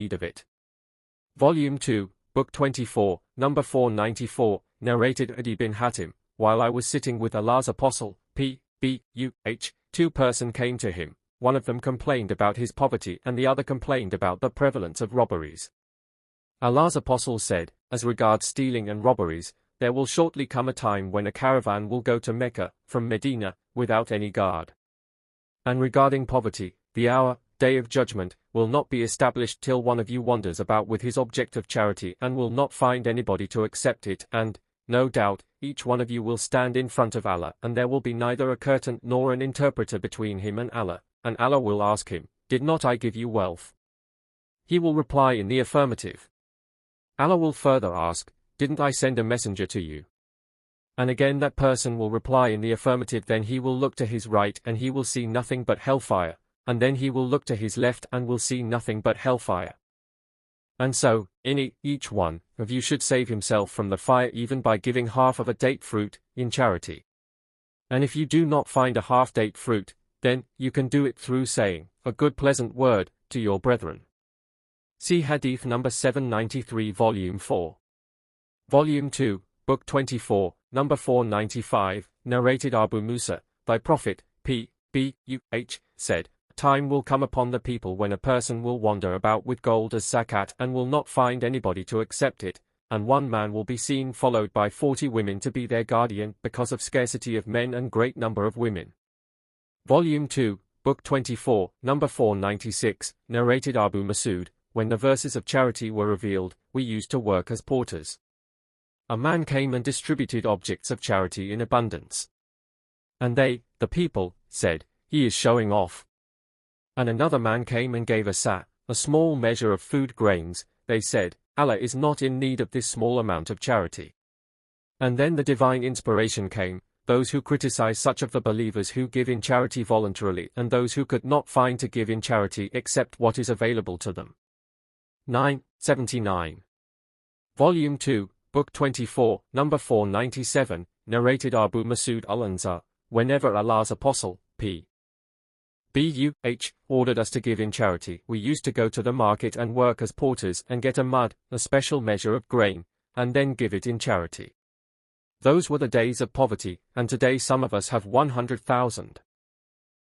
need of it. Volume 2, Book 24, number 494, narrated Adi bin Hatim, while I was sitting with Allah's Apostle, P.B.U.H., two-person came to him, one of them complained about his poverty and the other complained about the prevalence of robberies. Allah's Apostle said, as regards stealing and robberies, there will shortly come a time when a caravan will go to Mecca, from Medina, without any guard. And regarding poverty, the hour, day of judgment, will not be established till one of you wanders about with his object of charity and will not find anybody to accept it, and, no doubt, each one of you will stand in front of Allah and there will be neither a curtain nor an interpreter between him and Allah, and Allah will ask him, did not I give you wealth? He will reply in the affirmative. Allah will further ask, didn't I send a messenger to you? And again that person will reply in the affirmative. Then he will look to his right and he will see nothing but hellfire, and then he will look to his left and will see nothing but hellfire. And so, each one of you should save himself from the fire even by giving half of a date fruit, in charity. And if you do not find a half date fruit, then you can do it through saying a good pleasant word to your brethren. See Hadith number 793 Volume 4. Volume 2, Book 24, number 495, narrated Abu Musa, thy Prophet, P.B.U.H., said, time will come upon the people when a person will wander about with gold as zakat and will not find anybody to accept it, and one man will be seen followed by 40 women to be their guardian because of scarcity of men and great number of women. Volume 2, Book 24, number 496, narrated Abu Masud, when the verses of charity were revealed, we used to work as porters. A man came and distributed objects of charity in abundance. And they, the people, said, he is showing off. And another man came and gave a small measure of food grains. They said, Allah is not in need of this small amount of charity. And then the divine inspiration came, those who criticize such of the believers who give in charity voluntarily and those who could not find to give in charity except what is available to them. 979. Volume 2, Book 24, number 497, narrated Abu Masud al-Ansar, whenever Allah's Apostle, P.B.U.H., ordered us to give in charity, we used to go to the market and work as porters and get a special measure of grain, and then give it in charity. Those were the days of poverty, and today some of us have 100,000.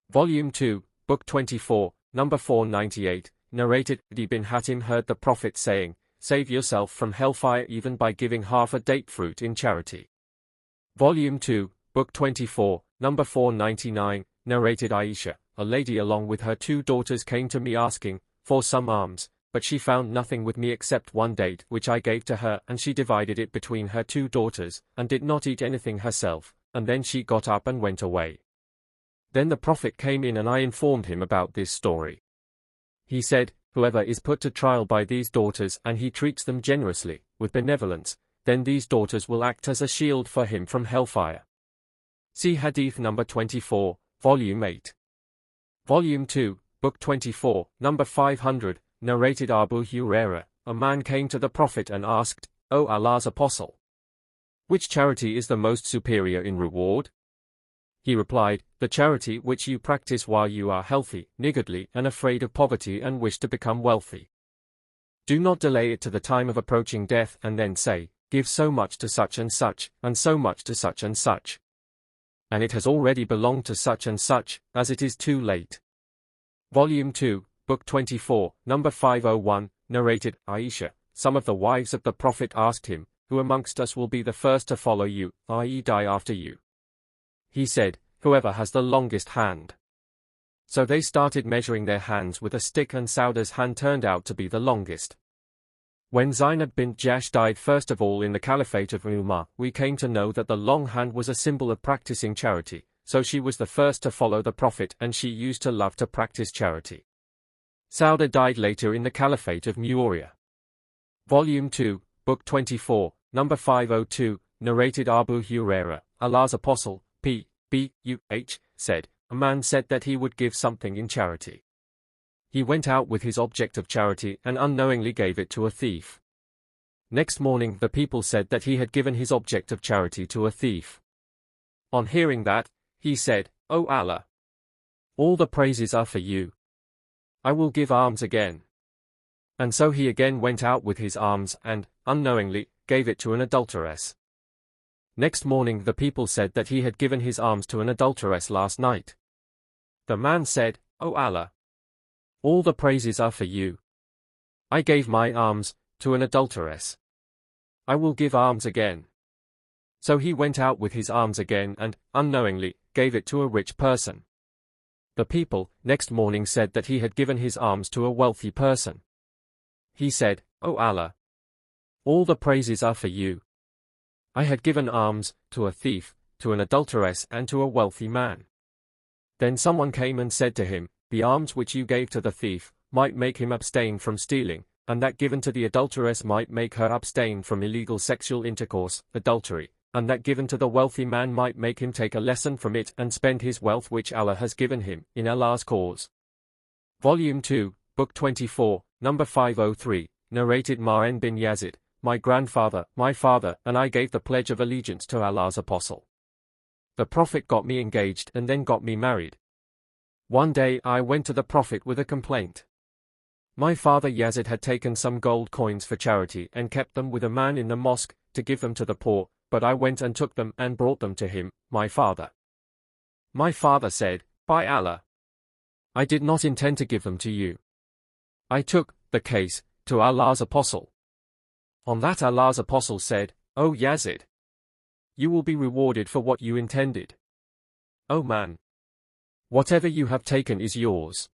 Volume 2, Book 24, number 498, narrated Adi bin Hatim heard the Prophet saying, save yourself from hellfire even by giving half a date fruit in charity. Volume 2, Book 24, number 499, narrated Aisha, a lady along with her 2 daughters came to me asking for some alms, but she found nothing with me except one date which I gave to her, and she divided it between her 2 daughters, and did not eat anything herself, and then she got up and went away. Then the Prophet came in and I informed him about this story. He said, whoever is put to trial by these daughters and he treats them generously, with benevolence, then these daughters will act as a shield for him from hellfire. See Hadith number 24, Volume 8. Volume 2, Book 24, number 500, narrated Abu Hurairah, a man came to the Prophet and asked, O Allah's Apostle, which charity is the most superior in reward? He replied, the charity which you practice while you are healthy, niggardly, and afraid of poverty and wish to become wealthy. Do not delay it to the time of approaching death and then say, give so much to such and such, and so much to such and such. And it has already belonged to such and such, as it is too late. Volume 2, Book 24, number 501, narrated Aisha, some of the wives of the Prophet asked him, who amongst us will be the first to follow you, i.e. die after you? He said, whoever has the longest hand. So they started measuring their hands with a stick and Sauda's hand turned out to be the longest. When Zainab bint Jahsh died first of all in the Caliphate of Umar, we came to know that the long hand was a symbol of practicing charity, so she was the first to follow the Prophet and she used to love to practice charity. Sauda died later in the Caliphate of Muawiyah. Volume 2, Book 24, number 502, narrated Abu Hurairah, Allah's Apostle, P.B.U.H., said, a man said that he would give something in charity. He went out with his object of charity and unknowingly gave it to a thief. Next morning the people said that he had given his object of charity to a thief. On hearing that, he said, O Allah, all the praises are for you. I will give alms again. And so he again went out with his alms and, unknowingly, gave it to an adulteress. Next morning the people said that he had given his alms to an adulteress last night. The man said, "O Allah! All the praises are for you. I gave my alms to an adulteress. I will give alms again." So he went out with his alms again and, unknowingly, gave it to a rich person. The people, next morning said that he had given his alms to a wealthy person. He said, "O Allah! All the praises are for you. I had given alms to a thief, to an adulteress and to a wealthy man." Then someone came and said to him, "The alms which you gave to the thief might make him abstain from stealing, and that given to the adulteress might make her abstain from illegal sexual intercourse, adultery, and that given to the wealthy man might make him take a lesson from it and spend his wealth which Allah has given him, in Allah's cause." Volume 2, Book 24, number 503, narrated Ma'an bin Yazid, "My grandfather, my father, and I gave the pledge of allegiance to Allah's apostle. The Prophet got me engaged and then got me married. One day I went to the Prophet with a complaint. My father Yazid had taken some gold coins for charity and kept them with a man in the mosque to give them to the poor, but I went and took them and brought them to him, my father. My father said, 'By Allah! I did not intend to give them to you. I took the case to Allah's apostle.' On that Allah's apostle said, 'O Yazid! You will be rewarded for what you intended. O man! Whatever you have taken is yours.'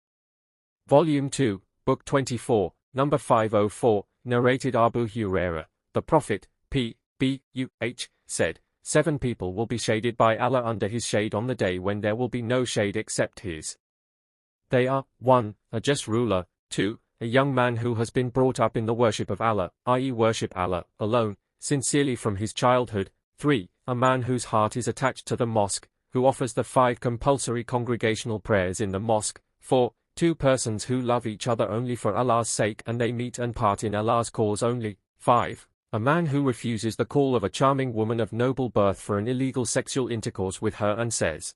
Volume 2, Book 24, number 504, narrated Abu Hurairah, the Prophet, P.B.U.H., said, 7 people will be shaded by Allah under his shade on the day when there will be no shade except his. They are, 1. A just ruler, 2. A young man who has been brought up in the worship of Allah, i.e. worship Allah alone, sincerely from his childhood, 3. A man whose heart is attached to the mosque, who offers the 5 compulsory congregational prayers in the mosque, 4. 2 persons who love each other only for Allah's sake and they meet and part in Allah's cause only, 5. A man who refuses the call of a charming woman of noble birth for an illegal sexual intercourse with her and says,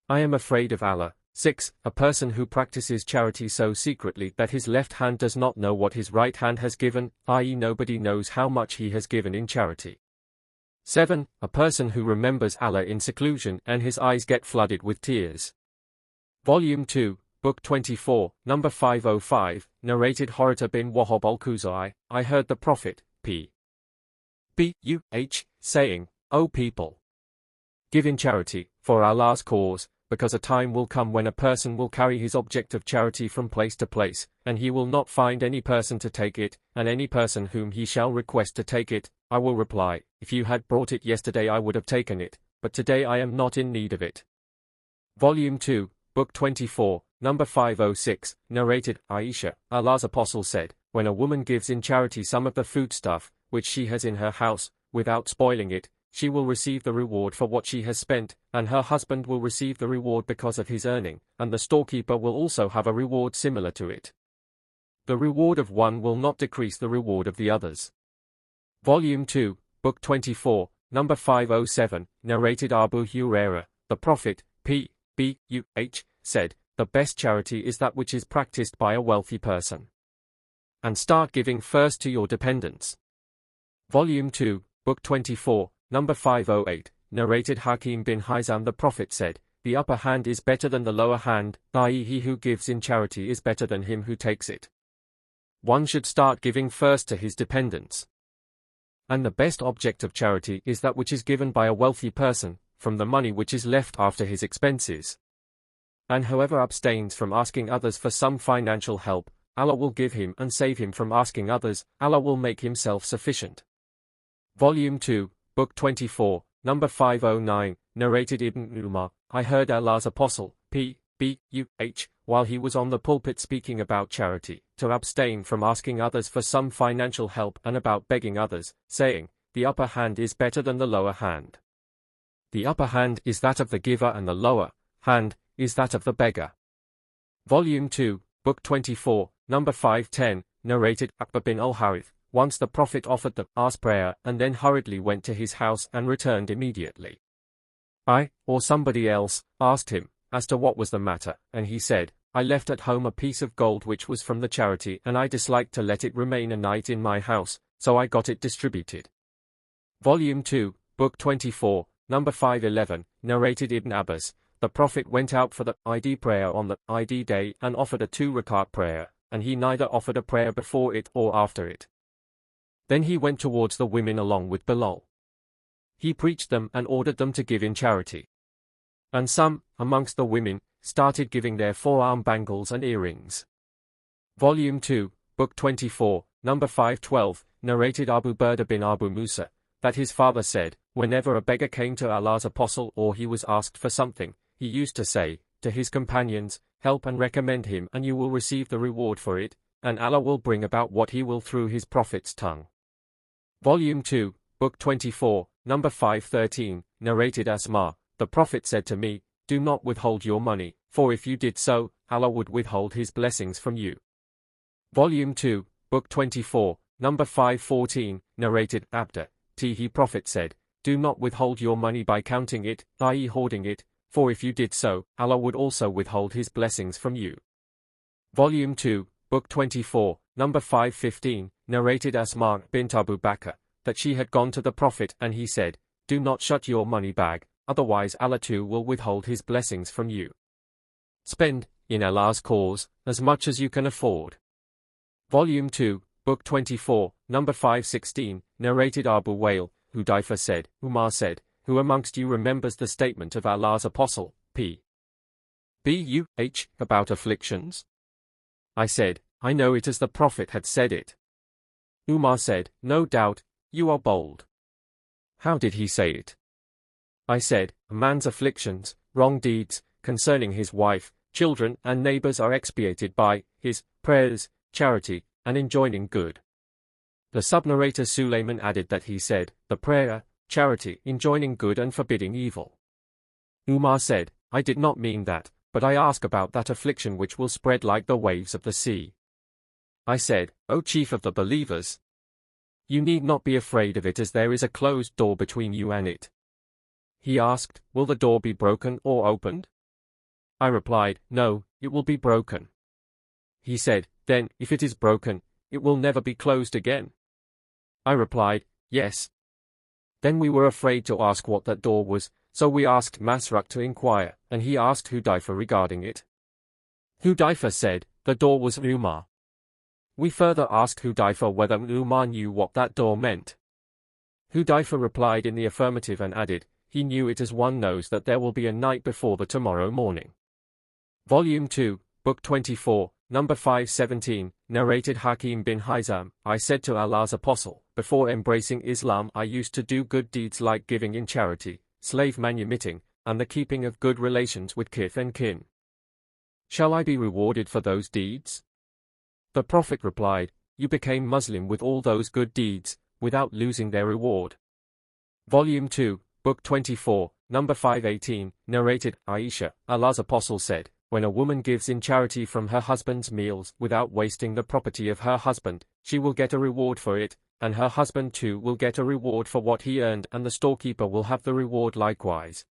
'I am afraid of Allah.' 6. A person who practices charity so secretly that his left hand does not know what his right hand has given, i.e. nobody knows how much he has given in charity. 7. A person who remembers Allah in seclusion and his eyes get flooded with tears. Volume 2, Book 24, number 505, narrated Horata bin Wahab al-Khuzai, I heard the Prophet, P.B.U.H., saying, "O people! Give in charity, for Allah's cause, because a time will come when a person will carry his object of charity from place to place, and he will not find any person to take it, and any person whom he shall request to take it, I will reply, if you had brought it yesterday I would have taken it, but today I am not in need of it." Volume 2, Book 24, number 506, narrated Aisha, Allah's apostle said, "When a woman gives in charity some of the foodstuff, which she has in her house, without spoiling it, she will receive the reward for what she has spent, and her husband will receive the reward because of his earning, and the storekeeper will also have a reward similar to it. The reward of one will not decrease the reward of the others." Volume 2, Book 24, number 507, narrated Abu Hurairah, the Prophet, P.B.U.H., said, "The best charity is that which is practiced by a wealthy person. And start giving first to your dependents." Volume 2, Book 24, number 508, narrated Hakim bin Hizam, the Prophet said, "The upper hand is better than the lower hand, i.e. he who gives in charity is better than him who takes it. One should start giving first to his dependents. And the best object of charity is that which is given by a wealthy person, from the money which is left after his expenses. And whoever abstains from asking others for some financial help, Allah will give him and save him from asking others, Allah will make him self-sufficient." Volume 2, Book 24, number 509, narrated Ibn Umar, I heard Allah's apostle, P.B.U.H., while he was on the pulpit speaking about charity, to abstain from asking others for some financial help and about begging others, saying, "The upper hand is better than the lower hand. The upper hand is that of the giver and the lower hand is that of the beggar." Volume 2, Book 24, number 510, narrated Aqba bin al-Harith, once the Prophet offered the As prayer and then hurriedly went to his house and returned immediately. I, or somebody else, asked him, as to what was the matter, and he said, I left at home a piece of gold which was from the charity and I disliked to let it remain a night in my house, so I got it distributed. Volume 2, Book 24, number 511, narrated Ibn Abbas. The Prophet went out for the Eid prayer on the Eid day and offered a 2-rakat prayer, and he neither offered a prayer before it or after it. Then he went towards the women along with Bilal. He preached them and ordered them to give in charity. And some, amongst the women, started giving their forearm bangles and earrings. Volume 2, Book 24, number 512, narrated Abu Burda bin Abu Musa, that his father said, whenever a beggar came to Allah's apostle or he was asked for something, he used to say to his companions, help and recommend him and you will receive the reward for it, and Allah will bring about what he will through his prophet's tongue. Volume 2, Book 24, number 513, narrated Asma, the Prophet said to me, do not withhold your money, for if you did so, Allah would withhold his blessings from you. Volume 2, Book 24, number 514, narrated Abda, the Prophet said, do not withhold your money by counting it, i.e. hoarding it, for if you did so, Allah would also withhold his blessings from you. Volume 2, Book 24, number 515, narrated Asma bint Abu Bakr, that she had gone to the Prophet and he said, do not shut your money bag, otherwise Allah too will withhold his blessings from you. Spend, in Allah's cause, as much as you can afford. Volume 2, Book 24, number 516, narrated Abu Wail, Hudayfa said, Umar said, who amongst you remembers the statement of Allah's Apostle, p. B.U.H., about afflictions? I said, I know it as the Prophet had said it. Umar said, no doubt, you are bold. How did he say it? I said, a man's afflictions, wrong deeds, concerning his wife, children and neighbors are expiated by his prayers, charity, and enjoining good. The sub-narrator Sulayman added that he said, the prayer, charity, enjoining good and forbidding evil. Umar said, I did not mean that, but I ask about that affliction which will spread like the waves of the sea. I said, O chief of the believers, you need not be afraid of it as there is a closed door between you and it. He asked, will the door be broken or opened? I replied, no, it will be broken. He said, then, if it is broken, it will never be closed again. I replied, yes. Then we were afraid to ask what that door was, so we asked Masruq to inquire, and he asked Hudayfa regarding it. Hudayfa said, the door was Umar. We further asked Hudayfa whether Umar knew what that door meant. Hudayfa replied in the affirmative and added, he knew it as one knows that there will be a night before the tomorrow morning. Volume 2, Book 24, number 517, narrated Hakim bin Hizam, I said to Allah's Apostle, before embracing Islam I used to do good deeds like giving in charity, slave manumitting, and the keeping of good relations with kith and kin. Shall I be rewarded for those deeds? The Prophet replied, you became Muslim with all those good deeds, without losing their reward. Volume 2, Book 24, number 518, narrated Aisha, Allah's Apostle said, when a woman gives in charity from her husband's meals without wasting the property of her husband, she will get a reward for it, and her husband too will get a reward for what he earned and the storekeeper will have the reward likewise.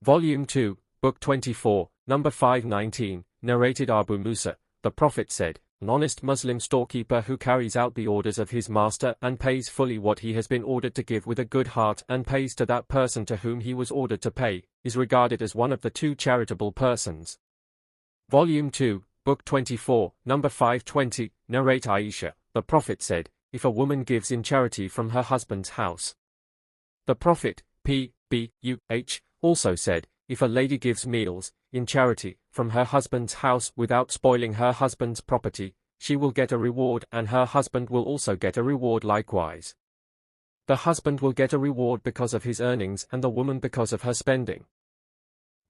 Volume 2, Book 24, number 519, narrated Abu Musa, the Prophet said, an honest Muslim storekeeper who carries out the orders of his master and pays fully what he has been ordered to give with a good heart and pays to that person to whom he was ordered to pay, is regarded as one of the 2 charitable persons. Volume 2, Book 24, number 520, narrate Aisha, the Prophet said, if a woman gives in charity from her husband's house. The Prophet, p.b.u.h., also said, if a lady gives meals, in charity, from her husband's house without spoiling her husband's property, she will get a reward and her husband will also get a reward likewise. The husband will get a reward because of his earnings and the woman because of her spending.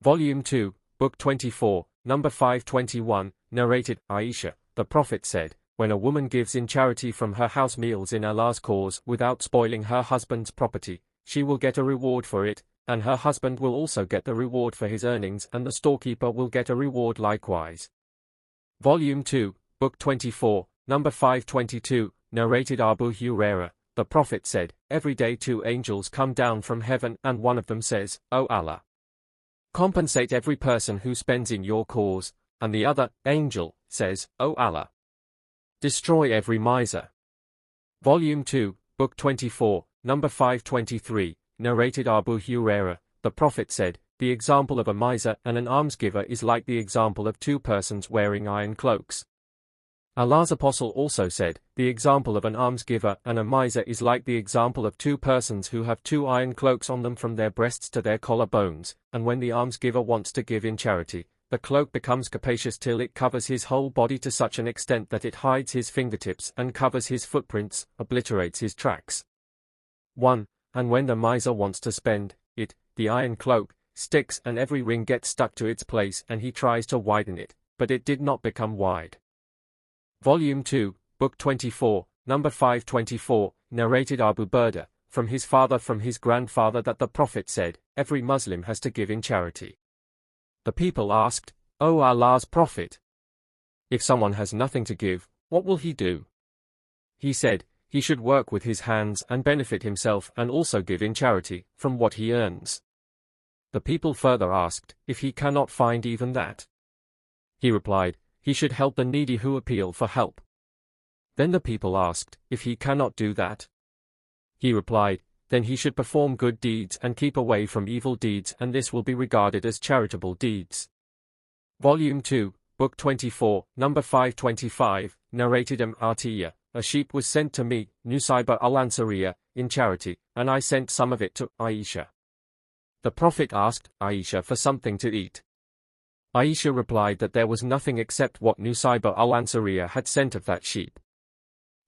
Volume 2, Book 24, number 521, narrated Aisha, the Prophet said, when a woman gives in charity from her house meals in Allah's cause without spoiling her husband's property, she will get a reward for it, and her husband will also get the reward for his earnings and the storekeeper will get a reward likewise. Volume 2, Book 24, number 522, narrated Abu Hurairah, the Prophet said, every day 2 angels come down from heaven and one of them says, O Allah, compensate every person who spends in your cause, and the other, angel, says, O Allah, destroy every miser. Volume 2, Book 24, number 523, narrated Abu Hurairah, the Prophet said, the example of a miser and an almsgiver is like the example of two persons wearing iron cloaks. Allah's Apostle also said, the example of an almsgiver and a miser is like the example of two persons who have two iron cloaks on them from their breasts to their collarbones, and when the almsgiver wants to give in charity, the cloak becomes capacious till it covers his whole body to such an extent that it hides his fingertips and covers his footprints, obliterates his tracks. 1. And when the miser wants to spend, it, the iron cloak, sticks and every ring gets stuck to its place and he tries to widen it, but it did not become wide. Volume 2, Book 24, number 524, narrated Abu Burda, from his father from his grandfather that the Prophet said, every Muslim has to give in charity. The people asked, O Allah's Prophet, if someone has nothing to give, what will he do? He said, he should work with his hands and benefit himself and also give in charity, from what he earns. The people further asked, if he cannot find even that? He replied, he should help the needy who appeal for help. Then the people asked, if he cannot do that? He replied, then he should perform good deeds and keep away from evil deeds, and this will be regarded as charitable deeds. Volume 2, Book 24, number 525, narrated Atiyah, a sheep was sent to me, Nusayba al-Ansariya, in charity, and I sent some of it to Aisha. The Prophet asked Aisha for something to eat. Aisha replied that there was nothing except what Nusayba al-Ansariya had sent of that sheep.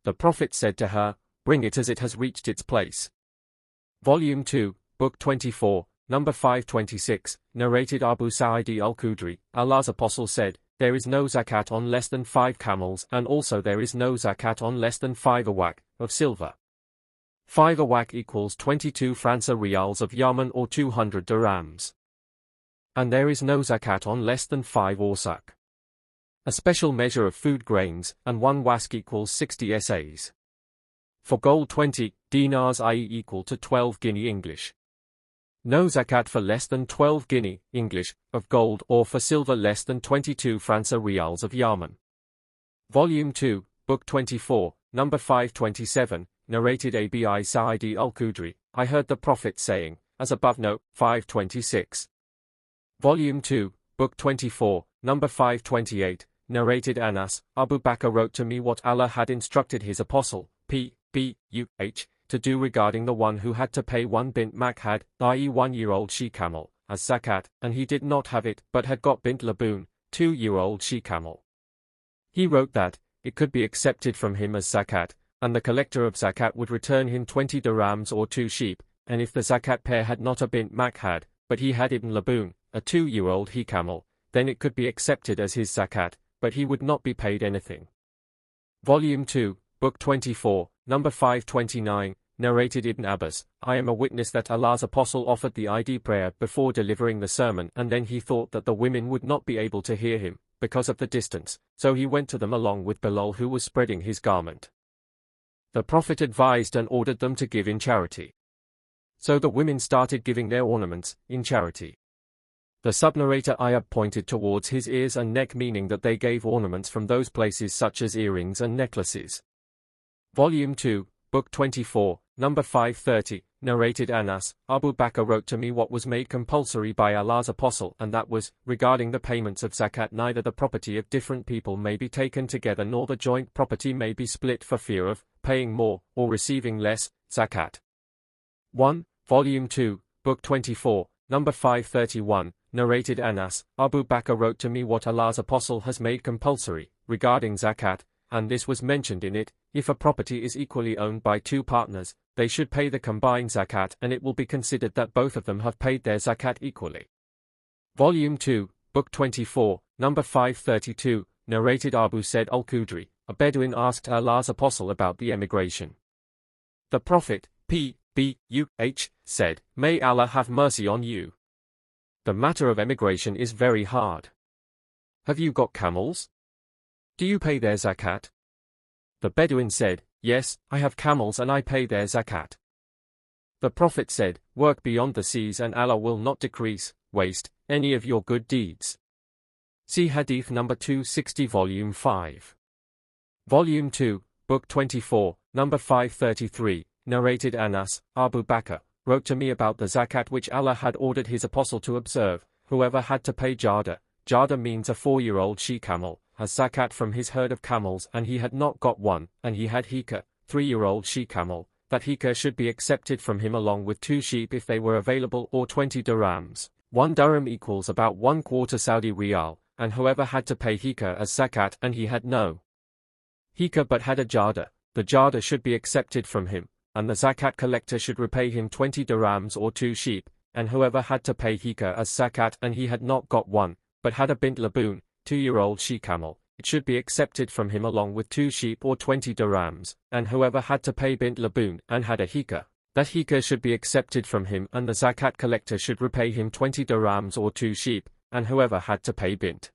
The Prophet said to her, bring it as it has reached its place. Volume 2, Book 24, number 526, narrated Abu Sa'id al-Khudri, Allah's Apostle said, there is no zakat on less than 5 camels and also there is no zakat on less than 5 awaq, of silver. 5 awaq equals 22 franca riyals of Yemen or 200 dirhams. And there is no zakat on less than 5 awsaq. A special measure of food grains, and 1 wask equals 60 SAs. For gold 20 dinars i.e. equal to 12 guinea English. No zakat for less than 12 guinea English of gold or for silver less than 22 franca riyals of Yemen. Volume 2, Book 24, number 527, narrated Abi Sa'id al-Khudri, I heard the Prophet saying, as above note, 526. Volume 2, Book 24, number 528, narrated Anas, Abu Bakr wrote to me what Allah had instructed his apostle, P.B.U.H., to do regarding the one who had to pay 1 bint makhad, i.e. 1-year-old she-camel, as zakat, and he did not have it but had got bint laboon, 2-year-old she-camel. He wrote that, it could be accepted from him as zakat, and the collector of zakat would return him 20 dirhams or 2 sheep, and if the zakat pair had not a bint makhad, but he had ibn laboon, a 2-year-old he-camel, then it could be accepted as his zakat, but he would not be paid anything. Volume 2, Book 24, number 529, narrated Ibn Abbas, I am a witness that Allah's Apostle offered the ID prayer before delivering the sermon and then he thought that the women would not be able to hear him, because of the distance, so he went to them along with Bilal who was spreading his garment. The Prophet advised and ordered them to give in charity. So the women started giving their ornaments, in charity. The subnarrator Ayub pointed towards his ears and neck, meaning that they gave ornaments from those places such as earrings and necklaces. Volume 2, Book 24, number 530, narrated Anas, Abu Bakr wrote to me what was made compulsory by Allah's Apostle, and that was, regarding the payments of zakat, neither the property of different people may be taken together nor the joint property may be split for fear of paying more, or receiving less, zakat. 1. Volume 2, Book 24, number 531, narrated Anas, Abu Bakr wrote to me what Allah's Apostle has made compulsory, regarding zakat, and this was mentioned in it, if a property is equally owned by 2 partners, they should pay the combined zakat and it will be considered that both of them have paid their zakat equally. Volume 2, Book 24, number 532, narrated Abu Sa'id al-Khudri, a Bedouin asked Allah's Apostle about the emigration. The Prophet, P.B.U.H., said, May Allah have mercy on you. The matter of emigration is very hard. Have you got camels? Do you pay their zakat? The Bedouin said, Yes, I have camels and I pay their zakat. The Prophet said, Work beyond the seas and Allah will not decrease, waste, any of your good deeds. See Hadith number 260 Volume 5. Volume 2, Book 24, number 533, narrated Anas, Abu Bakr, wrote to me about the zakat which Allah had ordered his apostle to observe. Whoever had to pay Jada means a 4-year-old she-camel, has zakat from his herd of camels and he had not got one, and he had hika, 3-year-old she-camel, that hika should be accepted from him along with 2 sheep if they were available, or 20 dirhams. 1 dirham equals about 1/4 Saudi riyal, and whoever had to pay hika as zakat and he had no hika but had a jada, the jada should be accepted from him, and the zakat collector should repay him 20 dirhams or 2 sheep, and whoever had to pay hika as zakat and he had not got one, but had a bint laboon, 2-year-old she-camel, it should be accepted from him along with 2 sheep or 20 dirhams, and whoever had to pay bint laboon and had a hika, that hika should be accepted from him and the zakat collector should repay him 20 dirhams or 2 sheep, and whoever had to pay bint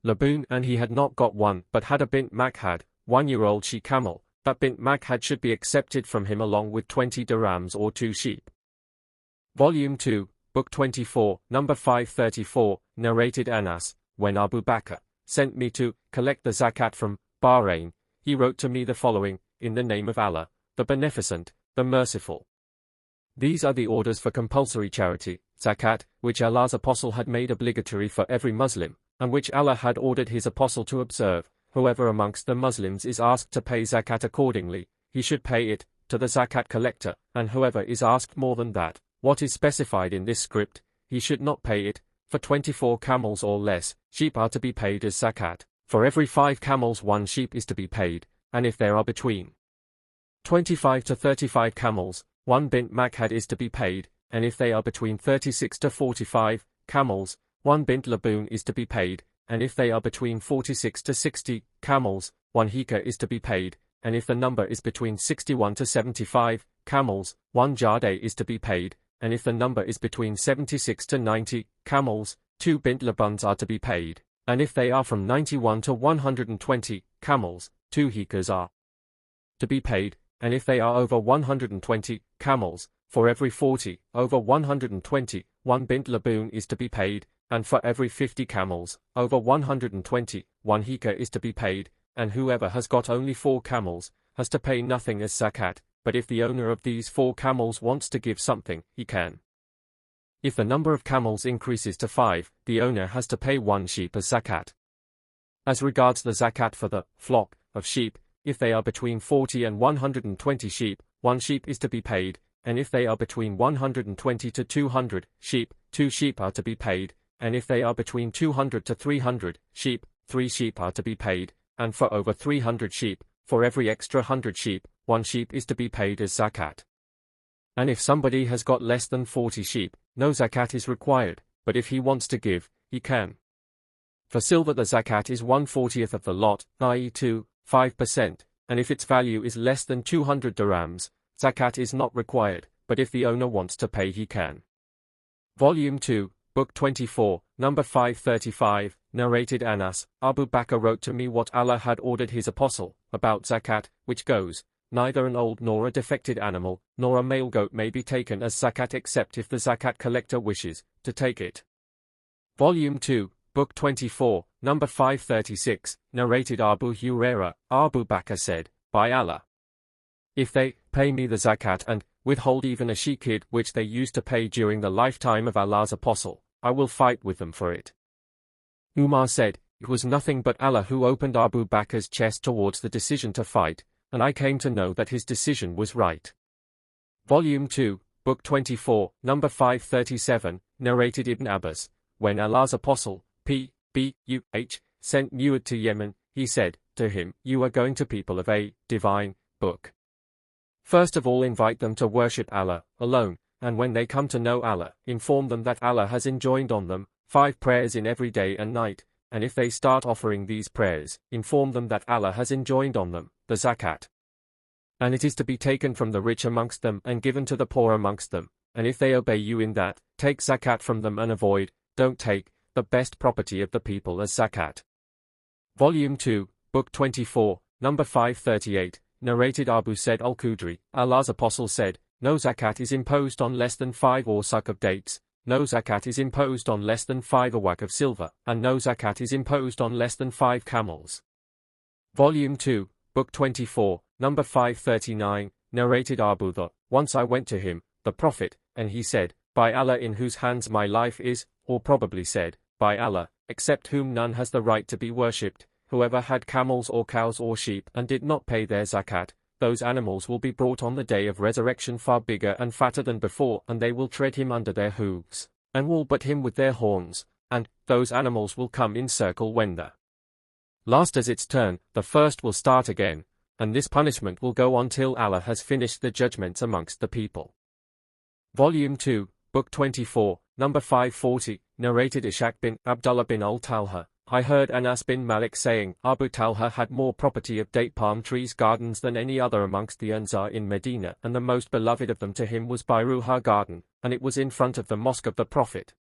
laboon and he had not got one but had a bint makhad, 1-year-old she-camel, that bint makhad should be accepted from him along with 20 dirhams or 2 sheep. Volume 2, Book 24, number 534, narrated Anas, when Abu Bakr sent me to collect the zakat from Bahrain, he wrote to me the following, in the name of Allah, the Beneficent, the Merciful. These are the orders for compulsory charity, zakat, which Allah's apostle had made obligatory for every Muslim, and which Allah had ordered his apostle to observe. Whoever amongst the Muslims is asked to pay zakat accordingly, he should pay it to the zakat collector, and whoever is asked more than that, what is specified in this script, he should not pay it. For 24 camels or less, sheep are to be paid as zakat. For every 5 camels 1 sheep is to be paid, and if there are between 25 to 35 camels, 1 bint makhad is to be paid, and if they are between 36 to 45 camels, 1 bint laboon is to be paid, and if they are between 46 to 60 camels, 1 hika is to be paid, and if the number is between 61 to 75 camels, 1 jade is to be paid, and if the number is between 76 to 90 camels, 2 bint labuns are to be paid, and if they are from 91 to 120 camels, 2 hikas are to be paid, and if they are over 120 camels, for every 40 over 120, 1 bint laboon is to be paid, and for every 50 camels over 120, 1 hika is to be paid, and whoever has got only 4 camels has to pay nothing as zakat, but if the owner of these 4 camels wants to give something, he can. If the number of camels increases to 5, the owner has to pay 1 sheep as zakat. As regards the zakat for the flock of sheep, if they are between 40 and 120 sheep, 1 sheep is to be paid, and if they are between 120 to 200 sheep, 2 sheep are to be paid, and if they are between 200 to 300 sheep, 3 sheep are to be paid, and for over 300 sheep, for every extra 100 sheep, 1 sheep is to be paid as zakat. And if somebody has got less than 40 sheep, no zakat is required, but if he wants to give, he can. For silver the zakat is 1/40th of the lot, i.e. 5%, and if its value is less than 200 dirhams, zakat is not required, but if the owner wants to pay he can. Volume 2, Book 24, number 535, narrated Anas, Abu Bakr wrote to me what Allah had ordered his apostle, about zakat, which goes, neither an old nor a defected animal, nor a male goat may be taken as zakat except if the zakat collector wishes to take it. Volume 2, Book 24, number 536, narrated Abu Hurairah, Abu Bakr said, by Allah, if they pay me the zakat and withhold even a she-kid which they used to pay during the lifetime of Allah's apostle, I will fight with them for it. Umar said, it was nothing but Allah who opened Abu Bakr's chest towards the decision to fight, and I came to know that his decision was right. Volume 2, Book 24, number 537, narrated Ibn Abbas, when Allah's apostle, P.B.U.H., sent Mu'adh to Yemen, he said to him, you are going to people of a divine book. First of all invite them to worship Allah alone, and when they come to know Allah, inform them that Allah has enjoined on them 5 prayers in every day and night, and if they start offering these prayers, inform them that Allah has enjoined on them the zakat. And it is to be taken from the rich amongst them and given to the poor amongst them, and if they obey you in that, take zakat from them and don't take, the best property of the people as zakat. Volume 2, Book 24, number 538, narrated Abu Said al-Khudri, Allah's apostle said, no zakat is imposed on less than 5 awsaq of dates, no zakat is imposed on less than 5 awaq of silver, and no zakat is imposed on less than 5 camels. Volume 2, Book 24, number 539, narrated Abu Dharr. Once I went to him, the Prophet, and he said, by Allah in whose hands my life is, or probably said, by Allah, except whom none has the right to be worshipped, whoever had camels or cows or sheep and did not pay their zakat, those animals will be brought on the day of resurrection far bigger and fatter than before, and they will tread him under their hooves, and will butt him with their horns, and those animals will come in circle when the last has its turn, the first will start again, and this punishment will go on till Allah has finished the judgments amongst the people. Volume 2, Book 24, number 540, narrated Ishaq bin Abdullah bin al-Talha. I heard Anas bin Malik saying, Abu Talha had more property of date palm trees gardens than any other amongst the Ansar in Medina, and the most beloved of them to him was Bayruha garden, and it was in front of the mosque of the Prophet.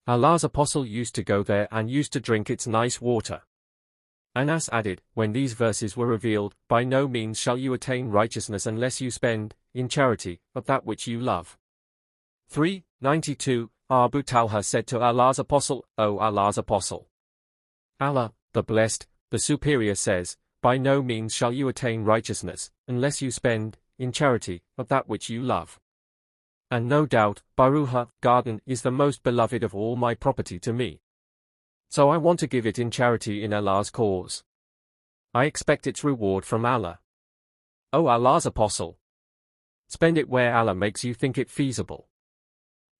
Allah's apostle used to go there and used to drink its nice water. Anas added, when these verses were revealed, by no means shall you attain righteousness unless you spend, in charity, of that which you love. 392. Abu Talha said to Allah's apostle, O Allah's apostle, Allah, the Blessed, the Superior says, by no means shall you attain righteousness, unless you spend, in charity, of that which you love. And no doubt, Bayruha garden is the most beloved of all my property to me. So I want to give it in charity in Allah's cause. I expect its reward from Allah. O Allah's apostle, spend it where Allah makes you think it feasible.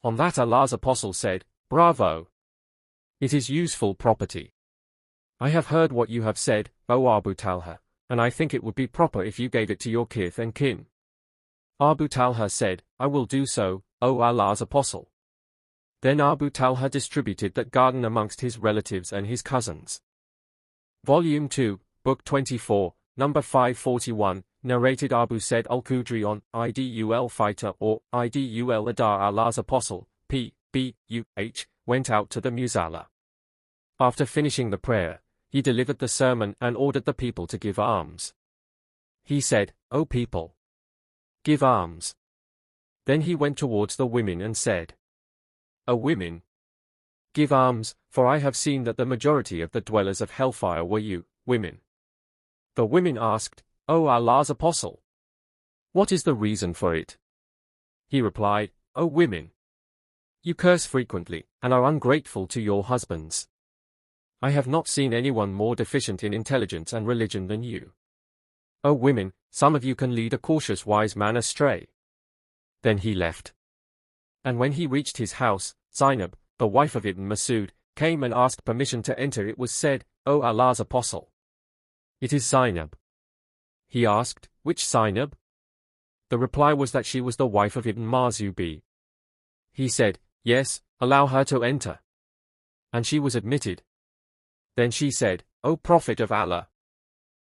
On that Allah's apostle said, Bravo! It is useful property. I have heard what you have said, O Abu Talha, and I think it would be proper if you gave it to your kith and kin. Abu Talha said, I will do so, O Allah's apostle. Then Abu Talha distributed that garden amongst his relatives and his cousins. Volume 2, Book 24, number 541, narrated Abu Said al-Khudri on Idul fighter or Idul Adar. Allah's apostle, P.B.U.H., went out to the Musalla. After finishing the prayer, he delivered the sermon and ordered the people to give alms. He said, O people, give alms. Then he went towards the women and said, O women, give alms, for I have seen that the majority of the dwellers of hellfire were you, women. The women asked, O Allah's apostle, what is the reason for it? He replied, O women, you curse frequently, and are ungrateful to your husbands. I have not seen anyone more deficient in intelligence and religion than you. O women, some of you can lead a cautious wise man astray. Then he left. And when he reached his house, Zainab, the wife of Ibn Masud, came and asked permission to enter. It was said, O Allah's apostle, it is Zainab. He asked, which Zainab? The reply was that she was the wife of Ibn Marzubi. He said, yes, allow her to enter. And she was admitted. Then she said, O Prophet of Allah,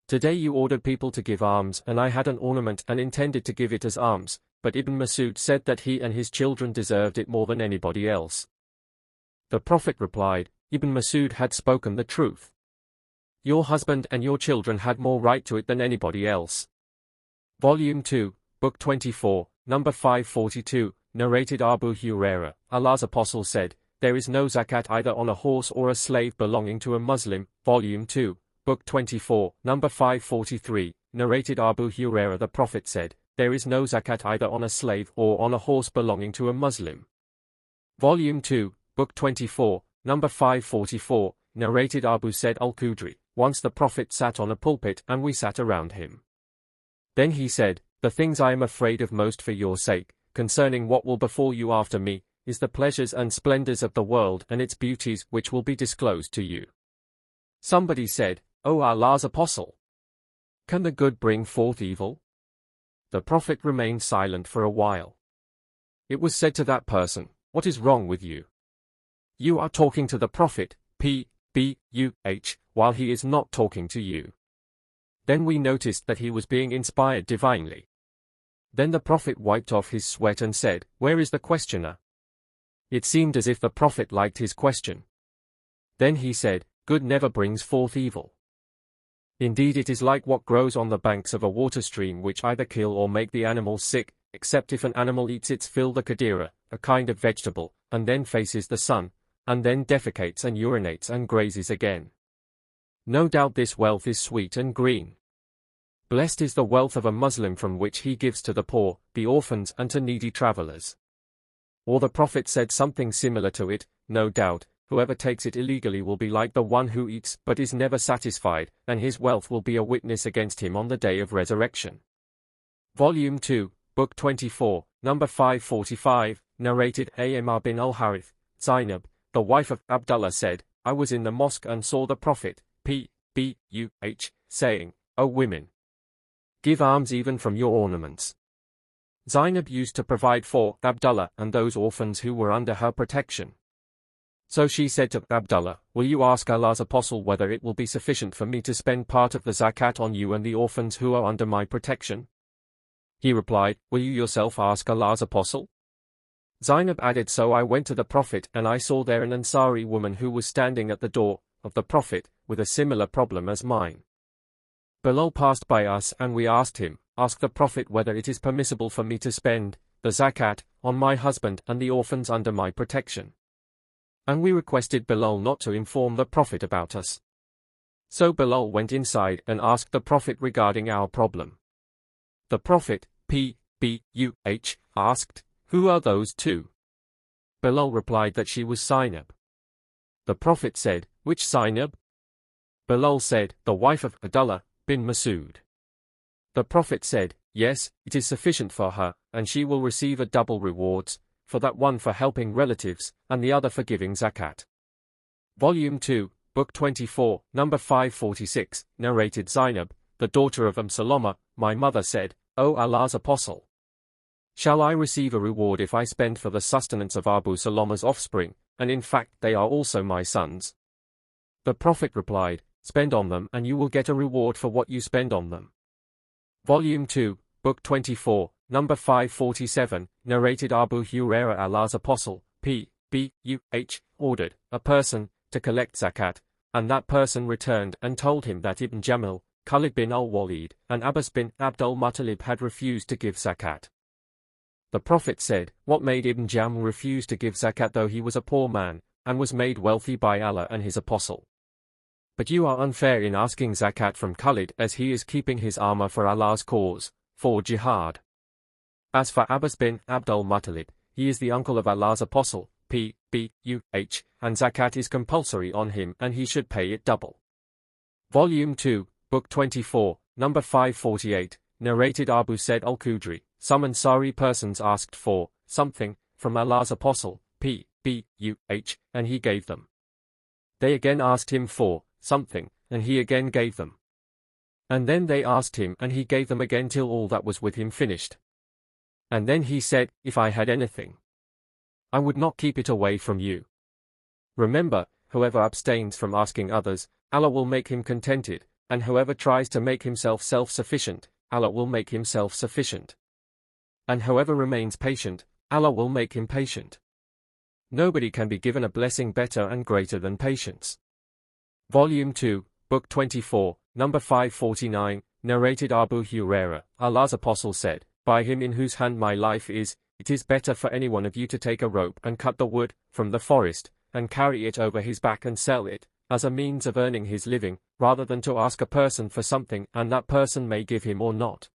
today you ordered people to give alms, and I had an ornament and intended to give it as alms. But Ibn Masud said that he and his children deserved it more than anybody else. The Prophet replied, Ibn Masud had spoken the truth. Your husband and your children had more right to it than anybody else. Volume 2, Book 24, number 542, narrated Abu Hurairah. Allah's apostle said, there is no zakat either on a horse or a slave belonging to a Muslim. Volume 2, Book 24, number 543, narrated Abu Hurairah. The Prophet said, there is no zakat either on a slave or on a horse belonging to a Muslim. Volume 2, Book 24, number 544, narrated Abu Said al-Khudri. Once the Prophet sat on a pulpit and we sat around him. Then he said, the things I am afraid of most for your sake, concerning what will befall you after me, is the pleasures and splendors of the world and its beauties which will be disclosed to you. Somebody said, O Allah's apostle, can the good bring forth evil? The Prophet remained silent for a while. It was said to that person, what is wrong with you? You are talking to the Prophet, P.B.U.H., while he is not talking to you. Then we noticed that he was being inspired divinely. Then the Prophet wiped off his sweat and said, where is the questioner? It seemed as if the Prophet liked his question. Then he said, good never brings forth evil. Indeed, it is like what grows on the banks of a water stream, which either kill or make the animal sick, except if an animal eats its fill. The Qadira, a kind of vegetable, and then faces the sun, and then defecates and urinates and grazes again. No doubt this wealth is sweet and green. Blessed is the wealth of a Muslim from which he gives to the poor, the orphans and to needy travelers. Or the Prophet said something similar to it, no doubt, whoever takes it illegally will be like the one who eats but is never satisfied, and his wealth will be a witness against him on the day of resurrection. Volume 2, Book 24, number 545, narrated Amr bin al-Harith, Zainab, the wife of Abdullah said, I was in the mosque and saw the Prophet, P.B.U.H., saying, O women, give alms even from your ornaments. Zainab used to provide for Abdullah and those orphans who were under her protection. So she said to Abdullah, will you ask Allah's apostle whether it will be sufficient for me to spend part of the zakat on you and the orphans who are under my protection? He replied, will you yourself ask Allah's apostle? Zainab added, so I went to the Prophet and I saw there an Ansari woman who was standing at the door of the Prophet with a similar problem as mine. Bilal passed by us and we asked him, ask the Prophet whether it is permissible for me to spend the zakat on my husband and the orphans under my protection. And we requested Bilal not to inform the Prophet about us. So Bilal went inside and asked the Prophet regarding our problem. The Prophet, P.B.U.H., asked, who are those two? Bilal replied that she was Zainab. The Prophet said, which Zainab? Bilal said, the wife of Abdullah bin Mas'ud. The Prophet said, yes, it is sufficient for her, and she will receive a double rewards, for that one for helping relatives, and the other for giving zakat. Volume 2, Book 24, number 546, narrated Zainab, the daughter of Salama, my mother said, O Allah's Apostle, shall I receive a reward if I spend for the sustenance of Abu Salama's offspring, and in fact they are also my sons? The Prophet replied, spend on them and you will get a reward for what you spend on them. Volume 2, Book 24, number 547, narrated Abu Hurairah, Allah's Apostle, P.B.U.H., ordered a person to collect zakat, and that person returned and told him that Ibn Jamil, Khalid bin al-Walid, and Abbas bin Abdul Muttalib had refused to give zakat. The Prophet said, what made Ibn Jamil refuse to give zakat though he was a poor man, and was made wealthy by Allah and his Apostle? But you are unfair in asking zakat from Khalid as he is keeping his armor for Allah's cause, for jihad. As for Abbas bin Abdul Muttalib, he is the uncle of Allah's Apostle, P.B.U.H., and zakat is compulsory on him and he should pay it double. Volume 2, Book 24, number 548, narrated Abu Said al-Khudri, some Ansari persons asked for something from Allah's Apostle, P.B.U.H., and he gave them. They again asked him for something, and he again gave them. And then they asked him and he gave them again till all that was with him finished. And then he said, if I had anything, I would not keep it away from you. Remember, whoever abstains from asking others, Allah will make him contented, and whoever tries to make himself self-sufficient, Allah will make him self-sufficient. And whoever remains patient, Allah will make him patient. Nobody can be given a blessing better and greater than patience. Volume 2, Book 24, number 549, narrated Abu Hurairah, Allah's Apostle said, by him in whose hand my life is, it is better for any one of you to take a rope and cut the wood from the forest, and carry it over his back and sell it, as a means of earning his living, rather than to ask a person for something and that person may give him or not.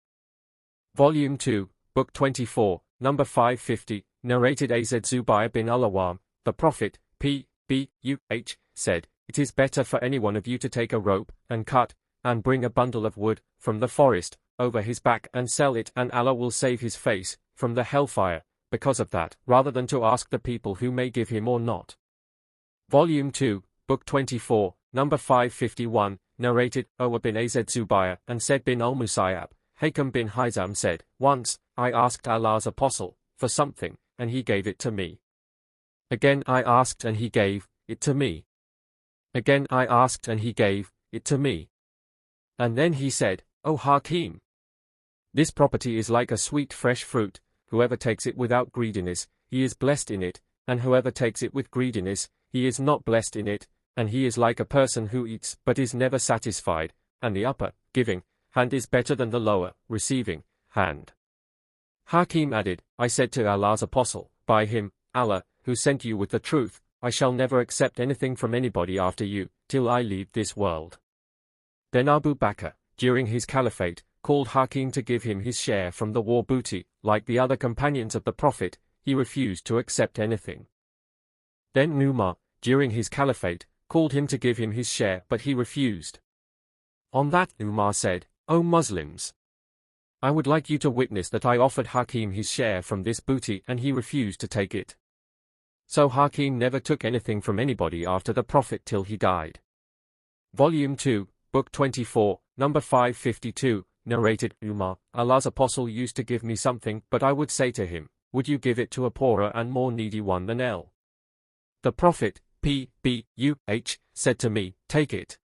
Volume 2, Book 24, number 550, narrated Az Zubayr bin al-Awwam, the Prophet, P.B.U.H., said, it is better for any one of you to take a rope, and cut, and bring a bundle of wood, from the forest, over his back and sell it, and Allah will save his face, from the hellfire, because of that, rather than to ask the people who may give him or not. Volume 2, Book 24, number 551, narrated Owa bin Az Zubayr, and said bin al-Musayyab, Hakam bin Hizam said, once, I asked Allah's Apostle for something, and he gave it to me. Again I asked and he gave it to me. Again I asked and he gave it to me. And then he said, O Hakim, this property is like a sweet fresh fruit, whoever takes it without greediness, he is blessed in it, and whoever takes it with greediness, he is not blessed in it, and he is like a person who eats but is never satisfied, and the upper, giving, hand is better than the lower, receiving, hand. Hakim added, I said to Allah's Apostle, by him, Allah, who sent you with the truth, I shall never accept anything from anybody after you, till I leave this world. Then Abu Bakr, during his caliphate, called Hakim to give him his share from the war booty. Like the other companions of the Prophet, he refused to accept anything. Then Umar, during his caliphate, called him to give him his share, but he refused. On that Umar said, O Muslims! I would like you to witness that I offered Hakim his share from this booty and he refused to take it. So Hakim never took anything from anybody after the Prophet till he died. Volume 2, Book 24, number 552, narrated Umar, Allah's Apostle used to give me something, but I would say to him, would you give it to a poorer and more needy one than L? The Prophet, P.B.U.H., said to me, take it.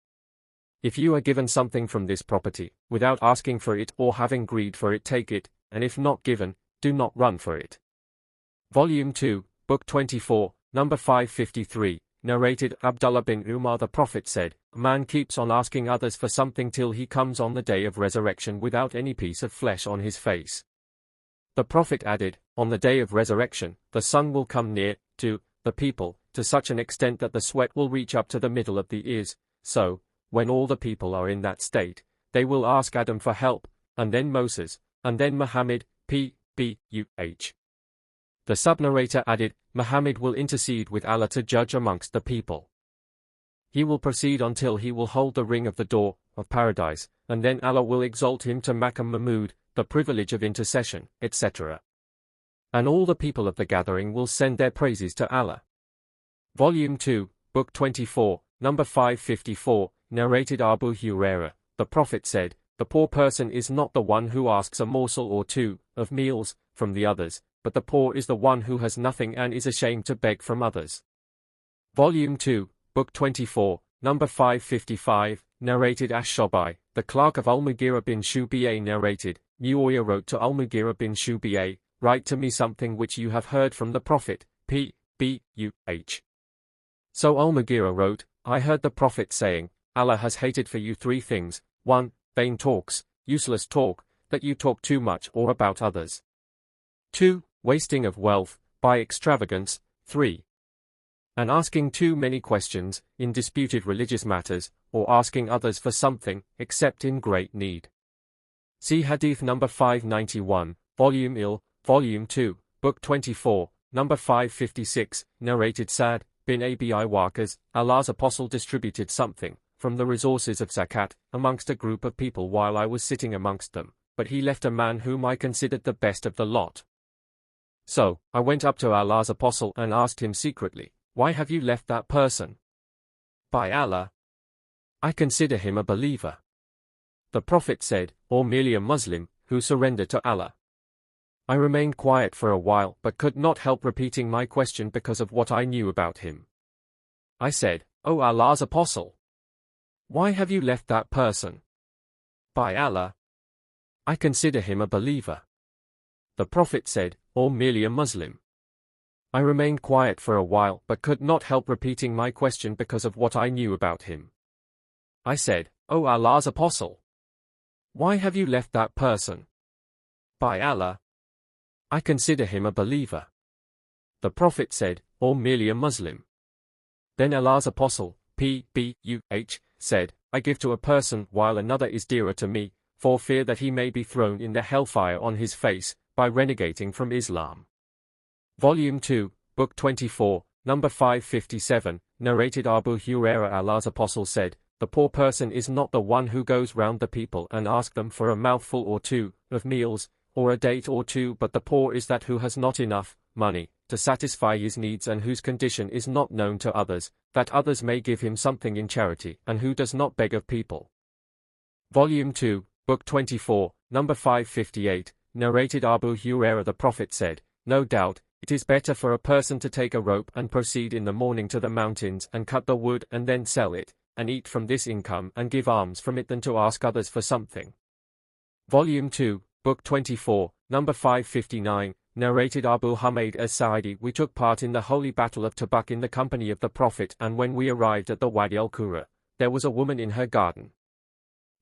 If you are given something from this property, without asking for it or having greed for it, take it, and if not given, do not run for it. Volume 2, Book 24, number 553, narrated Abdullah bin Umar. The Prophet said, a man keeps on asking others for something till he comes on the day of resurrection without any piece of flesh on his face. The Prophet added, on the day of resurrection, the sun will come near to the people, to such an extent that the sweat will reach up to the middle of the ears, so, when all the people are in that state, they will ask Adam for help, and then Moses, and then Muhammad, P.B.U.H. The sub-narrator added, Muhammad will intercede with Allah to judge amongst the people. He will proceed until he will hold the ring of the door of paradise, and then Allah will exalt him to Maqam Mahmud, the privilege of intercession, etc. And all the people of the gathering will send their praises to Allah. Volume 2, Book 24, number 554, narrated Abu Hurairah, the Prophet said, the poor person is not the one who asks a morsel or two of meals from the others, but the poor is the one who has nothing and is ashamed to beg from others. Volume 2, Book 24, number 555, narrated Ash-Shabai, the clerk of Al-Mughira bin Shu'bah narrated, Muawiyah wrote to Al-Mughira bin Shu'bah, write to me something which you have heard from the Prophet, P.B.U.H. So Al-Mughira wrote, I heard the Prophet saying, Allah has hated for you 3 things, 1. Vain talks, useless talk, that you talk too much or about others. 2. Wasting of wealth, by extravagance. 3. And asking too many questions, in disputed religious matters, or asking others for something, except in great need. See Hadith number 591, Volume Il, Volume 2, Book 24, number 556, narrated Sa'd bin Abi Waqqas, Allah's Apostle distributed something from the resources of zakat amongst a group of people while I was sitting amongst them, but he left a man whom I considered the best of the lot. So, I went up to Allah's Apostle and asked him secretly, why have you left that person? By Allah, I consider him a believer. The Prophet said, or merely a Muslim, who surrendered to Allah. I remained quiet for a while but could not help repeating my question because of what I knew about him. I said, O Allah's Apostle, why have you left that person? By Allah, I consider him a believer. The Prophet said, or merely a Muslim. I remained quiet for a while but could not help repeating my question because of what I knew about him. I said, O Allah's Apostle, why have you left that person? By Allah, I consider him a believer. The Prophet said, or merely a Muslim. Then Allah's Apostle, P.B.U.H., said, I give to a person while another is dearer to me, for fear that he may be thrown in the hellfire on his face, by renegating from Islam. Volume 2, Book 24, number 557, narrated Abu Hurairah. Allah's Apostle said, the poor person is not the one who goes round the people and asks them for a mouthful or two of meals, or a date or two, but the poor is that who has not enough money to satisfy his needs and whose condition is not known to others, that others may give him something in charity, and who does not beg of people. Volume 2, Book 24, number 558, narrated Abu Hurairah. The Prophet said, no doubt, it is better for a person to take a rope and proceed in the morning to the mountains and cut the wood and then sell it, and eat from this income and give alms from it than to ask others for something. Volume 2, Book 24, number 559, narrated Abu Humayd as-Sa'idi. We took part in the holy battle of Tabuk in the company of the Prophet, and when we arrived at the Wadi al-Qura, there was a woman in her garden.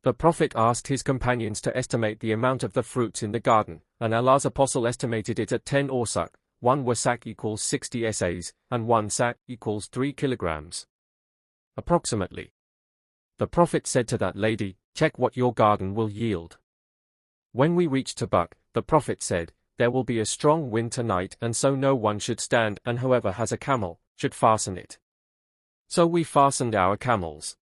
The Prophet asked his companions to estimate the amount of the fruits in the garden, and Allah's Apostle estimated it at 10 awsaq, 1 wasak equals 60 essays, and 1 sak equals 3 kilograms. Approximately. The Prophet said to that lady, check what your garden will yield. When we reached Tabuk, the Prophet said, there will be a strong wind tonight, and so no one should stand, and whoever has a camel should fasten it. So we fastened our camels.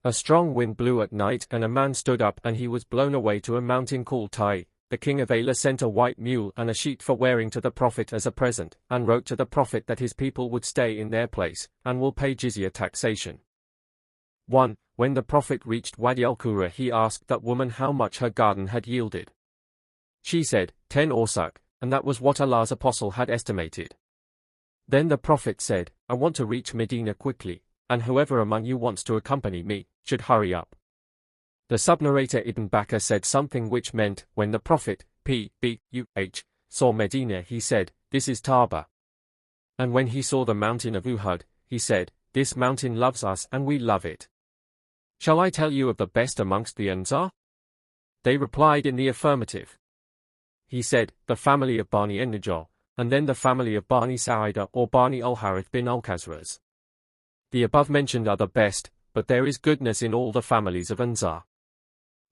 A strong wind blew at night, and a man stood up, and he was blown away to a mountain called Tai. The king of Allah sent a white mule and a sheet for wearing to the Prophet as a present, and wrote to the Prophet that his people would stay in their place, and will pay jizya taxation. 1. When the Prophet reached Wadi al-Qura, he asked that woman how much her garden had yielded. She said, 10 awsak, and that was what Allah's apostle had estimated. Then the Prophet said, I want to reach Medina quickly, and whoever among you wants to accompany me should hurry up. The sub-narrator Ibn Bakr said something which meant, when the Prophet, P.B.U.H., saw Medina, he said, this is Taba. And when he saw the mountain of Uhud, he said, this mountain loves us and we love it. Shall I tell you of the best amongst the Ansar? They replied in the affirmative. He said, the family of Bani an-Najjar, and then the family of Bani Sa'ida or Bani al-Harith bin al-Khazraj. The above mentioned are the best, but there is goodness in all the families of Ansar.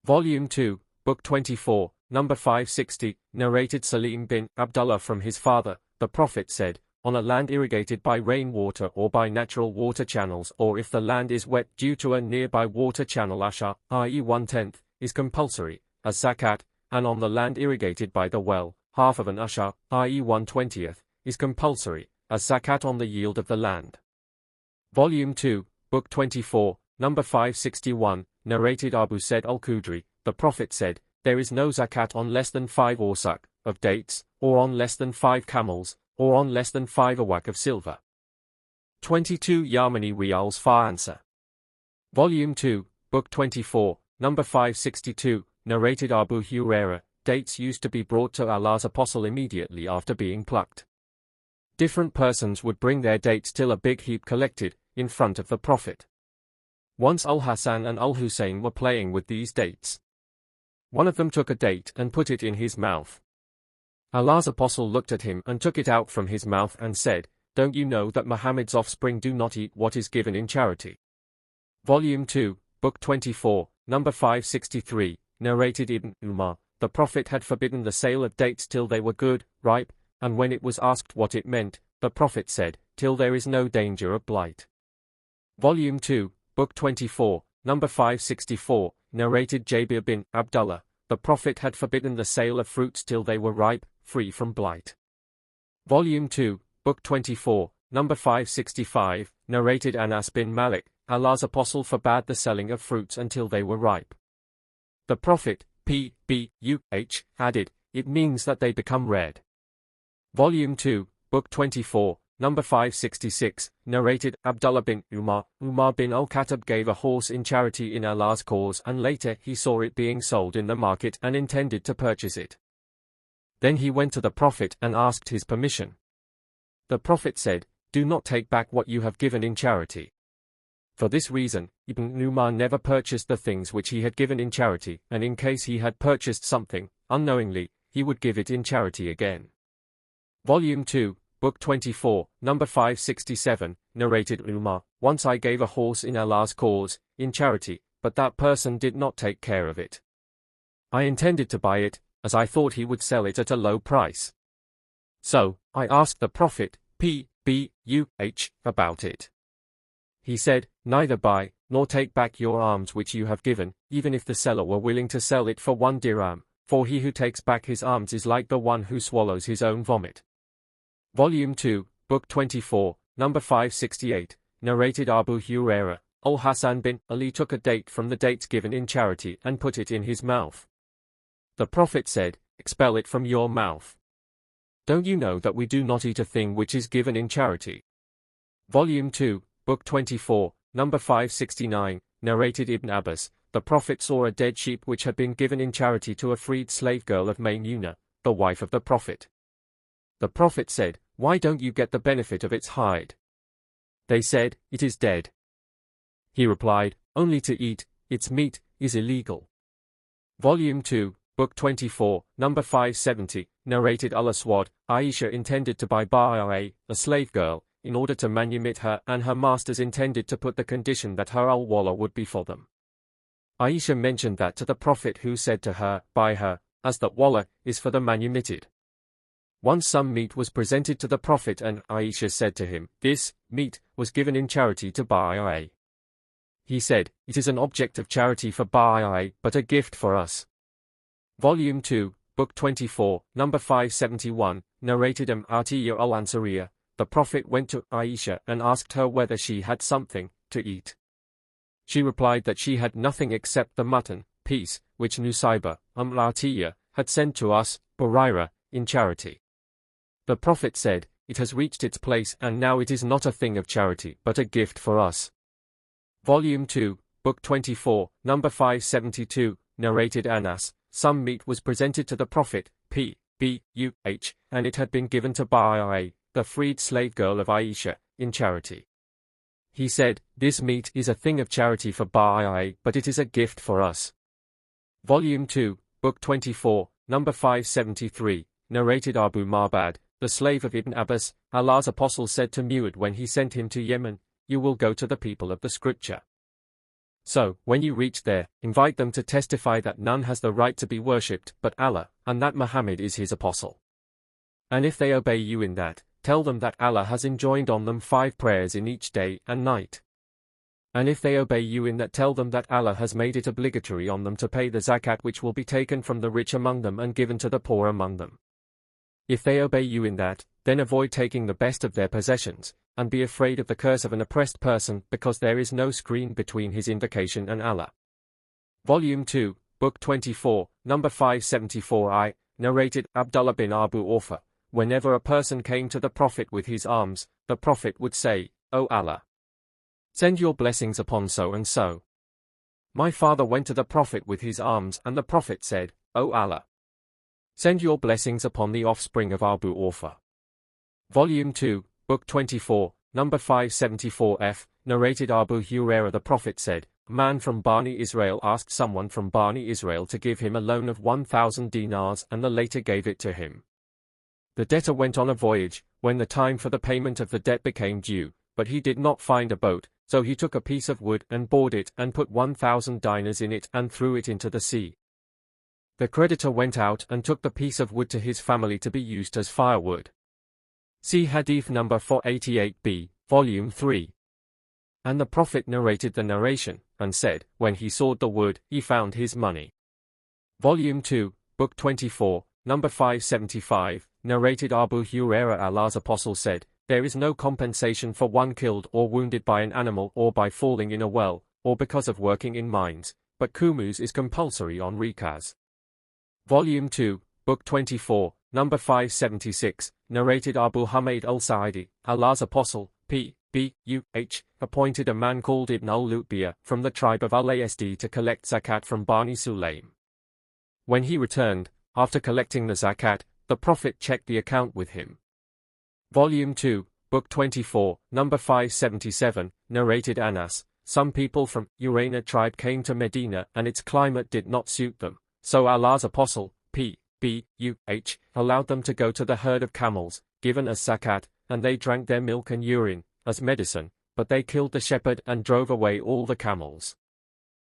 Volume 2, Book 24, number 560, narrated Salim bin Abdullah from his father, the Prophet said, on a land irrigated by rainwater or by natural water channels, or if the land is wet due to a nearby water channel, ashar, i.e. 1/10, is compulsory, as zakat, and on the land irrigated by the well, half of an ashar, i.e. 1/20, is compulsory, as zakat on the yield of the land. Volume 2, Book 24, number 561, narrated Abu Said al-Khudri, the Prophet said, there is no zakat on less than 5 awsak, of dates, or on less than 5 camels, or on less than 5 awak of silver. 22 Yamani Riyals for answer. Volume 2, Book 24, number 562, narrated Abu Hurairah, dates used to be brought to Allah's apostle immediately after being plucked. Different persons would bring their dates till a big heap collected in front of the Prophet. Once Al-Hasan and Al-Hussein were playing with these dates. One of them took a date and put it in his mouth. Allah's apostle looked at him and took it out from his mouth and said, don't you know that Muhammad's offspring do not eat what is given in charity? Volume 2, Book 24, number 563, narrated Ibn Umar, the Prophet had forbidden the sale of dates till they were good, ripe, and when it was asked what it meant, the Prophet said, till there is no danger of blight. Volume 2, Book 24, number 564, narrated Jabir bin Abdullah, the Prophet had forbidden the sale of fruits till they were ripe, free from blight. Volume 2, Book 24, number 565, narrated Anas bin Malik, Allah's apostle forbade the selling of fruits until they were ripe. The Prophet, P.B.U.H., added, it means that they become red. Volume 2, Book 24, number 566, narrated Abdullah bin Umar, Umar bin al-Khattab gave a horse in charity in Allah's cause, and later he saw it being sold in the market and intended to purchase it. Then he went to the Prophet and asked his permission. The Prophet said, do not take back what you have given in charity. For this reason, Ibn Umar never purchased the things which he had given in charity, and in case he had purchased something, unknowingly, he would give it in charity again. Volume 2, Book 24, number 567, narrated Umar, once I gave a horse in Allah's cause, in charity, but that person did not take care of it. I intended to buy it, as I thought he would sell it at a low price. So, I asked the Prophet, P.B.U.H., about it. He said, neither buy, nor take back your alms which you have given, even if the seller were willing to sell it for 1 dirham, for he who takes back his alms is like the one who swallows his own vomit. Volume 2, Book 24, number 568, narrated Abu Hurairah, Al-Hasan bin Ali took a date from the dates given in charity and put it in his mouth. The Prophet said, expel it from your mouth. Don't you know that we do not eat a thing which is given in charity? Volume 2, Book 24, number 569, narrated Ibn Abbas, the Prophet saw a dead sheep which had been given in charity to a freed slave girl of Maymuna, the wife of the Prophet. The Prophet said, why don't you get the benefit of its hide? They said, it is dead. He replied, only to eat its meat is illegal. Volume 2, Book 24, number 570, narrated Al-Aswad, Aisha intended to buy Ba'a, a slave girl, in order to manumit her, and her masters intended to put the condition that her al-wala would be for them. Aisha mentioned that to the Prophet, who said to her, "Buy her, as that wala is for the manumitted." Once some meat was presented to the Prophet and Aisha said to him, "This meat was given in charity to Ba'a." He said, "It is an object of charity for Ba'a, but a gift for us." Volume 2, Book 24, number 571, narrated Atiyya al-Ansariya. The Prophet went to Aisha and asked her whether she had something to eat. She replied that she had nothing except the mutton piece, which Nusayba, Atiyya, had sent to us, Buraira, in charity. The Prophet said, "It has reached its place, and now it is not a thing of charity, but a gift for us." Volume 2, Book 24, number 572, narrated Anas. Some meat was presented to the Prophet, P.B.U.H., and it had been given to Ba'a, the freed slave girl of Aisha, in charity. He said, "This meat is a thing of charity for Ba'a, but it is a gift for us." Volume 2, Book 24, number 573, narrated Abu Ma'bad, the slave of Ibn Abbas. Allah's apostle said to Mu'ad when he sent him to Yemen, "You will go to the people of the scripture. So, when you reach there, invite them to testify that none has the right to be worshipped but Allah, and that Muhammad is his apostle. And if they obey you in that, tell them that Allah has enjoined on them 5 prayers in each day and night. And if they obey you in that, tell them that Allah has made it obligatory on them to pay the zakat, which will be taken from the rich among them and given to the poor among them. If they obey you in that, then avoid taking the best of their possessions, and be afraid of the curse of an oppressed person, because there is no screen between his invocation and Allah." Volume 2, Book 24, number 574 narrated Abdullah bin Abu Awfa. Whenever a person came to the Prophet with his alms, the Prophet would say, "O Allah, send your blessings upon so and so." My father went to the Prophet with his alms, and the Prophet said, "O Allah, send your blessings upon the offspring of Abu Awfa." Volume 2, Book 24, number 574 narrated Abu Hurairah. The Prophet said, "A man from Bani Israel asked someone from Bani Israel to give him a loan of 1,000 dinars, and the later gave it to him. The debtor went on a voyage, when the time for the payment of the debt became due, but he did not find a boat, so he took a piece of wood and bored it and put 1,000 dinars in it and threw it into the sea. The creditor went out and took the piece of wood to his family to be used as firewood." See Hadith number 488b, Volume 3. And the Prophet narrated the narration, and said, when he sawed the wood, he found his money. Volume 2, Book 24, number 575, narrated Abu Hurairah. Allah's apostle said, "There is no compensation for one killed or wounded by an animal or by falling in a well, or because of working in mines, but kumus is compulsory on rikaz." Volume 2, Book 24, number 576, narrated Abu Humayd al-Sa'idi. Allah's apostle, P.B.U.H., appointed a man called Ibn al-Lutbiyah from the tribe of Al-Asd to collect zakat from Bani Sulaym. When he returned, after collecting the zakat, the Prophet checked the account with him. Volume 2, Book 24, number 577, narrated Anas. Some people from Urayna tribe came to Medina, and its climate did not suit them, so Allah's apostle, P.B.U.H., allowed them to go to the herd of camels, given as zakat, and they drank their milk and urine, as medicine, but they killed the shepherd and drove away all the camels.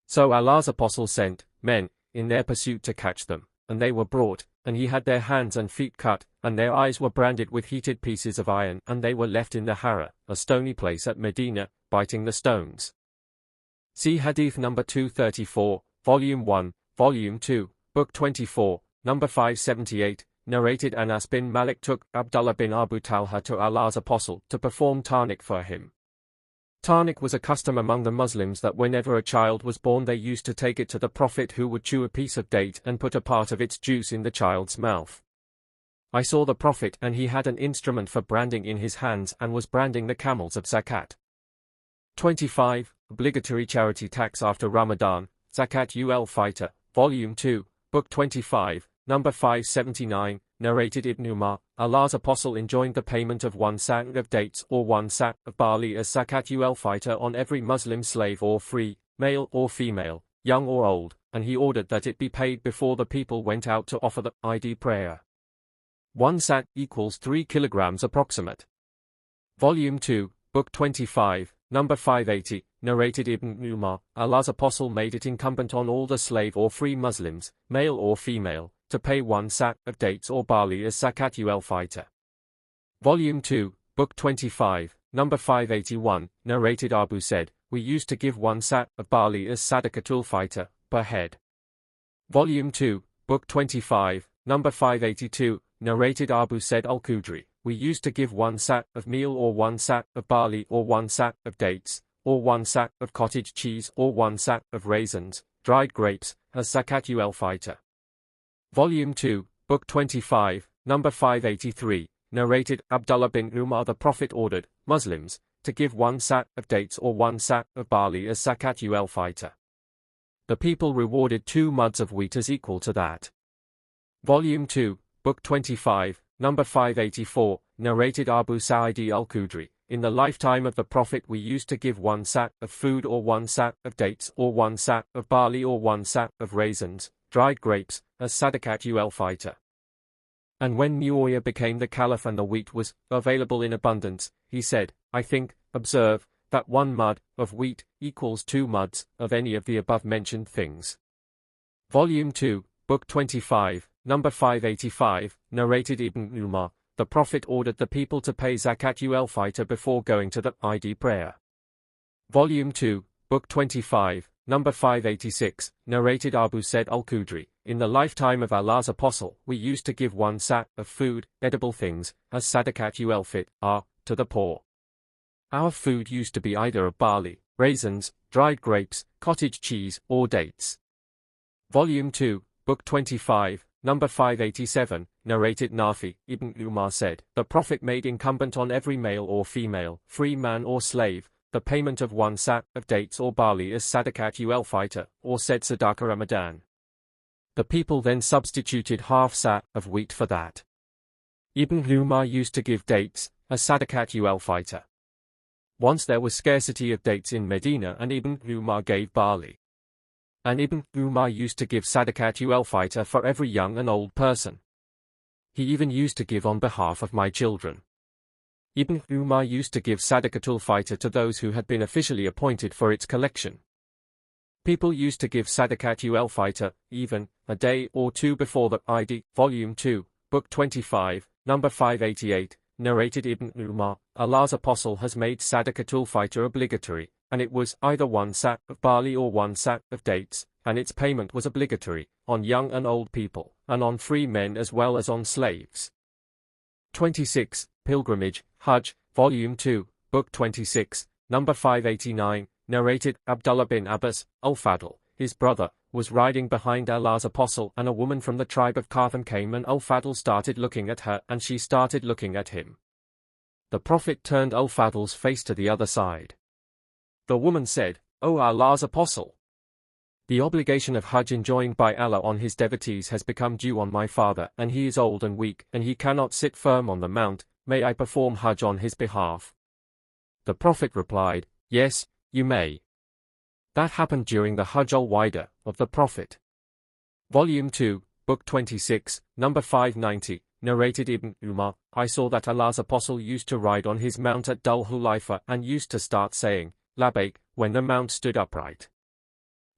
So Allah's apostle sent men in their pursuit to catch them, and they were brought, and he had their hands and feet cut, and their eyes were branded with heated pieces of iron, and they were left in the Hara, a stony place at Medina, biting the stones. See Hadith number 234, Volume 1, Volume 2, Book 24, number 578, narrated Anas bin Malik took Abdullah bin Abu Talha to Allah's apostle to perform tarnik for him. Tarnik was a custom among the Muslims that whenever a child was born they used to take it to the Prophet, who would chew a piece of date and put a part of its juice in the child's mouth. I saw the Prophet, and he had an instrument for branding in his hands and was branding the camels of zakat. 25. Obligatory charity tax after Ramadan, Zakat ul Fighter, Volume 2, Book 25, number 579, narrated Ibn Umar. Allah's apostle enjoined the payment of 1 sa' of dates or 1 sa' of barley as zakat ul Fighter on every Muslim slave or free, male or female, young or old, and he ordered that it be paid before the people went out to offer the Eid prayer. 1 sa equals 3 kilograms approximate. Volume 2, Book 25, number 580, narrated Ibn Umar, Allah's Apostle made it incumbent on all the slave or free Muslims, male or female, to pay 1 sa of dates or barley as zakat al-fitr. Volume 2, Book 25, number 581, narrated Abu said, we used to give 1 sa of barley as sadaqatul fitr per head. Volume 2, Book 25, number 582, narrated Abu said al-Khudri, we used to give 1 sa of meal or 1 sa of barley or 1 sa of dates, or 1 sa of cottage cheese or 1 sa of raisins, dried grapes, as zakat al-fitr. Volume 2, Book 25, number 583, narrated Abdullah bin Umar the Prophet ordered Muslims to give 1 sa of dates or 1 sa of barley as zakat al-fitr. The people rewarded 2 muds of wheat as equal to that. Volume 2, Book 25, number 584, narrated Abu Sa'id al-Khudri, in the lifetime of the Prophet we used to give 1 sa of food or 1 sa of dates or 1 sa of barley or 1 sa of raisins, dried grapes, as sadaqat al-fitr. And when Muawiyah became the caliph and the wheat was available in abundance, he said, I think, observe, that 1 mud of wheat equals 2 muds of any of the above-mentioned things. Volume 2, Book 25, number 585, narrated Ibn Umar, the Prophet ordered the people to pay zakat al-fitr before going to the Eid prayer. Volume 2, Book 25, number 586, narrated Abu said al-Khudri, in the lifetime of Allah's Apostle we used to give 1 sa of food, edible things, as sadaqat al-fitr, to the poor. Our food used to be either of barley, raisins, dried grapes, cottage cheese, or dates. Volume 2, Book 25, number 587, narrated Nafi, Ibn Umar said, the Prophet made incumbent on every male or female, free man or slave, the payment of 1 sa of dates or barley as sadaqat al-fitr, or said Sadaqah Ramadan. The people then substituted half sa of wheat for that. Ibn Umar used to give dates as sadaqat al-fitr. Once there was scarcity of dates in Medina and Ibn Umar gave barley. And Ibn Umar used to give sadaqat al-fitr for every young and old person. He even used to give on behalf of my children. Ibn Umar used to give sadaqatul fitr to those who had been officially appointed for its collection. People used to give sadaqat al-fitr, even, a day or 2 before the Eid. Volume 2, Book 25, number 588, narrated Ibn Umar, Allah's Apostle has made sadaqatul fitr obligatory, and it was either 1 sa of barley or 1 sa of dates, and its payment was obligatory, on young and old people, and on free men as well as on slaves. 26. Pilgrimage, Hajj, Volume 2, Book 26, number 589, narrated Abdullah bin Abbas, Al-Fadl, his brother, was riding behind Allah's Apostle and a woman from the tribe of Qatham came and Al-Fadl started looking at her and she started looking at him. The Prophet turned Al-Fadl's face to the other side. The woman said, O Allah's Apostle! The obligation of Hajj enjoined by Allah on his devotees has become due on my father and he is old and weak and he cannot sit firm on the mount, may I perform Hajj on his behalf? The Prophet replied, Yes, you may. That happened during the Hajj al-Wida of the Prophet. Volume 2, Book 26, number 590, narrated Ibn Umar, I saw that Allah's Apostle used to ride on his mount at Dhul Hulayfa and used to start saying, Labbaik, when the mount stood upright.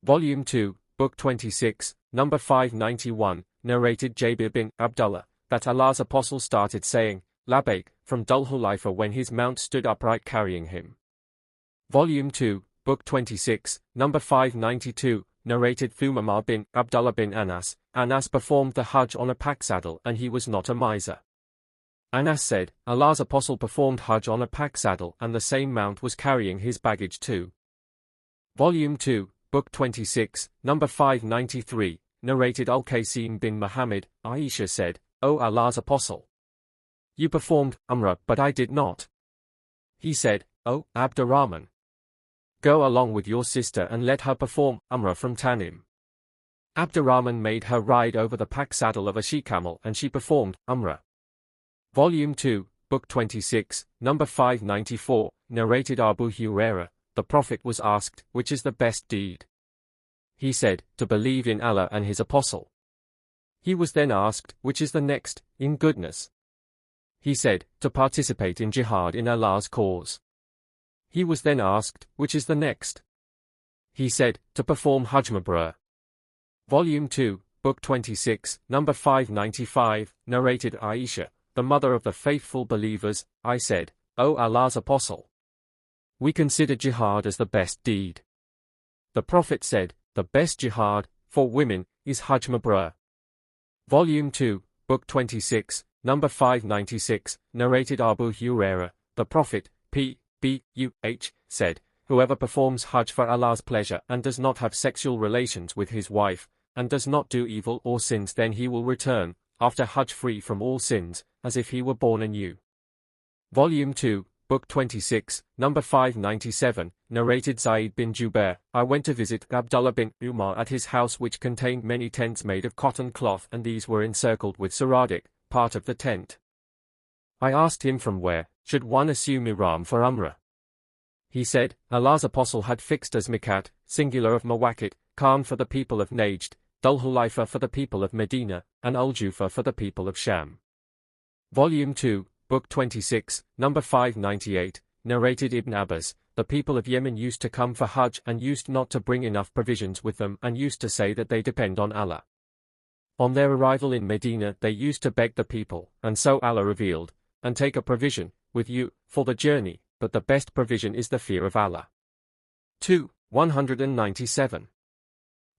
Volume 2, Book 26, number 591, narrated Jabir bin Abdullah, that Allah's Apostle started saying, Labbaik, from Dhul Hulayfa when his mount stood upright carrying him. Volume 2, Book 26, number 592, narrated Thumamah bin Abdullah bin Anas, Anas performed the Hajj on a pack saddle and he was not a miser. Anas said, Allah's Apostle performed Hajj on a pack saddle and the same mount was carrying his baggage too. Volume 2, Book 26, number 593, narrated Al-Qasim bin Muhammad, Aisha said, O Allah's Apostle! You performed Umrah but I did not. He said, O Abdurrahman! Go along with your sister and let her perform Umrah from Tanim. Abdurrahman made her ride over the pack saddle of a she-camel and she performed Umrah. Volume 2, Book 26, number 594, narrated Abu Hurairah, the Prophet was asked, which is the best deed? He said, to believe in Allah and His Apostle. He was then asked, which is the next, in goodness? He said, to participate in jihad in Allah's cause. He was then asked, which is the next? He said, to perform Hajj Mabrur. Volume 2, Book 26, number 595, narrated Aisha, the mother of the faithful believers, I said, O Allah's Apostle, we consider jihad as the best deed. The Prophet said, the best jihad, for women, is Hajj Mabrur. Volume 2, Book 26, number 596, narrated Abu Hurairah, the Prophet, P.B.U.H., said, whoever performs Hajj for Allah's pleasure and does not have sexual relations with his wife, and does not do evil or sins, then he will return, after Hajj, free from all sins, as if he were born anew. Volume 2, Book 26, number 597, narrated Zaid bin Jubair, I went to visit Abdullah bin Umar at his house, which contained many tents made of cotton cloth, and these were encircled with saradik, part of the tent. I asked him, from where should one assume ihram for Umrah? He said, Allah's Apostle had fixed as Mikat, singular of Mawaqit, Khan for the people of Najd, Dhul Hulaifa for the people of Medina, and Al-Jufa for the people of Sham. Volume 2, Book 26, number 598, narrated Ibn Abbas, the people of Yemen used to come for Hajj and used not to bring enough provisions with them, and used to say that they depend on Allah. On their arrival in Medina they used to beg the people, and so Allah revealed, and take a provision with you for the journey, but the best provision is the fear of Allah. 2, 197.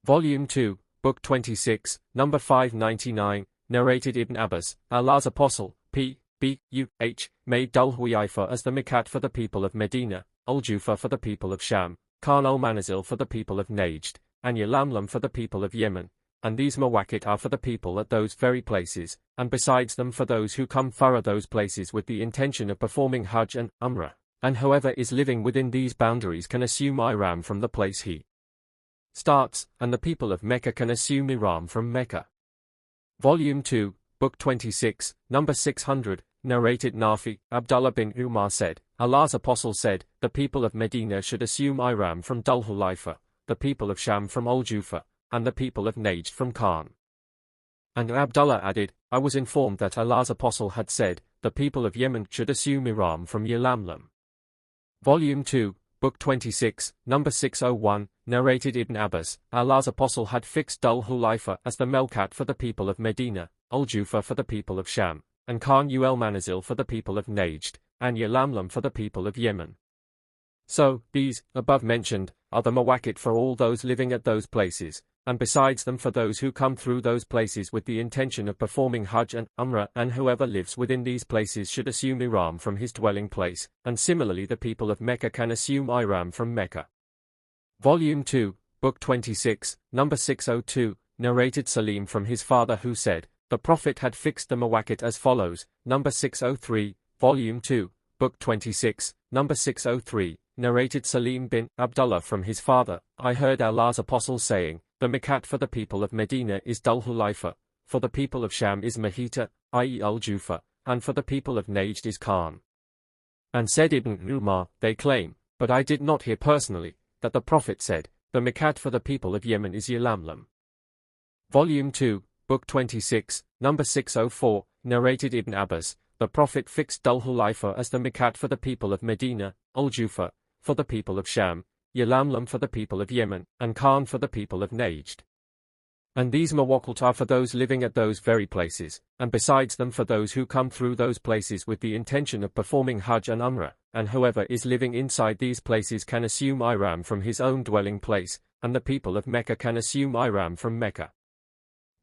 Volume 2, Book 26, number 599, narrated Ibn Abbas, Allah's Apostle, P.B.U.H., made Dhul Hulaifa as the Mikat for the people of Medina, Al-Jufa for the people of Sham, Khan al-Manazil for the people of Najd, and Yalamlam for the people of Yemen, and these Mawaqit are for the people at those very places, and besides them for those who come thorough those places with the intention of performing Hajj and Umrah, and whoever is living within these boundaries can assume ihram from the place he starts, and the people of Mecca can assume ihram from Mecca. Volume 2, Book 26, number 600, narrated Nafi, Abdullah bin Umar said, Allah's Apostle said, the people of Medina should assume ihram from Dhul Hulaifa, the people of Sham from Al-Jufa, and the people of Najd from Khan. And Abdullah added, I was informed that Allah's Apostle had said, the people of Yemen should assume ihram from Yalamlam. Volume 2, Book 26, number 601, narrated Ibn Abbas, Allah's Apostle had fixed Dhul Hulaifa as the Melkat for the people of Medina, Al-Jufa for the people of Sham, and Khan al-Manazil for the people of Najd, and Yalamlam for the people of Yemen. So, these, above mentioned, are the Mawaqit for all those living at those places, and besides them for those who come through those places with the intention of performing Hajj and Umrah, and whoever lives within these places should assume ihram from his dwelling place, and similarly the people of Mecca can assume ihram from Mecca. Volume 2, Book 26, number 602, narrated Salim from his father who said, the Prophet had fixed the Mawaqit as follows, number 603, Volume 2, Book 26, number 603, narrated Salim bin Abdullah from his father, I heard Allah's Apostle saying, the Mikat for the people of Medina is Dhul Hulaifa, for the people of Sham is Mahita, i.e. Al-Jufa, and for the people of Najd is Khan. And said Ibn Umar, they claim, but I did not hear personally, that the Prophet said, the Mikat for the people of Yemen is Yalamlam. Volume 2, Book 26, number 604, narrated Ibn Abbas, the Prophet fixed Dhul Hulaifa as the Mikat for the people of Medina, Al-Jufa, for the people of Sham, Yalamlam for the people of Yemen, and Khan for the people of Najd. And these Mawaqit are for those living at those very places, and besides them for those who come through those places with the intention of performing Hajj and Umrah, and whoever is living inside these places can assume ihram from his own dwelling place, and the people of Mecca can assume ihram from Mecca.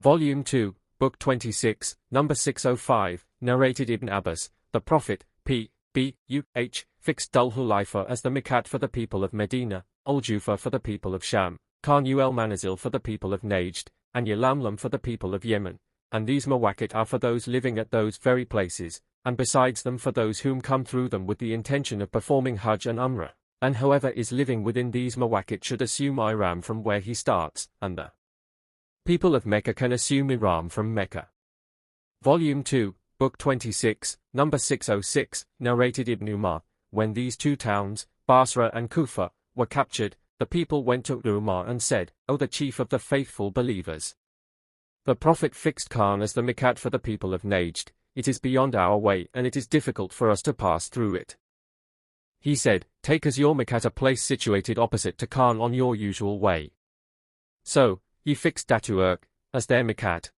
Volume 2, Book 26, number 605, narrated Ibn Abbas, the Prophet, P.B.U.H., fixed Dhul Hulaifa as the Mikat for the people of Medina, Al-Jufa for the people of Sham, Khan al-Manazil for the people of Najd, and Yalamlam for the people of Yemen, and these Mawaqit are for those living at those very places, and besides them for those whom come through them with the intention of performing Hajj and Umrah, and whoever is living within these Mawaqit should assume ihram from where he starts, and the people of Mecca can assume ihram from Mecca. Volume 2, Book 26, number 606, narrated Ibn Umar, when these two towns, Basra and Kufa, were captured, the people went to Umar and said, "O the chief of the faithful believers, the Prophet fixed Khan as the mikat for the people of Najd. It is beyond our way and it is difficult for us to pass through it." He said, "Take as your mikat a place situated opposite to Khan on your usual way." So, he fixed Datuurk as their mikat.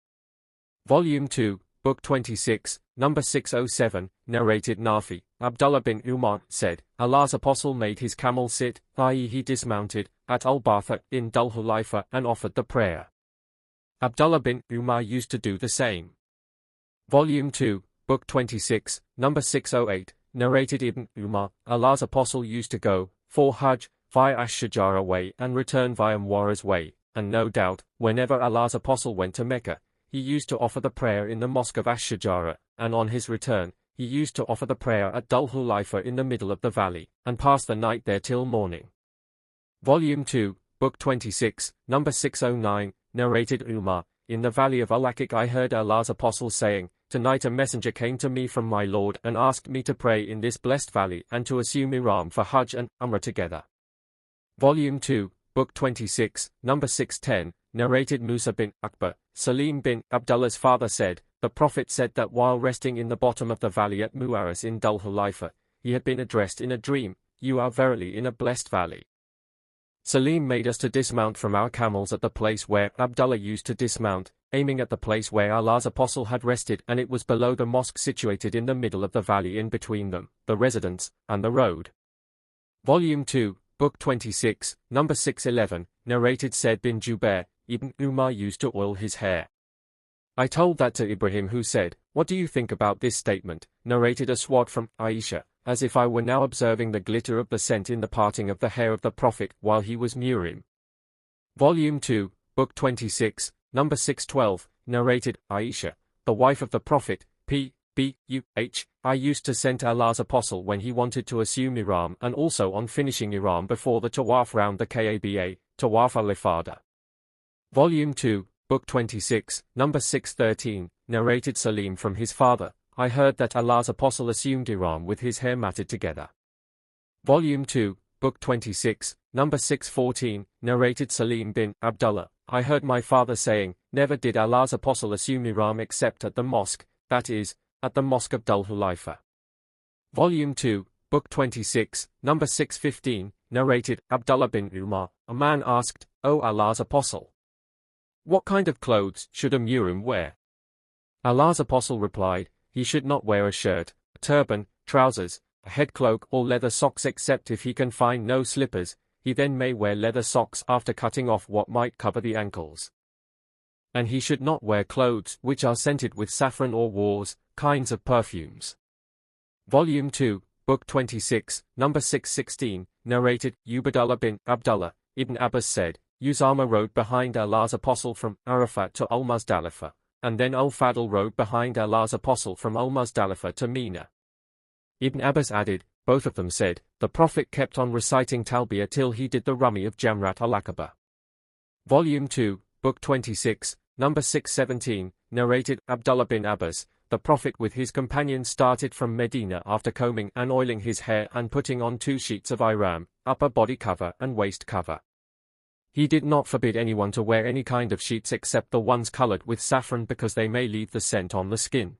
Volume 2, Book 26, number 607, narrated Nafi. Abdullah bin Umar said, Allah's apostle made his camel sit, i.e. he dismounted, at Al-Batha in Dhul Hulaifa and offered the prayer. Abdullah bin Umar used to do the same. Volume 2, Book 26, number 608, narrated Ibn Umar, Allah's apostle used to go, for Hajj, via Ash-Shajara way and return via Muwara's way, and no doubt, whenever Allah's apostle went to Mecca, he used to offer the prayer in the mosque of Ash-Shajara, and on his return, he used to offer the prayer at Dhul Hulaifa in the middle of the valley, and pass the night there till morning. Volume 2, Book 26, number 609, narrated Umar, in the valley of Al-Aqiq I heard Allah's apostle saying, "Tonight a messenger came to me from my Lord and asked me to pray in this blessed valley and to assume Ihram for Hajj and Umrah together." Volume 2, Book 26, number 610, narrated Musa bin Akbar, Salim bin Abdullah's father said, the Prophet said that while resting in the bottom of the valley at Muwaras in Dhul Hulaifa, he had been addressed in a dream, "You are verily in a blessed valley." Salim made us to dismount from our camels at the place where Abdullah used to dismount, aiming at the place where Allah's apostle had rested, and it was below the mosque situated in the middle of the valley in between them, the residence, and the road. Volume 2, Book 26, number 611, narrated Said bin Jubair, Ibn Umar used to oil his hair. I told that to Ibrahim who said, "What do you think about this statement?" Narrated Aswad from Aisha, as if I were now observing the glitter of the scent in the parting of the hair of the Prophet while he was Murim. Volume 2, Book 26, number 612, narrated Aisha, the wife of the Prophet, I used to scent Allah's apostle when he wanted to assume Ihram and also on finishing Ihram before the tawaf round the Kaaba, Tawaf al-Ifada. Volume 2, Book 26, number 613, narrated Salim from his father, I heard that Allah's apostle assumed Ihram with his hair matted together. Volume 2, Book 26, number 614, narrated Salim bin Abdullah, I heard my father saying, never did Allah's apostle assume Ihram except at the mosque, that is, at the mosque of Dhul Hulaifa. Volume 2, Book 26, number 615, narrated Abdullah bin Umar, a man asked, O Allah's apostle, what kind of clothes should a murim wear? Allah's apostle replied, he should not wear a shirt, a turban, trousers, a head cloak or leather socks except if he can find no slippers, he then may wear leather socks after cutting off what might cover the ankles. And he should not wear clothes which are scented with saffron or wars, kinds of perfumes. Volume 2, Book 26, number 616, narrated Ubaidullah bin Abdullah, Ibn Abbas said, Usama rode behind Allah's apostle from Arafat to Al-Muzdalifah, and then Al-Fadl rode behind Allah's apostle from Al-Muzdalifah to Mina. Ibn Abbas added, both of them said, the Prophet kept on reciting Talbiyah till he did the Rumi of Jamrat al-Aqaba. Volume 2, Book 26, number 617, narrated Abdullah bin Abbas, the Prophet with his companions started from Medina after combing and oiling his hair and putting on 2 sheets of ihram, upper body cover and waist cover. He did not forbid anyone to wear any kind of sheets except the ones colored with saffron because they may leave the scent on the skin.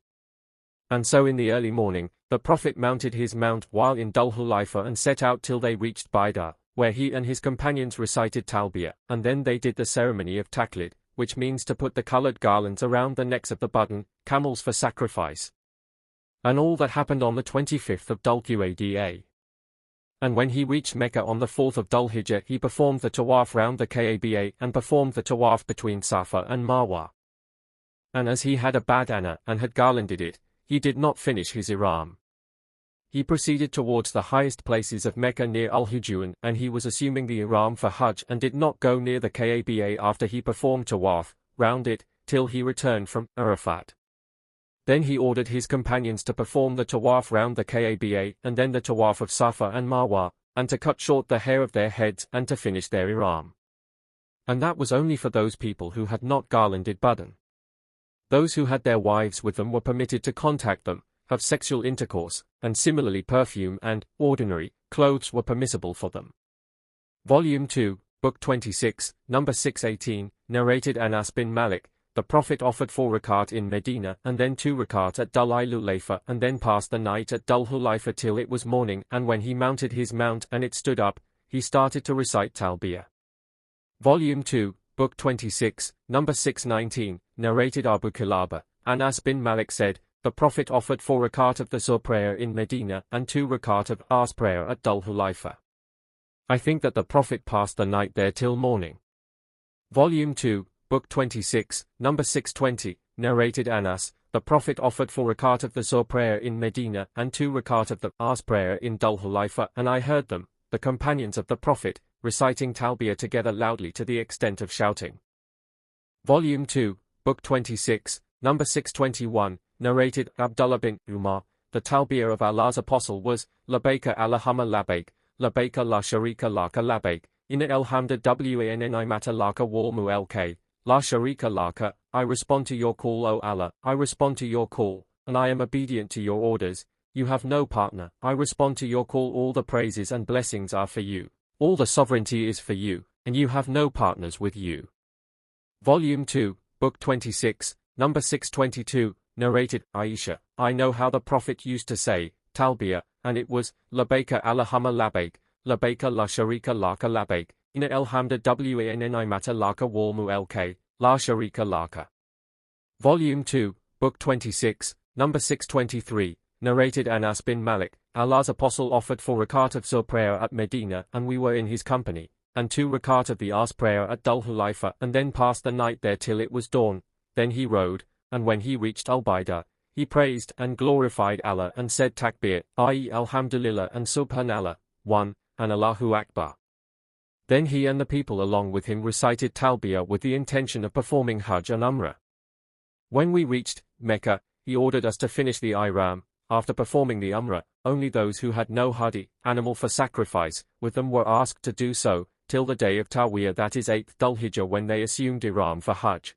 And so in the early morning, the Prophet mounted his mount while in Dhul Hulaifa and set out till they reached Baida, where he and his companions recited Talbiyah, and then they did the ceremony of Taklid, which means to put the colored garlands around the necks of the button, camels for sacrifice. And all that happened on the 25th of Dhul Qada. And when he reached Mecca on the 4th of Dhul Hijjah he performed the tawaf round the Kaaba and performed the tawaf between Safa and Marwa. And as he had a badana and had garlanded it, he did not finish his ihram. He proceeded towards the highest places of Mecca near Al-Hujun, and he was assuming the ihram for Hajj and did not go near the Kaaba after he performed tawaf round it, till he returned from Arafat. Then he ordered his companions to perform the tawaf round the Kaaba and then the tawaf of Safa and Marwa, and to cut short the hair of their heads and to finish their ihram. And that was only for those people who had not garlanded badana. Those who had their wives with them were permitted to contact them, have sexual intercourse, and similarly perfume and ordinary clothes were permissible for them. Volume 2, Book 26, number 618, narrated Anas bin Malik, the Prophet offered 4 rakat in Medina and then 2 rakat at Dhul Hulayfa and then passed the night at Dhul Hulayfa till it was morning, and when he mounted his mount and it stood up, he started to recite Talbiyah. Volume 2, Book 26, number 619, narrated Abu Kilaba, Anas bin Malik said, the Prophet offered 4 rakat of the Zuhr prayer in Medina and 2 rakat of Asr prayer at Dhul Hulayfa. I think that the Prophet passed the night there till morning. Volume 2, Book 26, number 620, narrated Anas, the Prophet offered 4 rakat of the Zuhr prayer in Medina and 2 rakat of the Asr prayer in Dhul Hulayfa, and I heard them, the companions of the Prophet, reciting Talbiyah together loudly to the extent of shouting. Volume 2, Book 26, number 621, narrated Abdullah bin Umar, the Talbiyah of Allah's Apostle was, Labbaika Allahumma labbaik, Labbaika la sharika laka labbaik, inna alhamda wannimata laka wa mulk, la sharika laka, I respond to your call O Allah, I respond to your call, and I am obedient to your orders, you have no partner, I respond to your call, all the praises and blessings are for you, all the sovereignty is for you, and you have no partners with you. Volume 2, Book 26, number 622, narrated Aisha, I know how the Prophet used to say, Talbiyah, and it was, Labbaika Allahumma labbaik, Labbaika la sharika laka labbaik, inna alhamda wannimata laka wa mulk, la sharika laka. Volume 2, Book 26, number 623, narrated Anas bin Malik, Allah's Apostle offered 4 rakat of Zuhr prayer at Medina and we were in his company, and 2 rakat of the Asr prayer at Dhul Hulayfa and then passed the night there till it was dawn, then he rode, and when he reached Al-Baidah, he praised and glorified Allah and said Takbir, i.e. Alhamdulillah and Subhanallah, 1, and Allahu Akbar. Then he and the people along with him recited Talbiyah with the intention of performing Hajj and Umrah. When we reached Mecca, he ordered us to finish the Ihram. After performing the Umrah, only those who had no hadi, animal for sacrifice, with them were asked to do so, till the day of Tarwiyah, that is 8th Dhul-Hijjah, when they assumed Ihram for Hajj.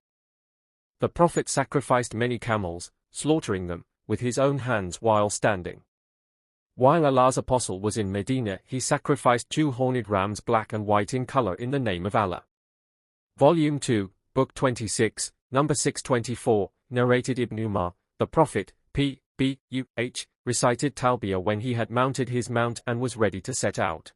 The Prophet sacrificed many camels, slaughtering them with his own hands while standing. While Allah's Apostle was in Medina, he sacrificed 2 horned rams, black and white in color, in the name of Allah. Volume 2, Book 26, number 624, narrated Ibn Umar, the Prophet, P.B.U.H., recited Talbiyah when he had mounted his mount and was ready to set out.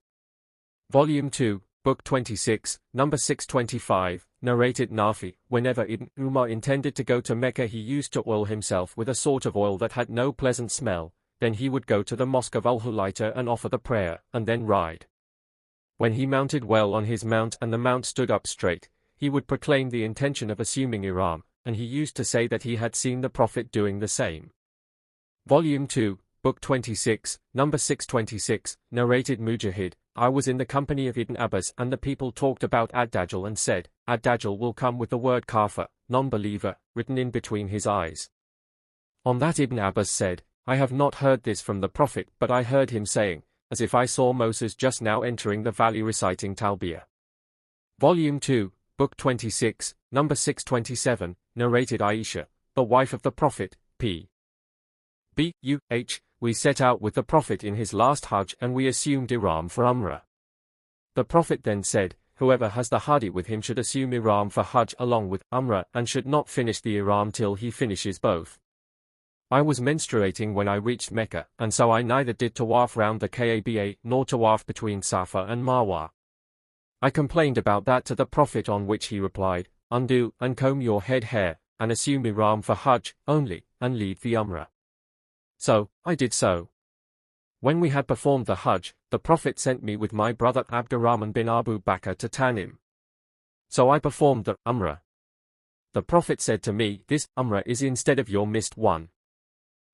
Volume 2, Book 26, number 625, narrated Nafi, whenever Ibn Umar intended to go to Mecca he used to oil himself with a sort of oil that had no pleasant smell, then he would go to the mosque of Al-Hulayfa and offer the prayer, and then ride. When he mounted well on his mount and the mount stood up straight, he would proclaim the intention of assuming Ihram, and he used to say that he had seen the Prophet doing the same. Volume 2, Book 26, number 626, narrated Mujahid, I was in the company of Ibn Abbas and the people talked about Ad-Dajjal and said, Ad-Dajjal will come with the word kafir, non-believer, written in between his eyes. On that Ibn Abbas said, I have not heard this from the Prophet, but I heard him saying, as if I saw Moses just now entering the valley reciting Talbiyah. Volume 2, Book 26, number 627, narrated Aisha, the wife of the Prophet, P.B.U.H., we set out with the Prophet in his last Hajj and we assumed Ihram for Umrah. The Prophet then said, whoever has the Hadi with him should assume Ihram for Hajj along with Umrah and should not finish the Ihram till he finishes both. I was menstruating when I reached Mecca, and so I neither did tawaf round the Kaaba nor tawaf between Safa and Marwa. I complained about that to the Prophet, on which he replied, undo and comb your head hair, and assume Ihram for Hajj only, and leave the Umrah. So, I did so. When we had performed the Hajj, the Prophet sent me with my brother Abdurrahman bin Abu Bakr to Tanim. So I performed the Umrah. The Prophet said to me, this Umrah is instead of your missed one.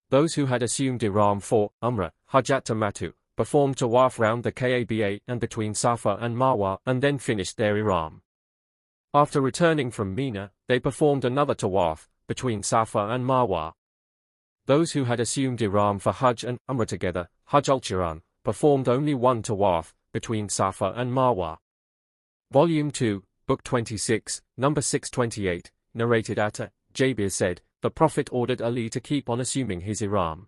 Those who had assumed Ihram for Umrah, Hajjat Tamattu, performed tawaf round the Kaaba and between Safa and Marwa and then finished their Ihram. After returning from Mina, they performed another tawaf, between Safa and Marwa. Those who had assumed Ihram for Hajj and Umrah together, Hajj al-Qiran, performed only one tawaf, between Safa and Marwa. Volume 2, Book 26, number 628, narrated Atta, Jabir said, the Prophet ordered Ali to keep on assuming his Ihram.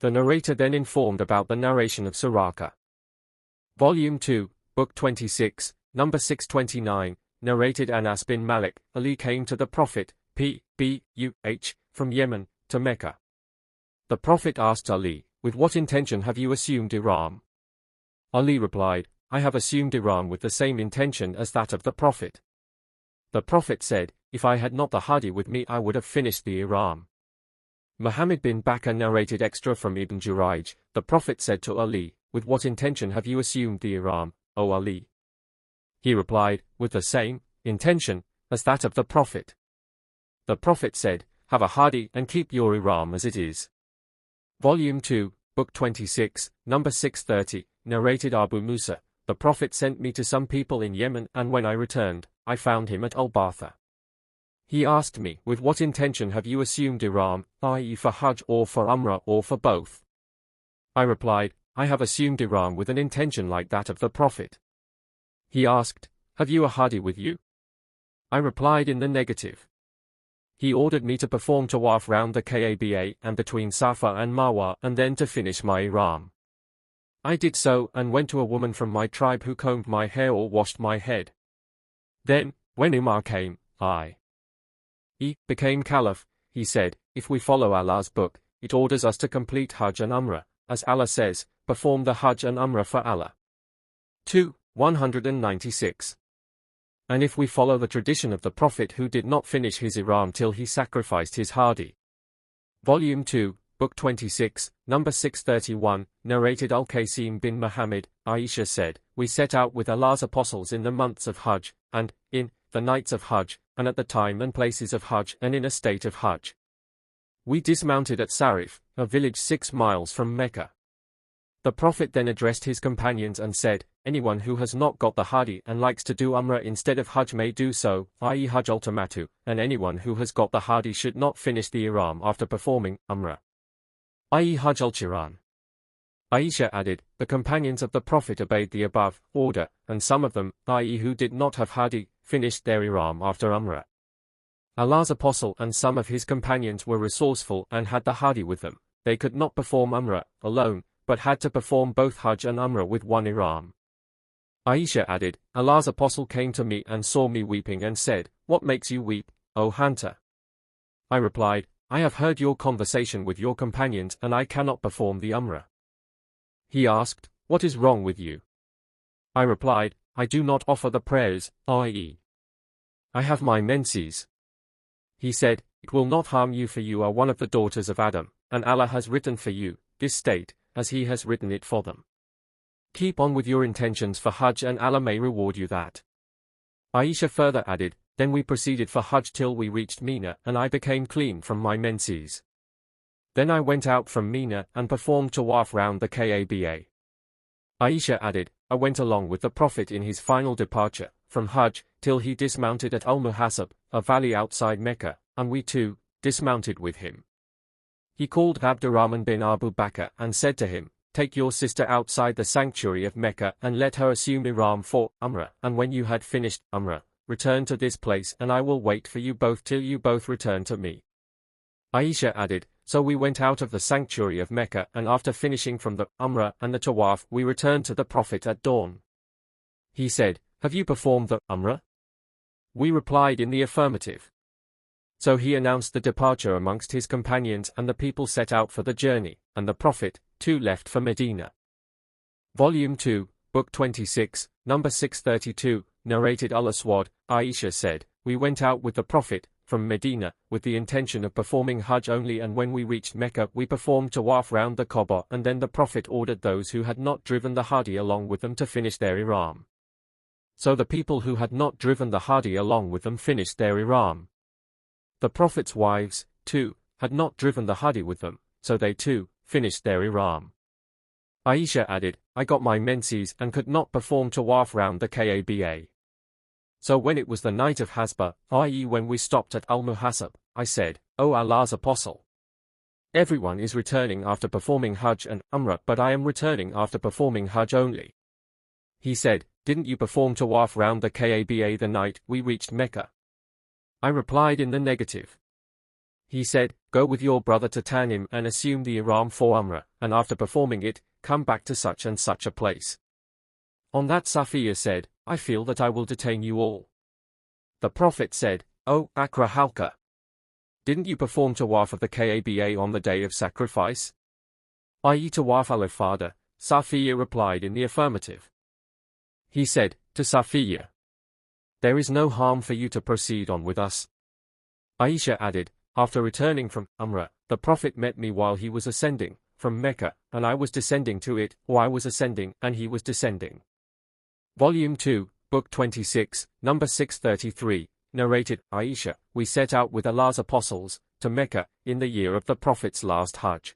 The narrator then informed about the narration of Suraka. Volume 2, Book 26, number 629, narrated Anas bin Malik, Ali came to the Prophet, P.B.U.H., from Yemen, to Mecca. The Prophet asked Ali, with what intention have you assumed Ihram? Ali replied, I have assumed Ihram with the same intention as that of the Prophet. The Prophet said, if I had not the hadi with me I would have finished the Ihram. Muhammad bin Bakr narrated extra from Ibn Jurayj, the Prophet said to Ali, with what intention have you assumed the Ihram, O Ali? He replied, with the same intention as that of the Prophet. The Prophet said, have a hadi and keep your Ihram as it is. Volume 2, Book 26, number 630, narrated Abu Musa, the Prophet sent me to some people in Yemen and when I returned, I found him at Al-Batha. He asked me, with what intention have you assumed Ihram, i.e. for Hajj or for Umrah or for both? I replied, I have assumed Ihram with an intention like that of the Prophet. He asked, have you a hadi with you? I replied in the negative. He ordered me to perform tawaf round the Kaaba and between Safa and Marwa and then to finish my Ihram. I did so and went to a woman from my tribe who combed my hair or washed my head. Then, when Umar came, I became Caliph. He said, if we follow Allah's book, it orders us to complete Hajj and Umrah, as Allah says, perform the Hajj and Umrah for Allah. 2, 196. And if we follow the tradition of the Prophet who did not finish his Ihram till he sacrificed his hadi. Volume 2, Book 26, number 631, narrated Al-Qasim bin Muhammad, Aisha said, we set out with Allah's apostles in the months of Hajj, and, in the nights of Hajj, and at the time and places of Hajj and in a state of Hajj. We dismounted at Sarif, a village 6 miles from Mecca. The Prophet then addressed his companions and said, anyone who has not got the hadi and likes to do Umrah instead of Hajj may do so, i.e. Hajj ultimatu, and anyone who has got the hadi should not finish the Ihram after performing Umrah, i.e. Hajj al-Qiran. Aisha added, the companions of the Prophet obeyed the above order, and some of them, i.e. who did not have hadi, finished their Ihram after Umrah. Allah's apostle and some of his companions were resourceful and had the hadi with them. They could not perform Umrah alone, but had to perform both Hajj and Umrah with one Ihram. Aisha added, Allah's apostle came to me and saw me weeping and said, what makes you weep, O hunter? I replied, I have heard your conversation with your companions and I cannot perform the Umrah. He asked, what is wrong with you? I replied, I do not offer the prayers, i.e. I have my menses. He said, it will not harm you for you are one of the daughters of Adam, and Allah has written for you this state, as he has written it for them. Keep on with your intentions for Hajj and Allah may reward you that. Aisha further added, then we proceeded for Hajj till we reached Mina and I became clean from my menses. Then I went out from Mina and performed tawaf round the Kaaba. Aisha added, I went along with the Prophet in his final departure from Hajj till he dismounted at Al-Muhassab, a valley outside Mecca, and we too dismounted with him. He called Abdurrahman bin Abu Bakr and said to him, take your sister outside the sanctuary of Mecca and let her assume Ihram for Umrah, and when you had finished Umrah, return to this place and I will wait for you both till you both return to me. Aisha added, so we went out of the sanctuary of Mecca and after finishing from the Umrah and the Tawaf we returned to the Prophet at dawn. He said, have you performed the Umrah? We replied in the affirmative. So he announced the departure amongst his companions and the people set out for the journey, and the Prophet, too, left for Medina. Volume 2, Book 26, number 632, narrated Al-Aswad, Aisha said, we went out with the Prophet, from Medina, with the intention of performing Hajj only and when we reached Mecca we performed tawaf round the Kaaba and then the Prophet ordered those who had not driven the hadi along with them to finish their Ihram. So the people who had not driven the hadi along with them finished their Ihram. The Prophet's wives, too, had not driven the hadi with them, so they too finished their Ihram. Aisha added, I got my menses and could not perform tawaf round the Kaaba. So when it was the night of Hasba, i.e. when we stopped at Al-Muhassab, I said, O Allah's Apostle, everyone is returning after performing Hajj and Umrah but I am returning after performing Hajj only. He said, didn't you perform tawaf round the Kaaba the night we reached Mecca? I replied in the negative. He said, go with your brother to Tanim and assume the Ihram for Umrah, and after performing it, come back to such and such a place. On that Safiya said, I feel that I will detain you all. The Prophet said, O Akra Halka, didn't you perform Tawaf of the Kaaba on the day of sacrifice? I.e. Tawaf al-Ifada. Safiya replied in the affirmative. He said to Safiya, there is no harm for you to proceed on with us. Aisha added, after returning from Umrah, the Prophet met me while he was ascending from Mecca, and I was descending to it, or I was ascending and he was descending. Volume 2, Book 26, number 633, narrated, Aisha, we set out with Allah's apostles to Mecca in the year of the Prophet's last Hajj.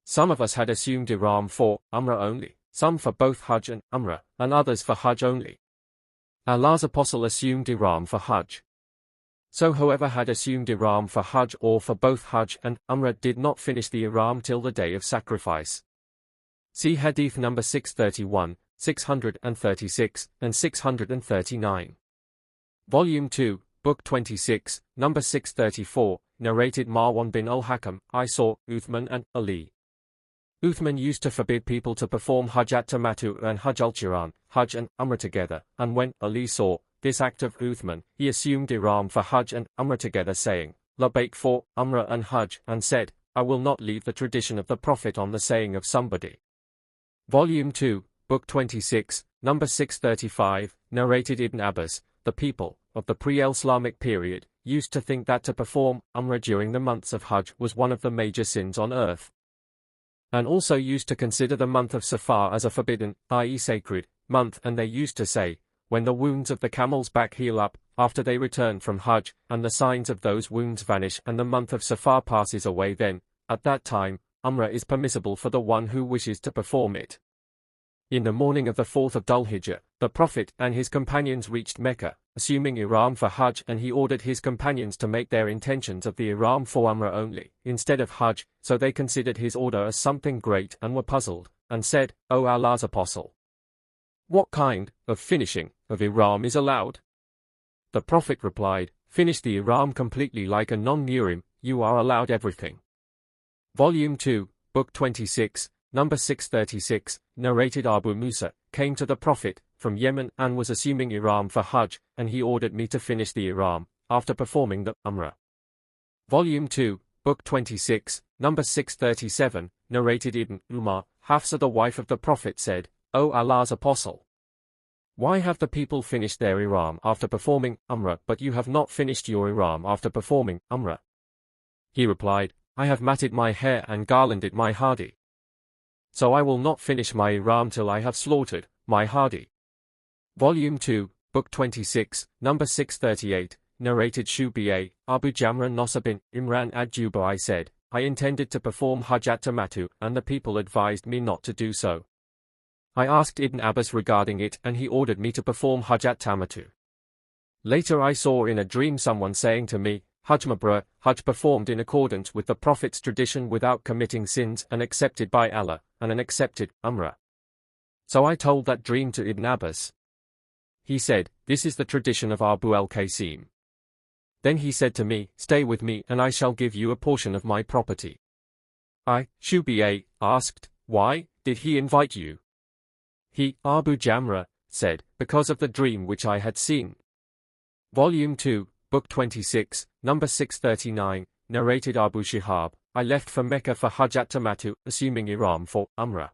Some of us had assumed ihram for Umrah only, some for both Hajj and Umrah, and others for Hajj only. Allah's apostle assumed ihram for Hajj. So whoever had assumed ihram for Hajj or for both Hajj and Umrah did not finish the ihram till the day of sacrifice. See Hadith number 631, 636, and 639. Volume 2, Book 26, number 634, narrated Marwan bin al-Hakam, I saw Uthman and Ali. Uthman used to forbid people to perform Hajjat Tamattu and Hajj al-Qiran, Hajj and Umrah together, and when Ali saw this act of Uthman, he assumed ihram for Hajj and Umrah together, saying, Labaik for Umrah and Hajj, and said, I will not leave the tradition of the Prophet on the saying of somebody. Volume 2, Book 26, number 635, narrated Ibn Abbas, the people of the pre-Islamic period used to think that to perform Umrah during the months of Hajj was one of the major sins on earth, and also used to consider the month of Safar as a forbidden, i.e. sacred, month, and they used to say, when the wounds of the camel's back heal up, after they return from Hajj, and the signs of those wounds vanish and the month of Safar passes away, then, at that time, Umrah is permissible for the one who wishes to perform it. In the morning of the 4th of Dhul-Hijjah, the Prophet and his companions reached Mecca, assuming ihram for Hajj, and he ordered his companions to make their intentions of the ihram for Umrah only, instead of Hajj, so they considered his order as something great and were puzzled, and said, O Allah's Apostle, what kind of finishing of ihram is allowed? The Prophet replied, finish the ihram completely like a non-muhrim, you are allowed everything. Volume 2, Book 26, number 636, narrated Abu Musa, came to the Prophet from Yemen and was assuming ihram for Hajj, and he ordered me to finish the ihram after performing the Umrah. Volume 2, Book 26, number 637, narrated Ibn Umar, Hafsa the wife of the Prophet said, O Allah's Apostle, why have the people finished their ihram after performing Umrah, but you have not finished your ihram after performing Umrah? He replied, I have matted my hair and garlanded my hadi. So I will not finish my ihram till I have slaughtered my hadi. Volume 2, Book 26, number 638, narrated Shubi'a, Abu Jamra Nosr bin Imran ad-Jubai said, I intended to perform Hajjat Tamattu, and the people advised me not to do so. I asked Ibn Abbas regarding it, and he ordered me to perform Hajjat Tamattu. Later I saw in a dream someone saying to me, Hajj Mabrur, Hajj performed in accordance with the Prophet's tradition without committing sins and accepted by Allah, and an accepted Umrah. So I told that dream to Ibn Abbas. He said, this is the tradition of Abu al-Qasim. Then he said to me, stay with me and I shall give you a portion of my property. I, Shubi'a, asked, why did he invite you? He, Abu Jamra, said, because of the dream which I had seen. Volume 2, Book 26, number 639, narrated Abu Shihab, I left for Mecca for Hajjat Tamattu, assuming ihram for Umrah.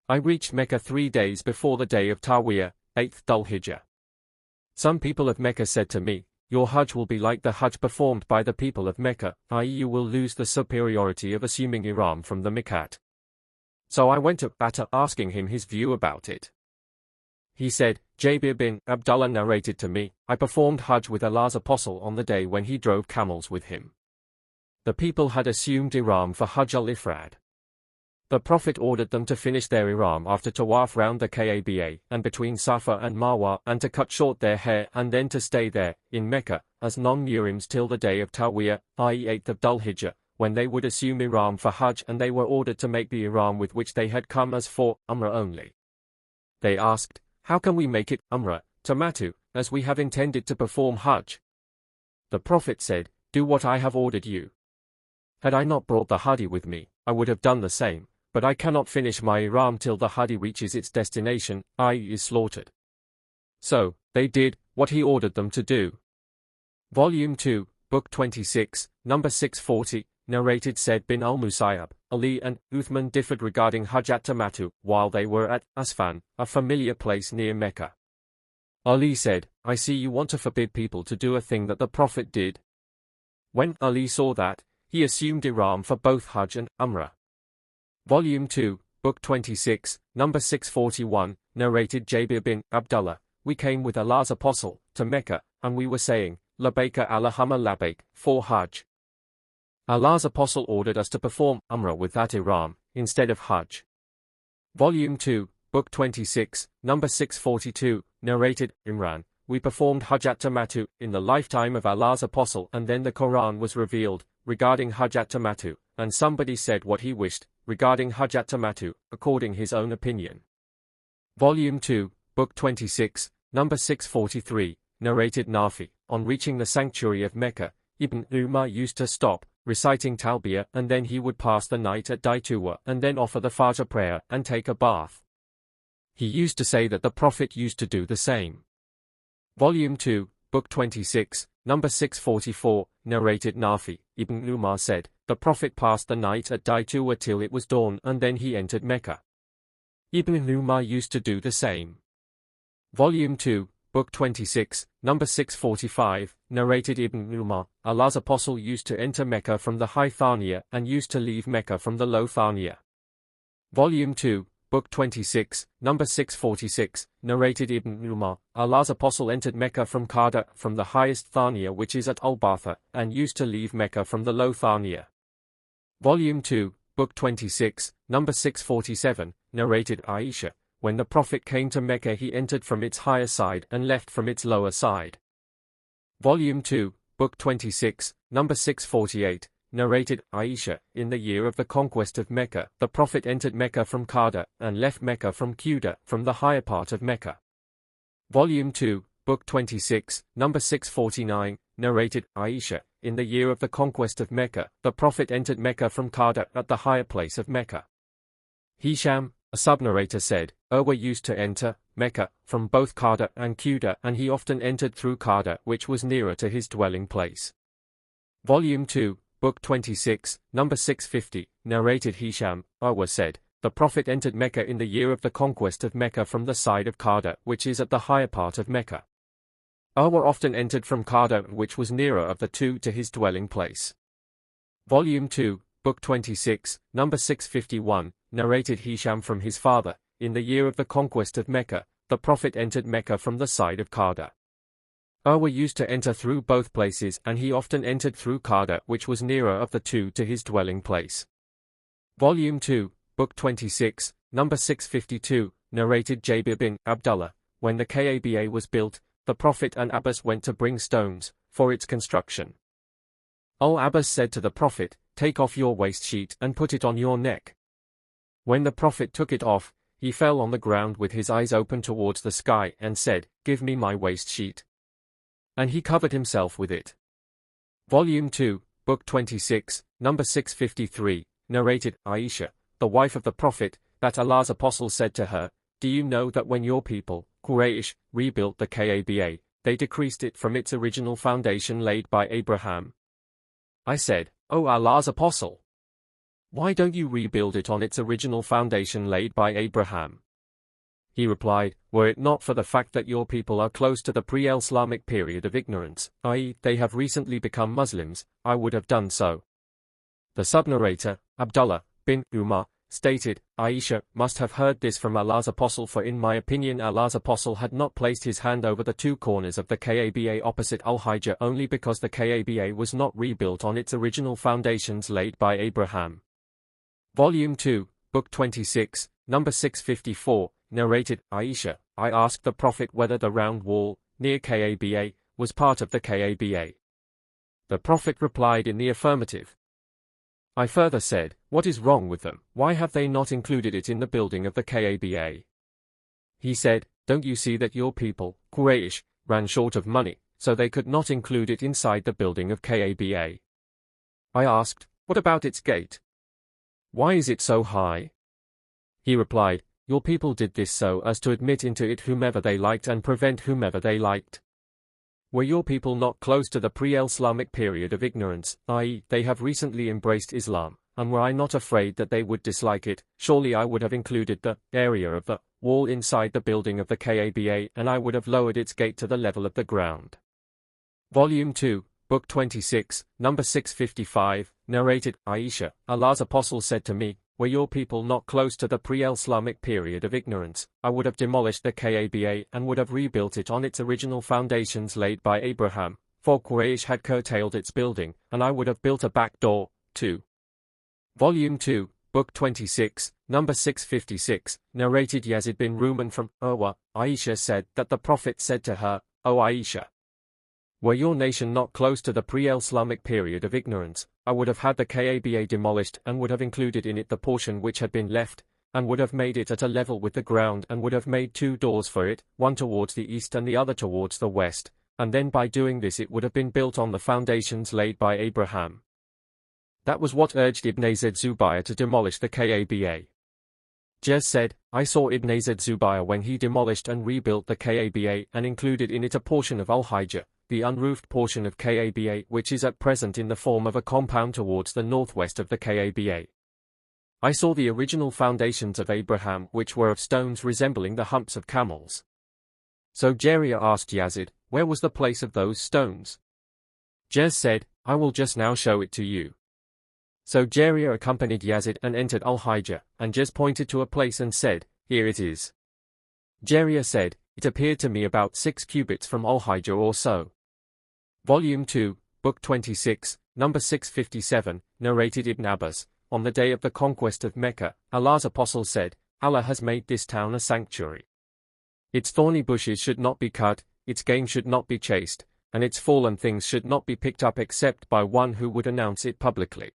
I reached Mecca 3 days before the day of Tarwiyah, 8th Dhul-Hijjah. Some people of Mecca said to me, your Hajj will be like the Hajj performed by the people of Mecca, i.e. you will lose the superiority of assuming ihram from the Miqat. So I went to Bata asking him his view about it. He said, Jabir bin Abdullah narrated to me, I performed Hajj with Allah's Apostle on the day when he drove camels with him. The people had assumed ihram for Hajj al-Ifrad. The Prophet ordered them to finish their ihram after tawaf round the Kaaba and between Safa and Marwa, and to cut short their hair and then to stay there, in Mecca, as non-muhrims till the day of Tarwiyah, i.e. 8th of Dhul-Hijjah, when they would assume ihram for Hajj, and they were ordered to make the ihram with which they had come as for Umrah only. They asked, how can we make it Umrah Tamattu, as we have intended to perform Hajj? The Prophet said, do what I have ordered you. Had I not brought the hadi with me, I would have done the same, but I cannot finish my ihram till the hadi reaches its destination, i.e. is slaughtered. So, they did what he ordered them to do. Volume 2, Book 26, number 640, narrated Said bin al-Musayyab, Ali and Uthman differed regarding Hajjat Tamattu while they were at Asfan, a familiar place near Mecca. Ali said, I see you want to forbid people to do a thing that the Prophet did. When Ali saw that, he assumed ihram for both Hajj and Umrah. Volume 2, Book 26, number 641, narrated Jabir bin Abdullah, we came with Allah's Apostle to Mecca, and we were saying, Labbaika Allahumma labbaik, for Hajj. Allah's Apostle ordered us to perform Umrah with that ihram, instead of Hajj. Volume 2, Book 26, number 642, narrated Imran, we performed Hajjat Tamattu in the lifetime of Allah's Apostle, and then the Quran was revealed regarding Hajjat Tamattu, and somebody said what he wished regarding Hajjat Tamattu, according his own opinion. Volume 2, Book 26, number 643, narrated Nafi, on reaching the sanctuary of Mecca, Ibn Umar used to stop, reciting Talbiyah, and then he would pass the night at Daituwa and then offer the Fajr prayer and take a bath. He used to say that the Prophet used to do the same. Volume 2, Book 26, number 644, narrated Nafi, Ibn Umar said, the Prophet passed the night at Daituwa till it was dawn and then he entered Mecca. Ibn Umar used to do the same. Volume 2, Book 26, number 645, narrated Ibn Umar, Allah's Apostle used to enter Mecca from the high Thaniya and used to leave Mecca from the low Thaniya. Volume 2, Book 26, number 646, narrated Ibn Umar, Allah's Apostle entered Mecca from Qada, from the highest Thaniya which is at Al-Batha, and used to leave Mecca from the low Thaniya. Volume 2, Book 26, number 647, narrated Aisha, when the Prophet came to Mecca he entered from its higher side and left from its lower side. Volume 2, Book 26, number 648, narrated Aisha, in the year of the conquest of Mecca, the Prophet entered Mecca from Qada, and left Mecca from Quda, from the higher part of Mecca. Volume 2, Book 26, number 649, narrated Aisha, in the year of the conquest of Mecca, the Prophet entered Mecca from Qada at the higher place of Mecca. Hisham, a sub-narrator said, Urwa used to enter Mecca from both Qada and Quda, and he often entered through Qada, which was nearer to his dwelling place. Volume 2, Book 26, number 650, narrated Hisham, Urwa said, the Prophet entered Mecca in the year of the conquest of Mecca from the side of Qada, which is at the higher part of Mecca. Urwa often entered from Qada, which was nearer of the two to his dwelling place. Volume 2, Book 26, number 651, narrated Hisham from his father, in the year of the conquest of Mecca, the Prophet entered Mecca from the side of Qada. Urwa used to enter through both places, and he often entered through Qada, which was nearer of the two to his dwelling place. Volume 2, Book 26, number 652, narrated Jabir bin Abdullah, when the Kaaba was built, the Prophet and Abbas went to bring stones for its construction. Al-Abbas said to the Prophet, take off your waist sheet and put it on your neck. When the Prophet took it off, he fell on the ground with his eyes open towards the sky and said, give me my waist sheet. And he covered himself with it. Volume 2, Book 26, number 653, narrated Aisha, the wife of the Prophet, that Allah's Apostle said to her, do you know that when your people, Quraysh, rebuilt the Kaaba, they decreased it from its original foundation laid by Abraham? I said, O Allah's Apostle, why don't you rebuild it on its original foundation laid by Abraham? He replied, were it not for the fact that your people are close to the pre-Islamic period of ignorance, i.e., they have recently become Muslims, I would have done so. The sub-narrator, Abdullah bin Umar, stated, Aisha must have heard this from Allah's Apostle, for in my opinion Allah's Apostle had not placed his hand over the two corners of the Kaaba opposite Al-Hijr only because the Kaaba was not rebuilt on its original foundations laid by Abraham. Volume 2, Book 26, number 654, narrated Aisha, I asked the Prophet whether the round wall, near Kaaba, was part of the Kaaba. The Prophet replied in the affirmative. I further said, what is wrong with them, why have they not included it in the building of the Kaaba? He said, don't you see that your people, Quraysh, ran short of money, so they could not include it inside the building of Kaaba. I asked, what about its gate? Why is it so high? He replied, "Your people did this so as to admit into it whomever they liked and prevent whomever they liked. Were your people not close to the pre-Islamic period of ignorance, i.e., they have recently embraced Islam, and were I not afraid that they would dislike it, surely I would have included the area of the wall inside the building of the Kaaba, and I would have lowered its gate to the level of the ground." Volume 2, Book 26, number 655, narrated, Aisha, Allah's Apostle said to me, "Were your people not close to the pre-Islamic period of ignorance, I would have demolished the Kaaba and would have rebuilt it on its original foundations laid by Abraham, for Quraysh had curtailed its building, and I would have built a back door, too." Volume 2, Book 26, number 656, narrated Yazid bin Ruman from Urwa. Aisha said that the Prophet said to her, "O Aisha, were your nation not close to the pre-Islamic period of ignorance, I would have had the Kaaba demolished and would have included in it the portion which had been left, and would have made it at a level with the ground and would have made 2 doors for it, one towards the east and the other towards the west, and then by doing this it would have been built on the foundations laid by Abraham." That was what urged Ibn Zayd Zubayr to demolish the Kaaba. Jez said, "I saw Ibn Zayd Zubayr when he demolished and rebuilt the Kaaba and included in it a portion of Al-Hijr, the unroofed portion of Kaaba which is at present in the form of a compound towards the northwest of the Kaaba. I saw the original foundations of Abraham which were of stones resembling the humps of camels." So Jariyah asked Yazid, "Where was the place of those stones?" Jez said, "I will just now show it to you." So Jariyah accompanied Yazid and entered Al-Hijr, and Jez pointed to a place and said, "Here it is." Jariyah said, "It appeared to me about 6 cubits from Al-Hijr or so." Volume 2, Book 26, number 657, narrated Ibn Abbas, on the day of the conquest of Mecca, Allah's Apostle said, "Allah has made this town a sanctuary. Its thorny bushes should not be cut, its game should not be chased, and its fallen things should not be picked up except by one who would announce it publicly."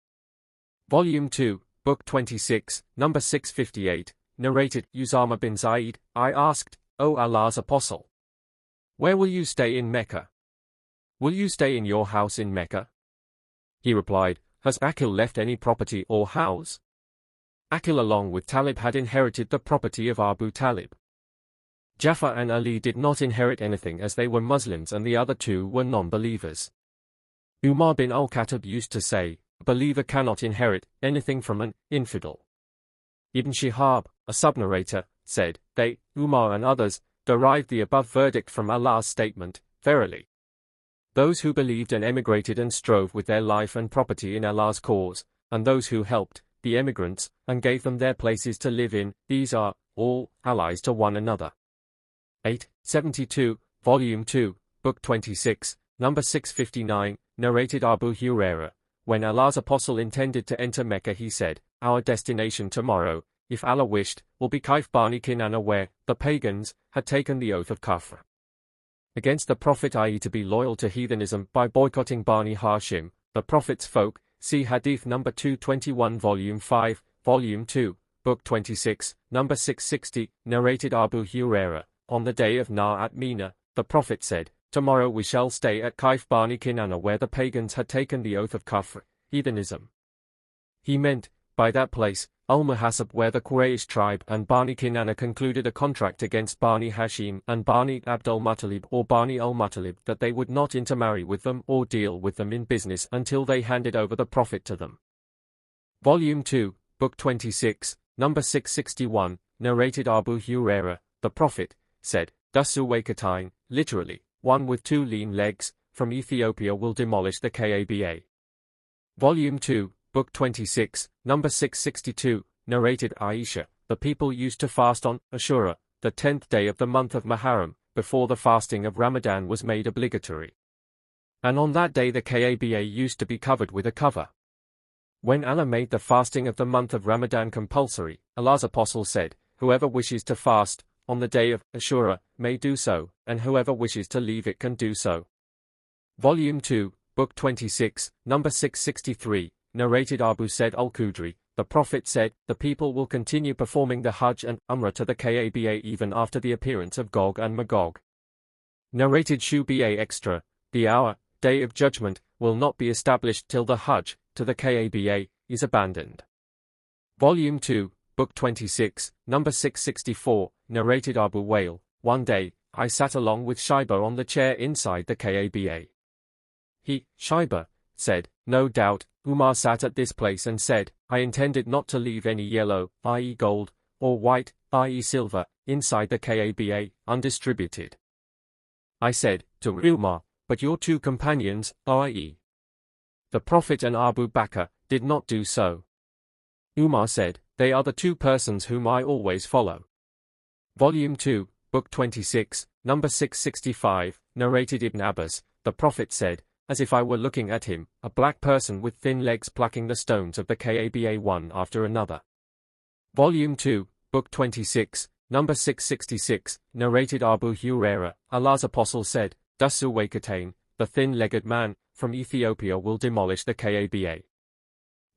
Volume 2, Book 26, number 658, narrated Usama bin Zaid. I asked, "O Allah's Apostle, where will you stay in Mecca? Will you stay in your house in Mecca?" He replied, "Has Aqil left any property or house?" Aqil along with Talib had inherited the property of Abu Talib. Jafar and Ali did not inherit anything as they were Muslims and the other 2 were non-believers. Umar bin al-Khattab used to say, "A believer cannot inherit anything from an infidel." Ibn Shihab, a sub-narrator, said, "They, Umar and others, derived the above verdict from Allah's statement, 'Verily, those who believed and emigrated and strove with their life and property in Allah's cause, and those who helped the emigrants and gave them their places to live in, these are all allies to one another.'" 872, Volume 2, Book 26, number 659, narrated Abu Hurairah, when Allah's Apostle intended to enter Mecca he said, "Our destination tomorrow, if Allah wished, will be Kaif Bani Kinana where the pagans had taken the oath of Kafr against the Prophet, i.e. to be loyal to heathenism by boycotting Bani Hashim, the Prophet's folk." See Hadith number 221 Volume 5, Volume 2, Book 26, number 660, narrated Abu Hurairah, on the day of Nahr at Mina, the Prophet said, "Tomorrow we shall stay at Kaif Bani Kinana where the pagans had taken the oath of Kafr, heathenism." He meant, by that place, Al-Muhassab where the Quraysh tribe and Bani Kinana concluded a contract against Bani Hashim and Bani Abdul Muttalib or Bani al-Muttalib that they would not intermarry with them or deal with them in business until they handed over the Prophet to them. Volume 2, Book 26, number 661, narrated Abu Hurairah, the Prophet, said, "Dasu Wakatain, literally, one with 2 lean legs, from Ethiopia will demolish the Kaaba." Volume 2, Book 26, number 662, narrated Aisha, "The people used to fast on Ashura, the 10th day of the month of Muharram, before the fasting of Ramadan was made obligatory. And on that day the Kaaba used to be covered with a cover. When Allah made the fasting of the month of Ramadan compulsory, Allah's Apostle said, 'Whoever wishes to fast on the day of Ashura may do so, and whoever wishes to leave it can do so.'" Volume 2, Book 26, number 663, narrated Abu Said al-Khudri, the Prophet said, "The people will continue performing the Hajj and Umrah to the Kaaba even after the appearance of Gog and Magog." Narrated Shubi'a Extra, "The hour, day of judgment, will not be established till the Hajj to the Kaaba is abandoned." Volume 2, Book 26, number 664, narrated Abu Wa'il, one day, I sat along with Shaiba on the chair inside the Kaaba. He, Shaiba, said, no doubt, Umar sat at this place and said, I intended not to leave any yellow, i.e. gold, or white, i.e. silver, inside the Kaaba, undistributed. I said, to Umar, but your two companions, i.e. the Prophet and Abu Bakr, did not do so. Umar said, they are the two persons whom I always follow. Volume 2, Book 26, number 665, narrated Ibn Abbas, the Prophet said, as if I were looking at him, a black person with thin legs plucking the stones of the Kaaba one after another. Volume 2, Book 26, number 666, narrated Abu Hurairah, Allah's Apostle said, Dasuwaikatain, the thin-legged man, from Ethiopia will demolish the Kaaba.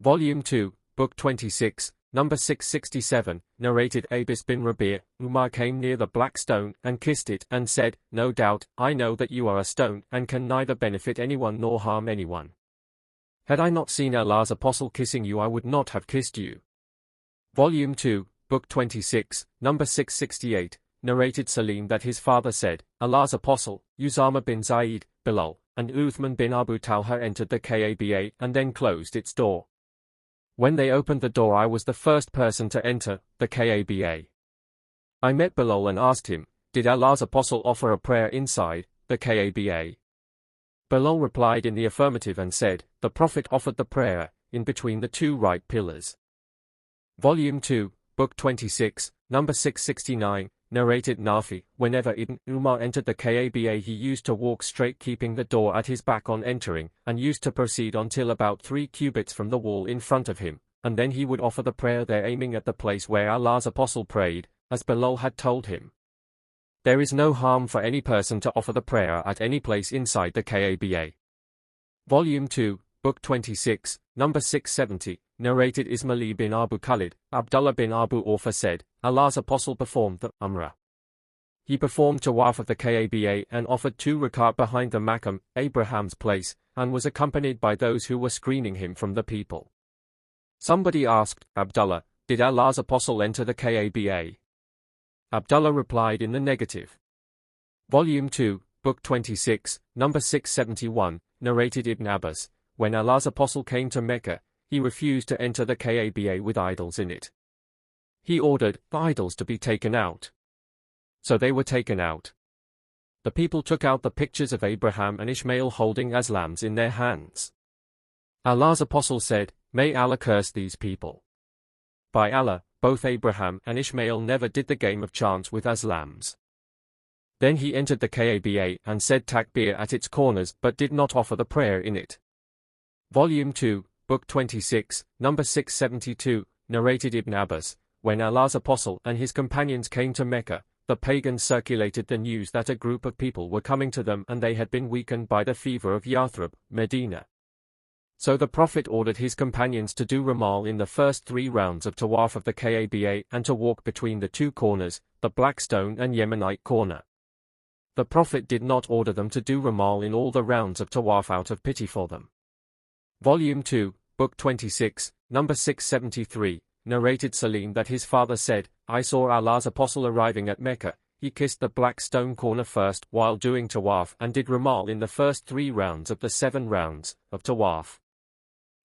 Volume 2, Book 26, number 667, narrated Abis bin Rabi', Umar came near the black stone and kissed it and said, no doubt, I know that you are a stone and can neither benefit anyone nor harm anyone. Had I not seen Allah's Apostle kissing you I would not have kissed you. Volume 2, Book 26, number 668, narrated Salim that his father said, Allah's Apostle, Usama bin Zaid, Bilal, and Uthman bin Abu Talha entered the Kaaba and then closed its door. When they opened the door I was the first person to enter the Kaaba. I met Bilal and asked him, did Allah's Apostle offer a prayer inside the Kaaba? Bilal replied in the affirmative and said, the Prophet offered the prayer in between the two right pillars. Volume 2, Book 26, number 669, narrated Nafi, whenever Ibn Umar entered the Kaaba he used to walk straight keeping the door at his back on entering, and used to proceed until about 3 cubits from the wall in front of him, and then he would offer the prayer there aiming at the place where Allah's Apostle prayed, as Bilal had told him. There is no harm for any person to offer the prayer at any place inside the Kaaba. Volume 2, Book 26, number 670, narrated Ismail bin Abu Khalid, Abdullah bin Abu Awfa said, Allah's Apostle performed the Umrah. He performed Tawaf of the Kaaba and offered 2 rakat behind the Maqam, Abraham's place, and was accompanied by those who were screening him from the people. Somebody asked, Abdullah, did Allah's Apostle enter the Kaaba? Abdullah replied in the negative. Volume 2, Book 26, number 671, narrated Ibn Abbas, when Allah's Apostle came to Mecca, he refused to enter the Kaaba with idols in it. He ordered the idols to be taken out. So they were taken out. The people took out the pictures of Abraham and Ishmael holding as lambs in their hands. Allah's Apostle said, may Allah curse these people. By Allah, both Abraham and Ishmael never did the game of chance with as lambs. Then he entered the Kaaba and said takbir at its corners but did not offer the prayer in it. Volume 2, Book 26, number 672, narrated Ibn Abbas, when Allah's Apostle and his companions came to Mecca, the pagans circulated the news that a group of people were coming to them and they had been weakened by the fever of Yathrib, Medina. So the Prophet ordered his companions to do Ramal in the first 3 rounds of Tawaf of the Kaaba and to walk between the 2 corners, the Black Stone and Yemenite corner. The Prophet did not order them to do Ramal in all the rounds of Tawaf out of pity for them. Volume 2, Book 26, number 673, narrated Salim that his father said, I saw Allah's Apostle arriving at Mecca, he kissed the black stone corner first while doing Tawaf and did Ramal in the first 3 rounds of the 7 rounds of Tawaf.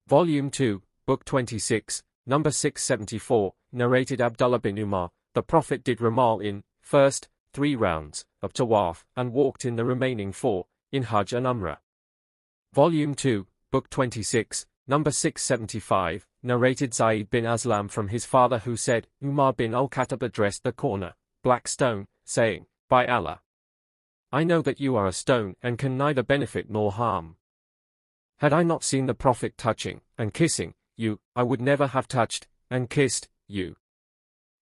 Volume 2, Book 26, number 674, narrated Abdullah bin Umar, the Prophet did Ramal in first 3 rounds of Tawaf and walked in the remaining 4, in Hajj and Umrah. Volume 2, Book 26, number 675, narrated Zayd bin Aslam from his father who said, Umar bin al-Khattab addressed the corner, black stone, saying, by Allah, I know that you are a stone and can neither benefit nor harm. Had I not seen the Prophet touching and kissing you, I would never have touched and kissed you.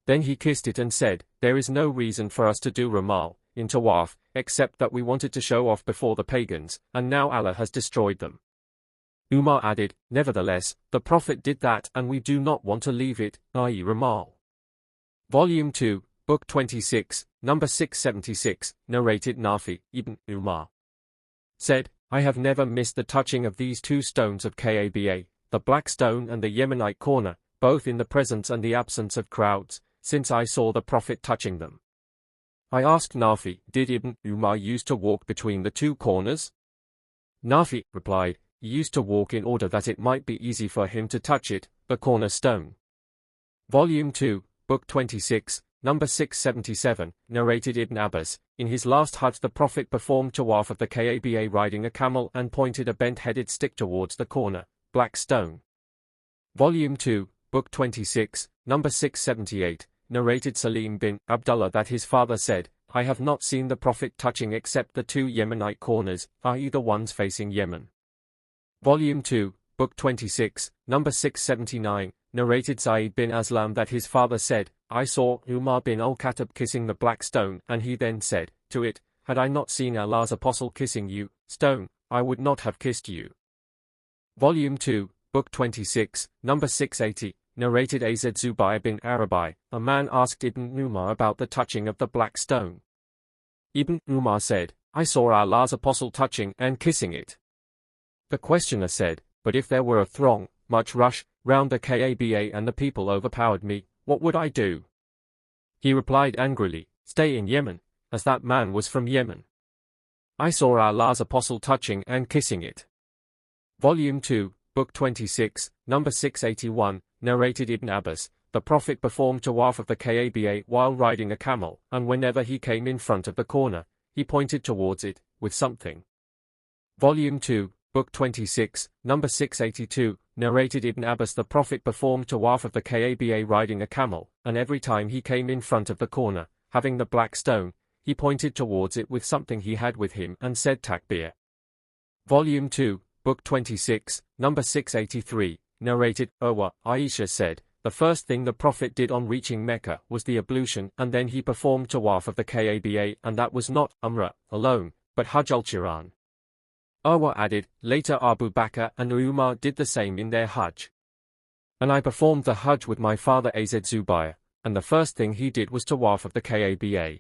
Then he kissed it and said, there is no reason for us to do Ramal in Tawaf, except that we wanted to show off before the pagans, and now Allah has destroyed them. Umar added, nevertheless, the Prophet did that and we do not want to leave it, i.e. Ramal. Volume 2, Book 26, number 676, narrated Nafi, Ibn Umar said, I have never missed the touching of these 2 stones of Kaaba, the black stone and the Yemenite corner, both in the presence and the absence of crowds, since I saw the Prophet touching them. I asked Nafi, did Ibn Umar used to walk between the two corners? Nafi replied, he used to walk in order that it might be easy for him to touch it, the cornerstone. Volume 2, Book 26, number 677, narrated Ibn Abbas, in his last Hajj the Prophet performed tawaf of the Kaaba riding a camel and pointed a bent-headed stick towards the corner, black stone. Volume 2, Book 26, number 678, narrated Salim bin Abdullah that his father said, I have not seen the Prophet touching except the two Yemenite corners, i.e. the ones facing Yemen. Volume 2, Book 26, number 679, narrated Zaid bin Aslam that his father said, I saw Umar bin al-Khattab kissing the black stone, and he then said to it, had I not seen Allah's apostle kissing you, stone, I would not have kissed you. Volume 2, Book 26, number 680, narrated Az Zubayr bin Arabi, a man asked Ibn Umar about the touching of the black stone. Ibn Umar said, I saw Allah's apostle touching and kissing it. The questioner said, but if there were a throng, much rush, round the Kaaba and the people overpowered me, what would I do? He replied angrily, stay in Yemen, as that man was from Yemen. I saw Allah's apostle touching and kissing it. Volume 2, Book 26, number 681, narrated Ibn Abbas, the Prophet performed tawaf of the Kaaba while riding a camel, and whenever he came in front of the corner, he pointed towards it, with something. Volume 2, Book 26, number 682, narrated Ibn Abbas the Prophet performed tawaf of the Kaaba riding a camel, and every time he came in front of the corner, having the black stone, he pointed towards it with something he had with him and said takbir. Volume 2, Book 26, number 683, narrated Urwa, Aisha said, the first thing the Prophet did on reaching Mecca was the ablution, and then he performed tawaf of the Kaaba, and that was not Umrah alone, but Hajj al-Qiran. Urwa added, later Abu Bakr and Umar did the same in their Hajj. And I performed the Hajj with my father Az Zubayr, and the first thing he did was tawaf of the Kaaba.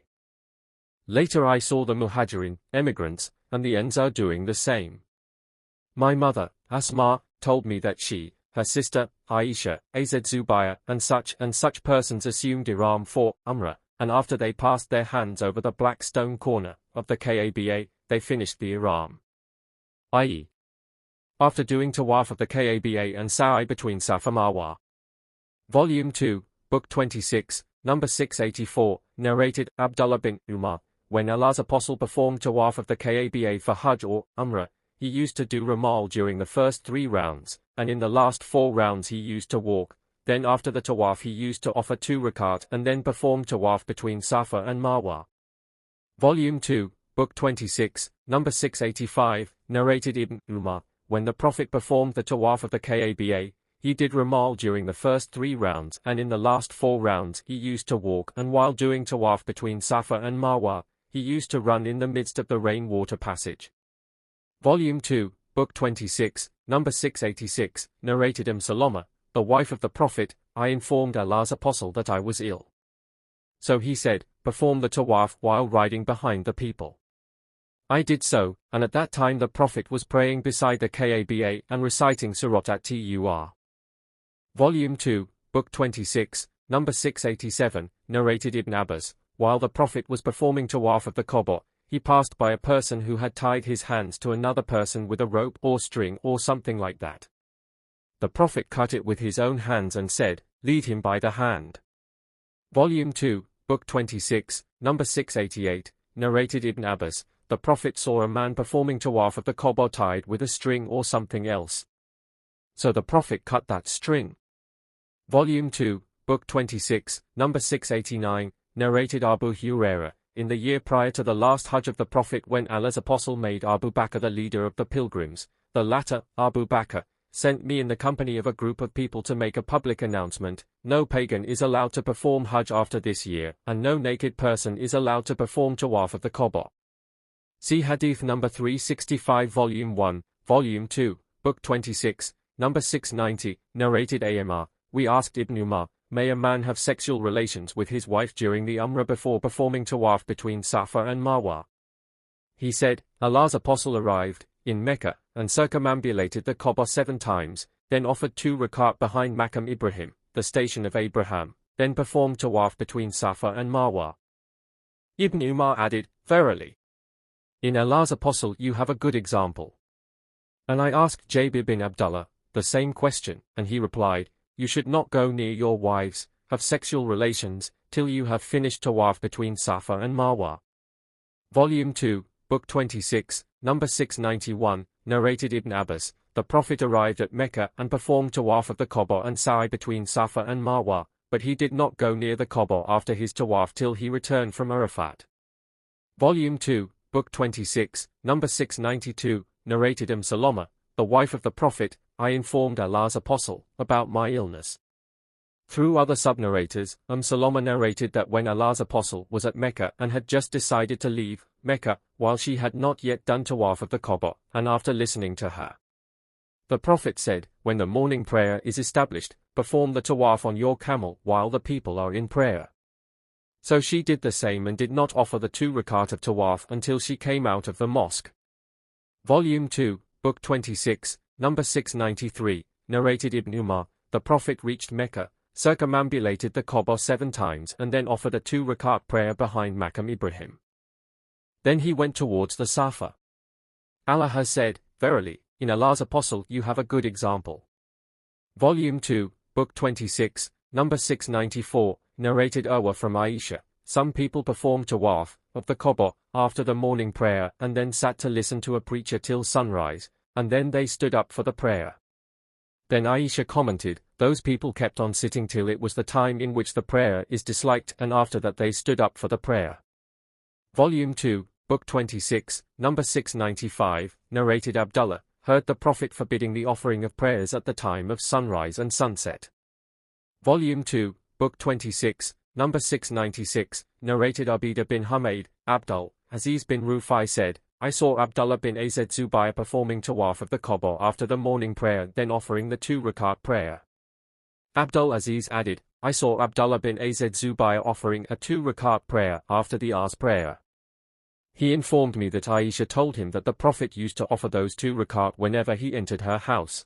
Later I saw the Muhajirin, emigrants, and the Ansar doing the same. My mother, Asma, told me that she, her sister, Aisha, Az Zubayr, and such persons assumed ihram for Umrah, and after they passed their hands over the black stone corner of the Kaaba, they finished the ihram. I.e., after doing tawaf of the Kaaba and sa'i between Safa and Marwa. Volume 2, Book 26, number 684, narrated Abdullah bin Umar, when Allah's apostle performed tawaf of the Kaaba for Hajj or Umrah, he used to do ramal during the first 3 rounds, and in the last 4 rounds he used to walk, then after the tawaf he used to offer 2 rakat and then perform tawaf between Safa and Marwa. Volume 2, Book 26, number 685, narrated Ibn Umar, when the Prophet performed the tawaf of the Kaaba, he did ramal during the first 3 rounds, and in the last 4 rounds he used to walk, and while doing tawaf between Safa and Marwa, he used to run in the midst of the rainwater passage. Volume 2, Book 26, number 686, narrated Salama, the wife of the Prophet, I informed Allah's apostle that I was ill. So he said, perform the tawaf while riding behind the people. I did so, and at that time the Prophet was praying beside the Kaaba and reciting Surat at-Tur. Volume 2, Book 26, number 687, narrated Ibn Abbas, while the Prophet was performing tawaf of the Kaaba, he passed by a person who had tied his hands to another person with a rope or string or something like that. The Prophet cut it with his own hands and said, lead him by the hand. Volume 2, Book 26, number 688, narrated Ibn Abbas, the Prophet saw a man performing tawaf of the Kaaba tied with a string or something else. So the Prophet cut that string. Volume 2, Book 26, number 689, narrated Abu Hurairah, in the year prior to the last Hajj of the Prophet when Allah's apostle made Abu Bakr the leader of the pilgrims, the latter, Abu Bakr, sent me in the company of a group of people to make a public announcement, no pagan is allowed to perform Hajj after this year, and no naked person is allowed to perform tawaf of the Kaaba. See Hadith number 365 Volume 1, Volume 2, Book 26, number 690, narrated Amr, we asked Ibn Umar, may a man have sexual relations with his wife during the Umrah before performing tawaf between Safa and Marwa? He said, Allah's apostle arrived in Mecca and circumambulated the Kaaba 7 times, then offered 2 rakat behind Maqam Ibrahim, the station of Abraham, then performed tawaf between Safa and Marwa. Ibn Umar added, Verily, in Allah's Apostle you have a good example. And I asked Jabir bin Abdullah the same question, and he replied, You should not go near your wives, have sexual relations, till you have finished tawaf between Safa and Marwa. Volume 2, Book 26, number 691, narrated Ibn Abbas, the Prophet arrived at Mecca and performed tawaf of the Kaaba and sa'i between Safa and Marwa, but he did not go near the Kaaba after his tawaf till he returned from Arafat. Volume 2, Book 26, number 692, narrated Salama, the wife of the Prophet, I informed Allah's Apostle about my illness. Through other sub-narrators, Salama narrated that when Allah's Apostle was at Mecca and had just decided to leave Mecca, while she had not yet done tawaf of the Kaaba, and after listening to her, the Prophet said, When the morning prayer is established, perform the tawaf on your camel while the people are in prayer. So she did the same and did not offer the 2 rakat of tawaf until she came out of the mosque. Volume 2, Book 26, number 693, narrated Ibn Umar, the Prophet reached Mecca, circumambulated the Kaaba 7 times and then offered a 2 rakat prayer behind Maqam Ibrahim. Then he went towards the Safa. Allah has said, Verily, in Allah's Apostle you have a good example. Volume 2, Book 26, number 694, narrated Urwa from Aisha, some people performed tawaf of the Kaaba after the morning prayer and then sat to listen to a preacher till sunrise, and then they stood up for the prayer. Then Aisha commented, Those people kept on sitting till it was the time in which the prayer is disliked, and after that they stood up for the prayer. Volume 2, Book 26, number 695, narrated Abdullah, heard the Prophet forbidding the offering of prayers at the time of sunrise and sunset. Volume 2, Book 26, number 696, narrated Abida bin Humayd, Abdul Aziz bin Rufai said, I saw Abdullah bin Az Zubayr performing tawaf of the Kaaba after the morning prayer, then offering the 2 rakat prayer. Abdul Aziz added, I saw Abdullah bin Az Zubayr offering a 2 rakat prayer after the Asr prayer. He informed me that Aisha told him that the Prophet used to offer those 2 rakat whenever he entered her house.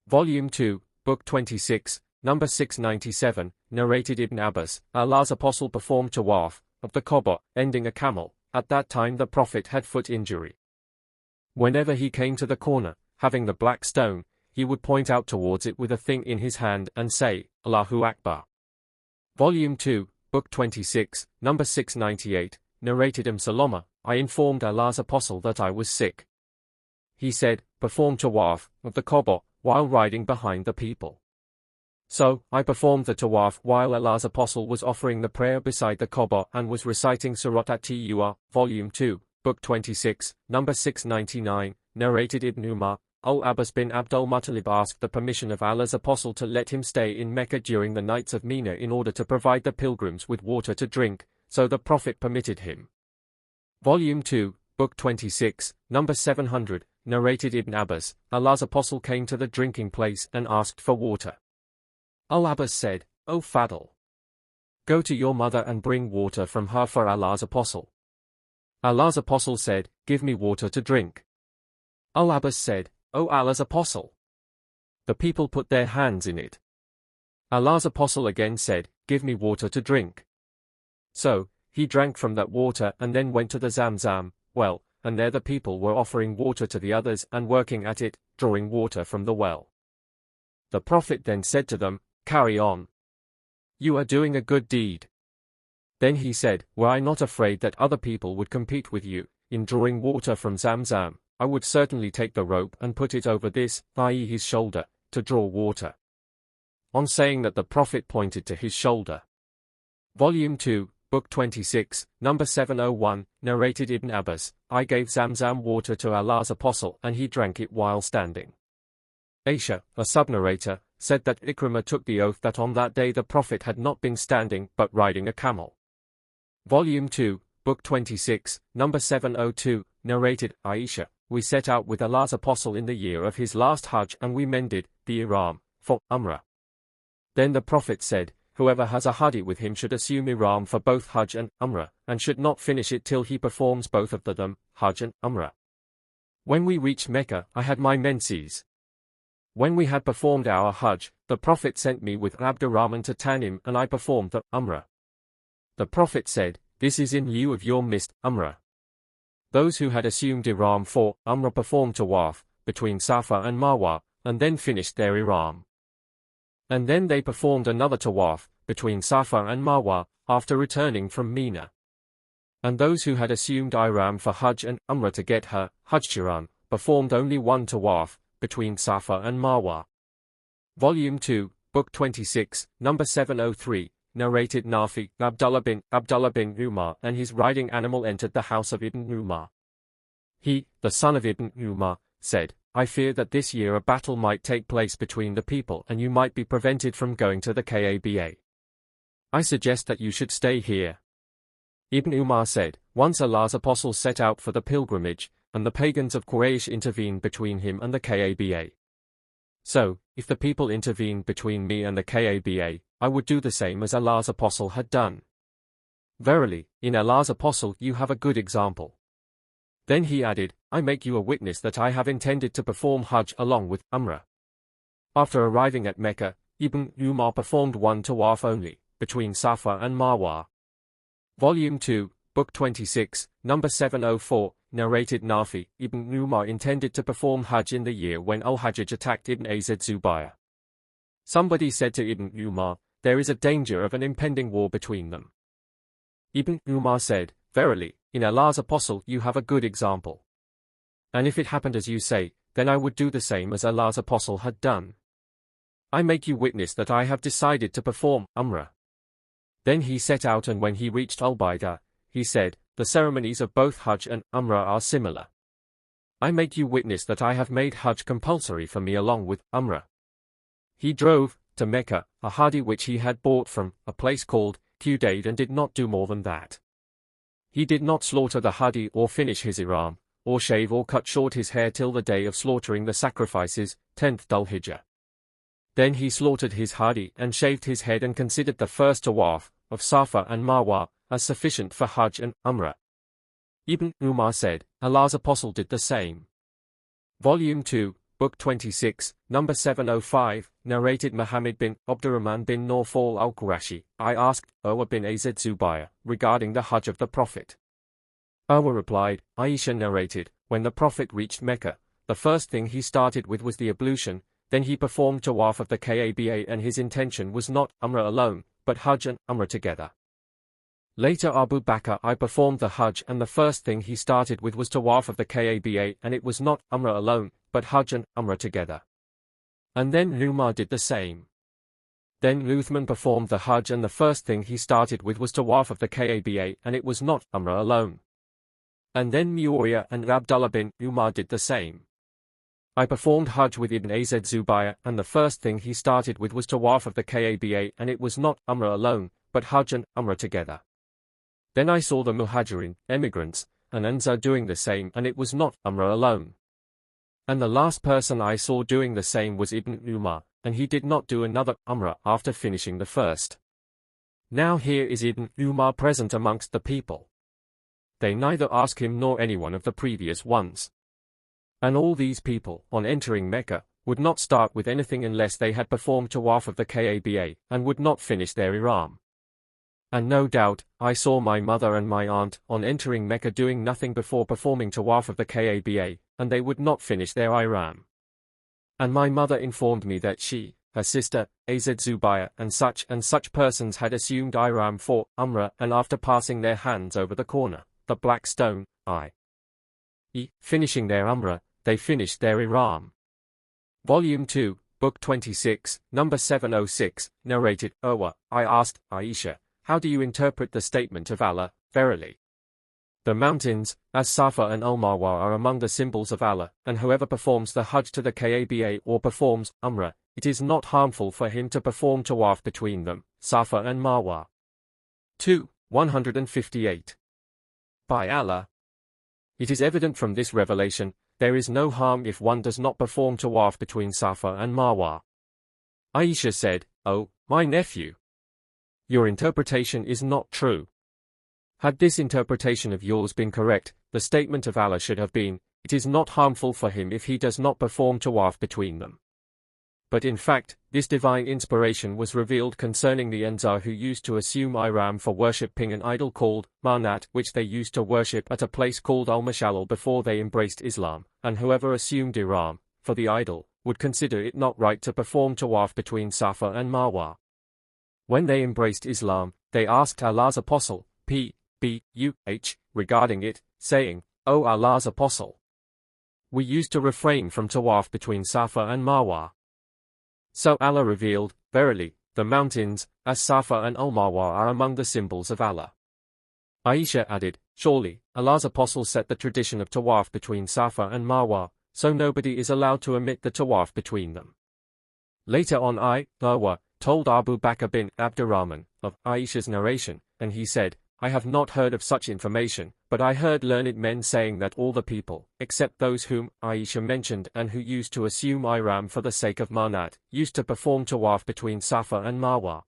Volume 2, Book 26, number 697, narrated Ibn Abbas, Allah's Apostle performed tawaf of the Kaaba, ending a camel. At that time the Prophet had foot injury. Whenever he came to the corner, having the black stone, he would point out towards it with a thing in his hand and say, Allahu Akbar. Volume 2, Book 26, number 698, narrated Salama, I informed Allah's Apostle that I was sick. He said, Perform tawaf of the Kaaba while riding behind the people. So, I performed the tawaf while Allah's Apostle was offering the prayer beside the Kaaba and was reciting Surat At-Tiyuah, Volume 2, Book 26, number 699, narrated Ibn Umar, Al-Abbas bin Abdul Muttalib asked the permission of Allah's Apostle to let him stay in Mecca during the nights of Mina in order to provide the pilgrims with water to drink, so the Prophet permitted him. Volume 2, Book 26, number 700, narrated Ibn Abbas, Allah's Apostle came to the drinking place and asked for water. Al-Abbas said, O Fadl, go to your mother and bring water from her for Allah's Apostle. Allah's Apostle said, Give me water to drink. Al-Abbas said, O Allah's Apostle. The people put their hands in it. Allah's Apostle again said, Give me water to drink. So, he drank from that water and then went to the Zamzam well, and there the people were offering water to the others and working at it, drawing water from the well. The Prophet then said to them, Carry on. You are doing a good deed. Then he said, Were I not afraid that other people would compete with you in drawing water from Zamzam, I would certainly take the rope and put it over this, i.e. his shoulder, to draw water. On saying that, the Prophet pointed to his shoulder. Volume 2, Book 26, number 701, narrated Ibn Abbas, I gave Zamzam water to Allah's Apostle and he drank it while standing. Aisha, a sub-narrator, said that Ikrimah took the oath that on that day the Prophet had not been standing but riding a camel. Volume 2, Book 26, number 702, narrated Aisha, we set out with Allah's Apostle in the year of his last Hajj and we mended the Ihram for Umrah. Then the Prophet said, Whoever has a Hadi with him should assume Ihram for both Hajj and Umrah, and should not finish it till he performs both of them, Hajj and Umrah. When we reached Mecca, I had my menses. When we had performed our Hajj, The Prophet sent me with Abdurrahman to Tanim and I performed the Umrah. The Prophet said, this is in lieu of your missed Umrah. Those who had assumed Ihram for Umrah performed Tawaf between Safa and Marwa, and then finished their Ihram. And then they performed another Tawaf between Safa and Marwa after returning from Mina. And those who had assumed Ihram for Hajj and Umrah to get her Hajj Qiran performed only one Tawaf between Safa and Marwa. Volume 2, Book 26, number 703, narrated Nafi, Abdullah bin Umar and his riding animal entered the house of Ibn Umar. He, the son of Ibn Umar, said, I fear that this year a battle might take place between the people and you might be prevented from going to the Kaaba. I suggest that you should stay here. Ibn Umar said, once Allah's apostle set out for the pilgrimage, and the pagans of Quraysh intervened between him and the Kaaba. So, if the people intervened between me and the Kaaba, I would do the same as Allah's apostle had done. Verily, in Allah's apostle you have a good example. Then he added, I make you a witness that I have intended to perform Hajj along with Umrah. After arriving at Mecca, Ibn Umar performed one Tawaf only, between Safa and Marwa. Volume 2, Book 26, number 704, narrated Nafi, Ibn Umar intended to perform Hajj in the year when Al-Hajjaj attacked Ibn Az-Zubayr. Somebody said to Ibn Umar, there is a danger of an impending war between them. Ibn Umar said, verily, in Allah's apostle you have a good example. And if it happened as you say, then I would do the same as Allah's apostle had done. I make you witness that I have decided to perform Umrah. Then he set out and when he reached Al-Baidah, he said, the ceremonies of both Hajj and Umrah are similar. I make you witness that I have made Hajj compulsory for me along with Umrah. He drove to Mecca, a hadi which he had bought from a place called Qudayd and did not do more than that. He did not slaughter the hadi or finish his ihram, or shave or cut short his hair till the day of slaughtering the sacrifices, 10th Dhul-Hijjah. Then he slaughtered his hadi and shaved his head and considered the first tawaf of Safa and Marwa as sufficient for Hajj and Umrah. Ibn Umar said, Allah's apostle did the same. Volume 2, Book 26, number 705, narrated Muhammad bin Abdurrahman bin Nawfal al-Qurashi. I asked Urwa bin Az-Zubayr regarding the Hajj of the Prophet. Urwa replied, Aisha narrated, when the Prophet reached Mecca, the first thing he started with was the ablution, then he performed Tawaf of the Kaaba and his intention was not Umrah alone, but Hajj and Umrah together. Later Abu Bakr I performed the Hajj and the first thing he started with was Tawaf of the Kaaba and it was not Umrah alone, but Hajj and Umrah together. And then Umar did the same. Then Uthman performed the Hajj and the first thing he started with was Tawaf of the Kaaba and it was not Umrah alone. And then Muawiyah and Abdullah bin Umar did the same. I performed Hajj with Ibn Az-Zubayr and the first thing he started with was Tawaf of the Kaaba and it was not Umrah alone, but Hajj and Umrah together. Then I saw the Muhajirin, emigrants, and Ansar doing the same and it was not Umrah alone. And the last person I saw doing the same was Ibn Umar, and he did not do another Umrah after finishing the first. Now here is Ibn Umar present amongst the people. They neither ask him nor anyone of the previous ones. And all these people, on entering Mecca, would not start with anything unless they had performed Tawaf of the Kaaba, and would not finish their Ihram. And no doubt, I saw my mother and my aunt, on entering Mecca doing nothing before performing Tawaf of the Kaaba, and they would not finish their Ihram. And my mother informed me that she, her sister, Az-Zubayr, and such persons had assumed Ihram for Umrah, and after passing their hands over the corner, the black stone, i.e., finishing their Umrah, they finished their Ihram. Volume 2, Book 26, number 706, narrated Urwa. I asked Aisha, how do you interpret the statement of Allah, verily? The mountains, as Safa and Al-Marwa are among the symbols of Allah, and whoever performs the Hajj to the Kaaba or performs Umrah, it is not harmful for him to perform Tawaf between them, Safa and Marwa. 2, 158. By Allah. It is evident from this revelation, there is no harm if one does not perform Tawaf between Safa and Marwa. Aisha said, Oh, my nephew! Your interpretation is not true. Had this interpretation of yours been correct, the statement of Allah should have been, it is not harmful for him if he does not perform Tawaf between them. But in fact, this divine inspiration was revealed concerning the Ansar who used to assume Iram for worshipping an idol called Manat, which they used to worship at a place called Al-Mashallal before they embraced Islam, and whoever assumed Iram for the idol would consider it not right to perform tawaf between Safa and Marwa. When they embraced Islam, they asked Allah's Apostle, P.B.U.H., regarding it, saying, "O Allah's Apostle, we used to refrain from tawaf between Safa and Marwa." So Allah revealed, "Verily, the mountains, as Safa and Al-Marwa are among the symbols of Allah." Aisha added, "Surely, Allah's Apostle set the tradition of tawaf between Safa and Marwa, so nobody is allowed to omit the tawaf between them." Later on Urwa told Abu Bakr bin Abdurrahman of Aisha's narration, and he said, "I have not heard of such information, but I heard learned men saying that all the people, except those whom Aisha mentioned and who used to assume Iram for the sake of Manat, used to perform tawaf between Safa and Marwa."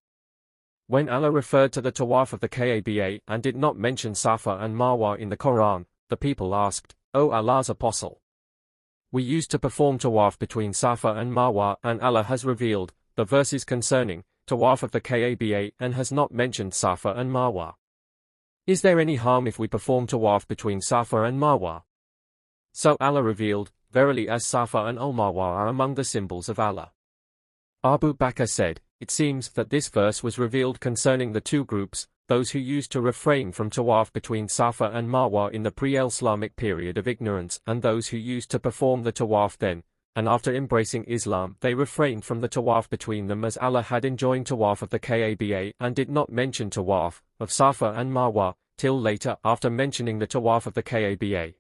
When Allah referred to the tawaf of the Kaaba and did not mention Safa and Marwa in the Quran, the people asked, "O Allah's Apostle, we used to perform tawaf between Safa and Marwa, and Allah has revealed the verses concerning tawaf of the Kaaba and has not mentioned Safa and Marwa. Is there any harm if we perform tawaf between Safa and Marwa?" So Allah revealed, "Verily, as Safa and Al-Marwa are among the symbols of Allah." Abu Bakr said, "It seems that this verse was revealed concerning the two groups, those who used to refrain from tawaf between Safa and Marwa in the pre-Islamic period of ignorance, and those who used to perform the tawaf then, and after embracing Islam they refrained from the tawaf between them, as Allah had enjoined tawaf of the Kaaba and did not mention tawaf of Safa and Marwa till later after mentioning the tawaf of the Kaaba."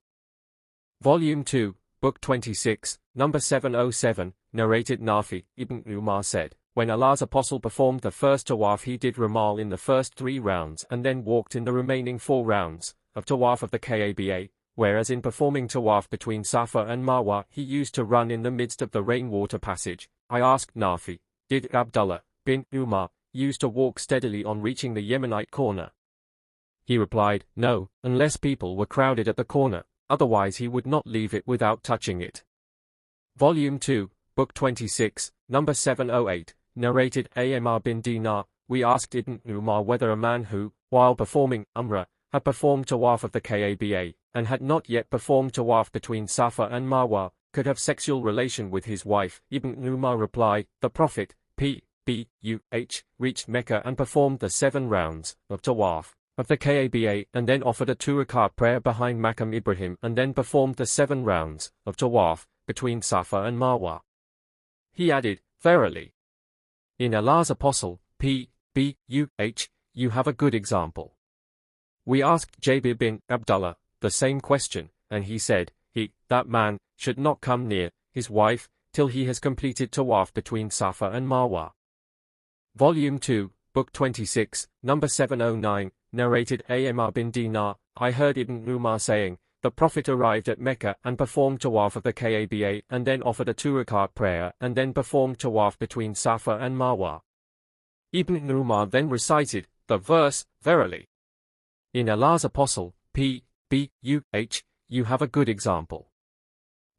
Volume 2, Book 26, number 707, narrated Nafi ibn Umar said, "When Allah's Apostle performed the first tawaf, he did ramal in the first 3 rounds and then walked in the remaining 4 rounds of tawaf of the Kaaba, whereas in performing tawaf between Safa and Marwa he used to run in the midst of the rainwater passage." I asked Nafi, "Did Abdullah bin Umar used to walk steadily on reaching the Yemenite corner?" He replied, "No, unless people were crowded at the corner, otherwise he would not leave it without touching it." Volume 2, Book 26, number 708, narrated Amr bin Dinar, "We asked Ibn Umar whether a man who, while performing Umrah, had performed tawaf of the Kaaba, and had not yet performed tawaf between Safa and Marwa, could have sexual relation with his wife. Ibn Umar replied, "The Prophet, P.B.U.H., reached Mecca and performed the 7 rounds of tawaf of the Kaaba and then offered a 2-rakat prayer behind Maqam Ibrahim and then performed the 7 rounds of tawaf between Safa and Marwa." He added, "Verily, in Allah's Apostle, P.B.U.H., you have a good example." We asked Jabir bin Abdullah the same question, and he said, that man should not come near his wife till he has completed tawaf between Safa and Marwa." Volume 2, Book 26, number 709, narrated Amr bin Dinar, "I heard Ibn Umar saying, the Prophet arrived at Mecca and performed tawaf of the Kaaba and then offered a 2-rakat prayer and then performed tawaf between Safa and Marwa." Ibn Umar then recited the verse, "Verily, in Allah's Apostle, P.B.U.H., you have a good example."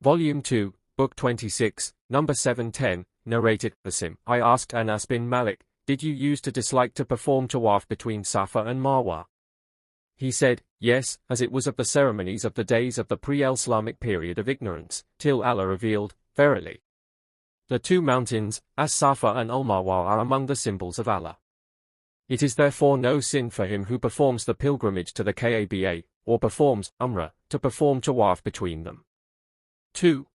Volume 2, Book 26, number 710, narrated Asim, "I asked Anas bin Malik, did you used to dislike to perform tawaf between Safa and Marwa?" He said, "Yes, as it was of the ceremonies of the days of the pre-Islamic period of ignorance, till Allah revealed, Verily, the 2 mountains, as Safa and Al-Marwa are among the symbols of Allah. It is therefore no sin for him who performs the pilgrimage to the Kaaba, or performs Umrah, to perform tawaf between them."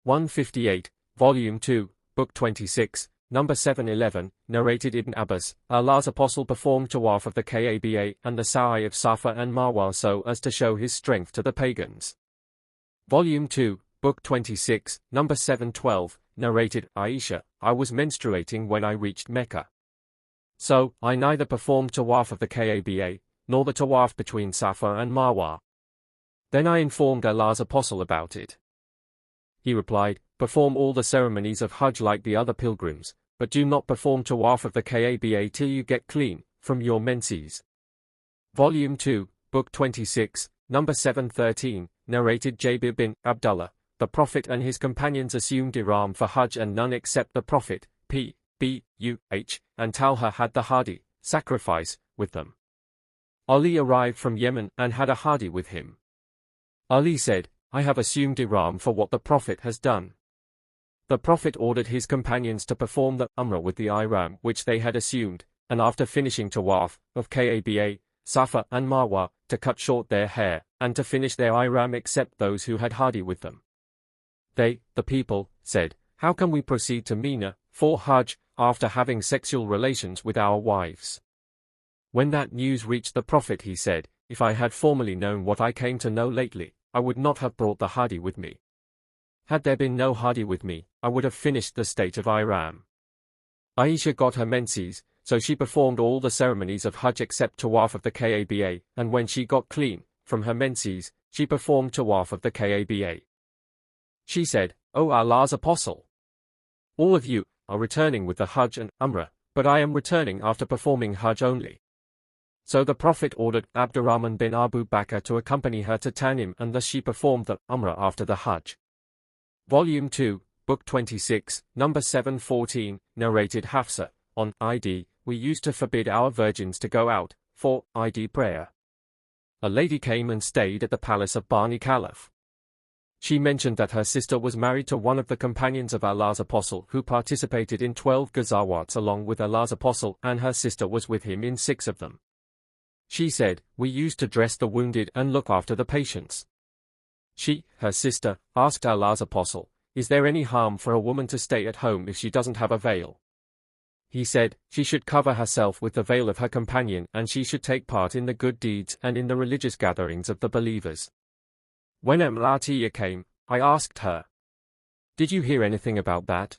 158, Volume 2, Book 26, number 711, narrated Ibn Abbas, "Allah's Apostle performed tawaf of the Kaaba and the Sa'i of Safa and Marwa so as to show his strength to the pagans." Volume 2, Book 26, number 712, narrated Aisha, "I was menstruating when I reached Mecca. So, I neither performed tawaf of the Kaaba, nor the tawaf between Safa and Marwa. Then I informed Allah's Apostle about it. He replied, perform all the ceremonies of Hajj like the other pilgrims, but do not perform tawaf of the Kaaba till you get clean from your menses." Volume 2, Book 26, number 713, narrated Jabir bin Abdullah, "The Prophet and his companions assumed ihram for Hajj and none except the Prophet, and Talha had the hadi, sacrifice, with them. Ali arrived from Yemen and had a hadi with him. Ali said, I have assumed ihram for what the Prophet has done. The Prophet ordered his companions to perform the Umrah with the ihram which they had assumed, and after finishing Tawaf, of Kaba, Safa and Marwa, to cut short their hair, and to finish their ihram except those who had hadi with them. They, the people, said, how can we proceed to Mina, for Hajj, after having sexual relations with our wives? When that news reached the Prophet he said, if I had formerly known what I came to know lately, I would not have brought the hadi with me. Had there been no hadi with me, I would have finished the state of ihram. Aisha got her menses, so she performed all the ceremonies of Hajj except Tawaf of the Kaba, and when she got clean from her menses, she performed Tawaf of the Kaba. She said, O Allah's Apostle, all of you are returning with the Hajj and Umrah, but I am returning after performing Hajj only. So the Prophet ordered Abdurrahman bin Abu Bakr to accompany her to Tanim, and thus she performed the Umrah after the Hajj. Volume 2, Book 26, number 714, narrated Hafsa, on Id, we used to forbid our virgins to go out, for Id prayer. A lady came and stayed at the palace of Bani Khalaf. She mentioned that her sister was married to one of the companions of Allah's Apostle who participated in 12 ghazawats along with Allah's Apostle, and her sister was with him in 6 of them. She said, we used to dress the wounded and look after the patients. She, her sister, asked Allah's Apostle, is there any harm for a woman to stay at home if she doesn't have a veil? He said, she should cover herself with the veil of her companion and she should take part in the good deeds and in the religious gatherings of the believers. When Atiyah came, I asked her, did you hear anything about that?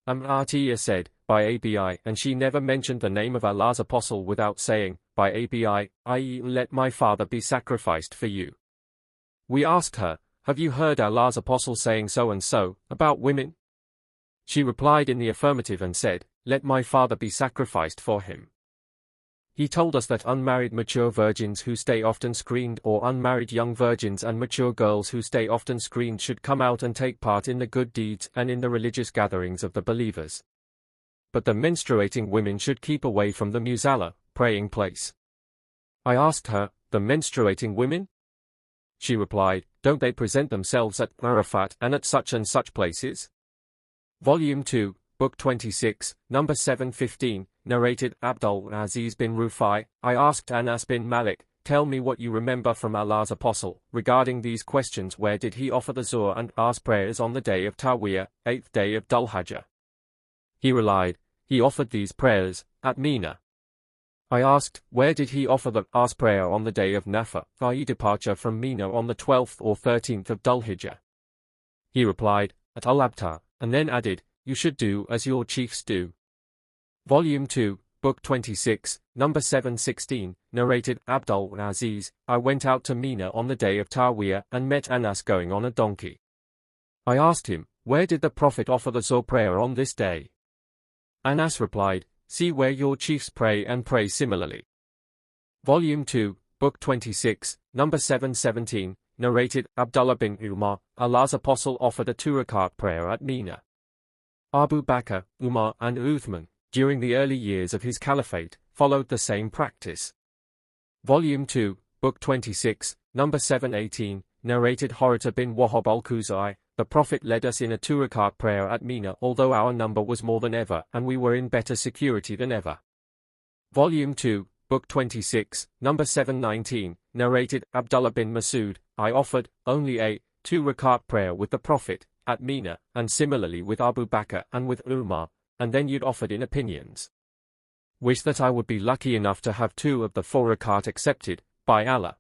Atiyah said, by Abi, and she never mentioned the name of Allah's Apostle without saying, by Abi, i.e. let my father be sacrificed for you. We asked her, have you heard Allah's Apostle saying so and so, about women? She replied in the affirmative and said, let my father be sacrificed for him. He told us that unmarried mature virgins who stay often screened, or unmarried young virgins and mature girls who stay often screened, should come out and take part in the good deeds and in the religious gatherings of the believers. But the menstruating women should keep away from the musalla, praying place. I asked her, the menstruating women? She replied, don't they present themselves at Arafat and at such places? Volume 2, Book 26, number 715, narrated Abdul Aziz bin Rufai, I asked Anas bin Malik, tell me what you remember from Allah's Apostle, regarding these questions. Where did he offer the Zuhr and Asr prayers on the day of Tarwiyah, 8th day of Dhul-Hijjah? He replied, he offered these prayers at Mina. I asked, where did he offer the Asr prayer on the day of Nafar, i.e. departure from Mina on the 12th or 13th of Dhul-Hijjah? He replied, at Al-Abtar, and then added, you should do as your chiefs do. Volume 2, Book 26, number 716, narrated Abdul Aziz, I went out to Mina on the day of Tarwiyah and met Anas going on a donkey. I asked him, where did the Prophet offer the Zuhr prayer on this day? Anas replied, see where your chiefs pray and pray similarly. Volume 2, Book 26, number 717, narrated Abdullah bin Umar, Allah's Apostle offered a 2-rakat prayer at Mina. Abu Bakr, Umar and Uthman, during the early years of his caliphate, followed the same practice. Volume 2, Book 26, number 718, narrated Horata bin Wahab al-Khuzai, the Prophet led us in a 2-rakat prayer at Mina, although our number was more than ever and we were in better security than ever. Volume 2, Book 26, number 719, narrated Abdullah bin Masud, I offered only a 2-rakat prayer with the Prophet at Mina, and similarly with Abu Bakr and with Umar, and then you'd offered in opinions. Wish that I would be lucky enough to have 2 of the 4 rakat accepted, by Allah.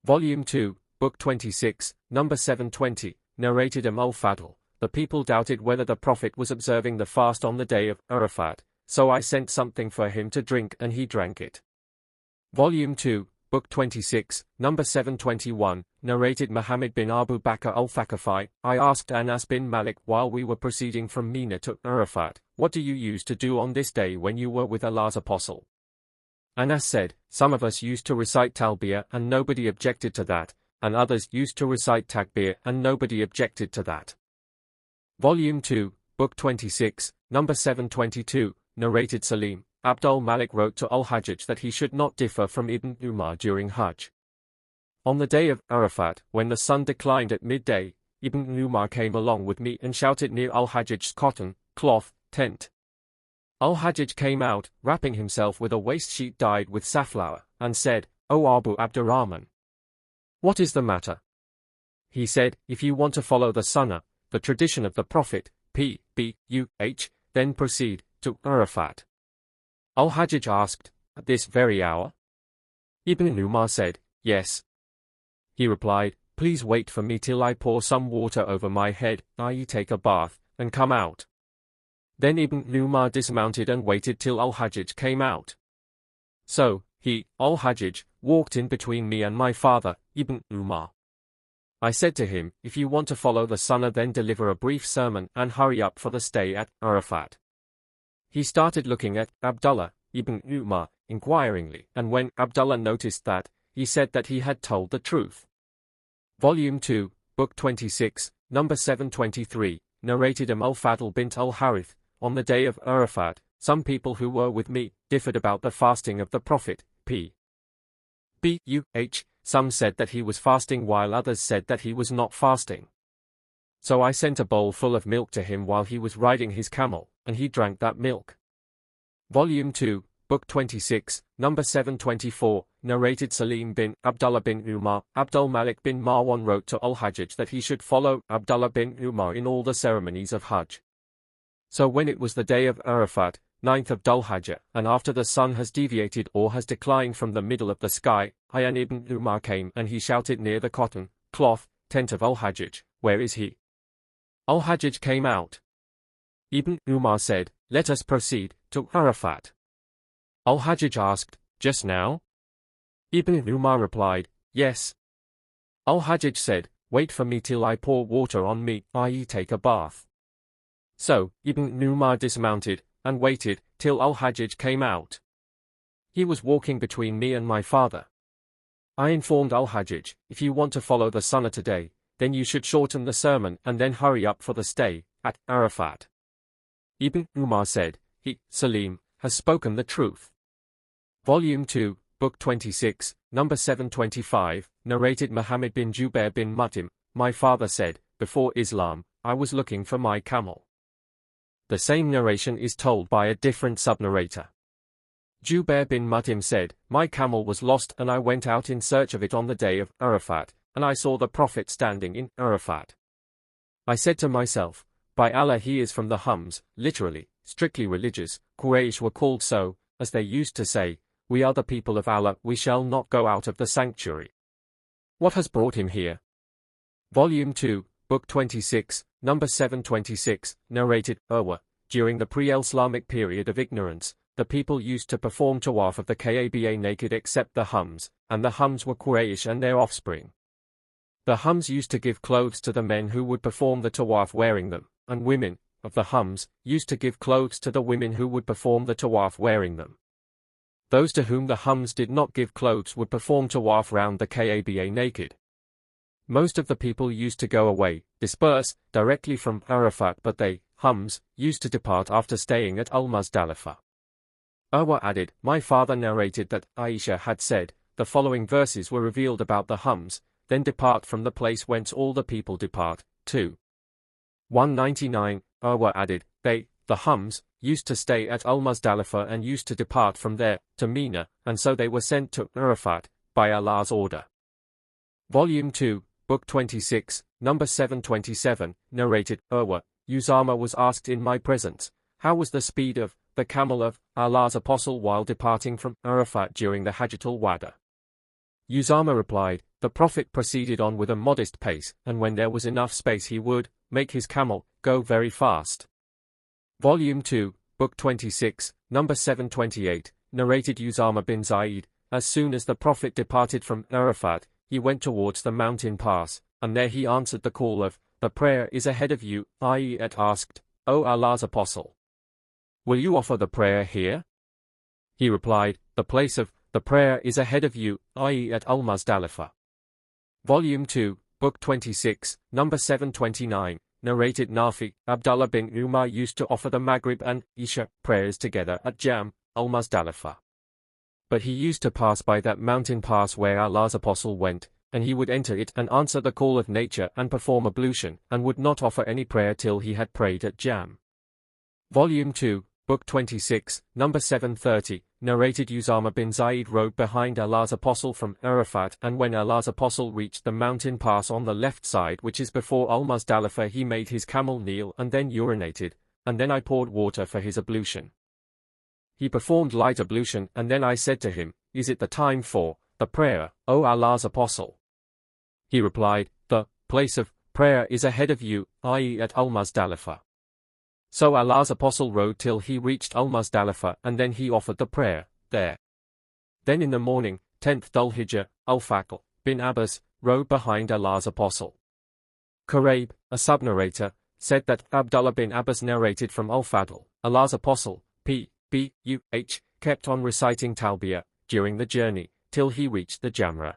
Volume 2, Book 26, number 720, narrated al-Fadl, the people doubted whether the Prophet was observing the fast on the day of Arafat, so I sent something for him to drink and he drank it. Volume 2, Book 26, number 721, narrated Muhammad bin Abu Bakr al-Thaqafi, I asked Anas bin Malik while we were proceeding from Mina to Arafat, what do you use to do on this day when you were with Allah's Apostle? Anas said, some of us used to recite Talbiyah and nobody objected to that, and others used to recite Takbir and nobody objected to that. Volume 2, Book 26, number 722, narrated Salim, Abdul Malik wrote to Al-Hajjaj that he should not differ from Ibn Umar during Hajj. On the day of Arafat, when the sun declined at midday, Ibn Umar came along with me and shouted near Al-Hajjaj's cotton, cloth, tent. Al-Hajjaj came out, wrapping himself with a waist sheet dyed with safflower, and said, "O Abu Abdurrahman, what is the matter?" He said, "If you want to follow the Sunnah, the tradition of the Prophet, P.B.U.H., then proceed to Arafat." Al-Hajjaj asked, "At this very hour?" Ibn Umar said, "Yes." He replied, "Please wait for me till I pour some water over my head, i.e. take a bath, and come out." Then Ibn Umar dismounted and waited till Al-Hajjaj came out. So, he, Al-Hajjaj, walked in between me and my father, Ibn Umar. I said to him, "If you want to follow the Sunnah, then deliver a brief sermon and hurry up for the stay at Arafat." He started looking at Abdullah, Ibn Umar, inquiringly, and when Abdullah noticed that, he said that he had told the truth. Volume 2, Book 26, number 723, narrated Al-Fadl bint Al-Harith, on the day of Arafat, some people who were with me differed about the fasting of the Prophet, P.B.U.H. Some said that he was fasting while others said that he was not fasting. So I sent a bowl full of milk to him while he was riding his camel, and he drank that milk. Volume 2, Book 26, number 724, narrated Salim bin Abdullah bin Umar. Abdul Malik bin Marwan wrote to Al-Hajjaj that he should follow Abdullah bin Umar in all the ceremonies of Hajj. So when it was the day of Arafat, 9th of Dhul-Hijjah, and after the sun has deviated or has declined from the middle of the sky, and Ibn Umar came and he shouted near the cotton, cloth, tent of Al-Hajjaj, "Where is he?" Al-Hajjaj came out. Ibn Umar said, "Let us proceed to Arafat." Al-Hajjaj asked, "Just now?" Ibn Umar replied, "Yes." Al-Hajjaj said, "Wait for me till I pour water on me, i.e. take a bath." So, Ibn Umar dismounted, and waited, till Al-Hajjaj came out. He was walking between me and my father. I informed Al-Hajjaj, "If you want to follow the Sunnah today, then you should shorten the sermon and then hurry up for the stay at Arafat." Ibn Umar said, "He, Salim, has spoken the truth." Volume 2, Book 26, number 725, narrated Muhammad bin Jubair bin Mut'im. My father said, "Before Islam, I was looking for my camel." The same narration is told by a different sub-narrator. Jubair bin Mut'im said, "My camel was lost and I went out in search of it on the day of Arafat, and I saw the Prophet standing in Arafat. I said to myself, by Allah, he is from the Hums," literally, strictly religious. Quraysh were called so, as they used to say, "We are the people of Allah, we shall not go out of the sanctuary. What has brought him here?" Volume 2, Book 26, number 726, narrated Urwa. During the pre-Islamic period of ignorance, the people used to perform tawaf of the Kaaba naked except the Hums, and the Hums were Quraysh and their offspring. The Hums used to give clothes to the men who would perform the tawaf wearing them, and women, of the Hums, used to give clothes to the women who would perform the tawaf wearing them. Those to whom the Hums did not give clothes would perform tawaf round the Kaaba naked. Most of the people used to go away, disperse, directly from Arafat, but they, Hums, used to depart after staying at Al-Muzdalifah. Urwa added, "My father narrated that Aisha had said, the following verses were revealed about the Hums, then depart from the place whence all the people depart." 2. 199, Urwa added, "They, the Hums, used to stay at Al-Muzdalifah and used to depart from there, to Mina, and so they were sent to Arafat, by Allah's order." Volume 2, Book 26, number 727, narrated Urwa. Usama was asked in my presence, "How was the speed of the camel of Allah's apostle while departing from Arafat during the Hajjatul Wada?" Usama replied, "The Prophet proceeded on with a modest pace, and when there was enough space he would make his camel go very fast." Volume 2, Book 26, number 728, narrated Usama bin Zaid. As soon as the Prophet departed from Arafat, he went towards the mountain pass, and there he answered the call of, "The prayer is ahead of you," i.e. it asked, "O Allah's apostle, will you offer the prayer here?" He replied, "The place of the prayer is ahead of you," i.e. at Al-Muzdalifah. Volume 2, Book 26, number 729, narrated Nafi. Abdullah bin Umar used to offer the Maghrib and Isha prayers together at Jam, al-Muzdalifah. But he used to pass by that mountain pass where Allah's apostle went, and he would enter it and answer the call of nature and perform ablution, and would not offer any prayer till he had prayed at Jam. Volume 2, Book 26, number 730, narrated Usama bin Zaid rode behind Allah's apostle from Arafat, and when Allah's apostle reached the mountain pass on the left side which is before al-Muzdalifah, he made his camel kneel and then urinated, and then I poured water for his ablution. He performed light ablution, and then I said to him, "Is it the time for the prayer, O Allah's apostle?" He replied, "The place of prayer is ahead of you, i.e. at al-Muzdalifah." So Allah's apostle rode till he reached al-Muzdalifah, and then he offered the prayer there. Then in the morning, 10th Dhul-Hijjah, Al-Fadl bin Abbas rode behind Allah's apostle. Quraib, a sub-narrator, said that Abdullah bin Abbas narrated from Al-Fadl, Allah's apostle, P.B.U.H., kept on reciting Talbiyah during the journey, till he reached the Jamra.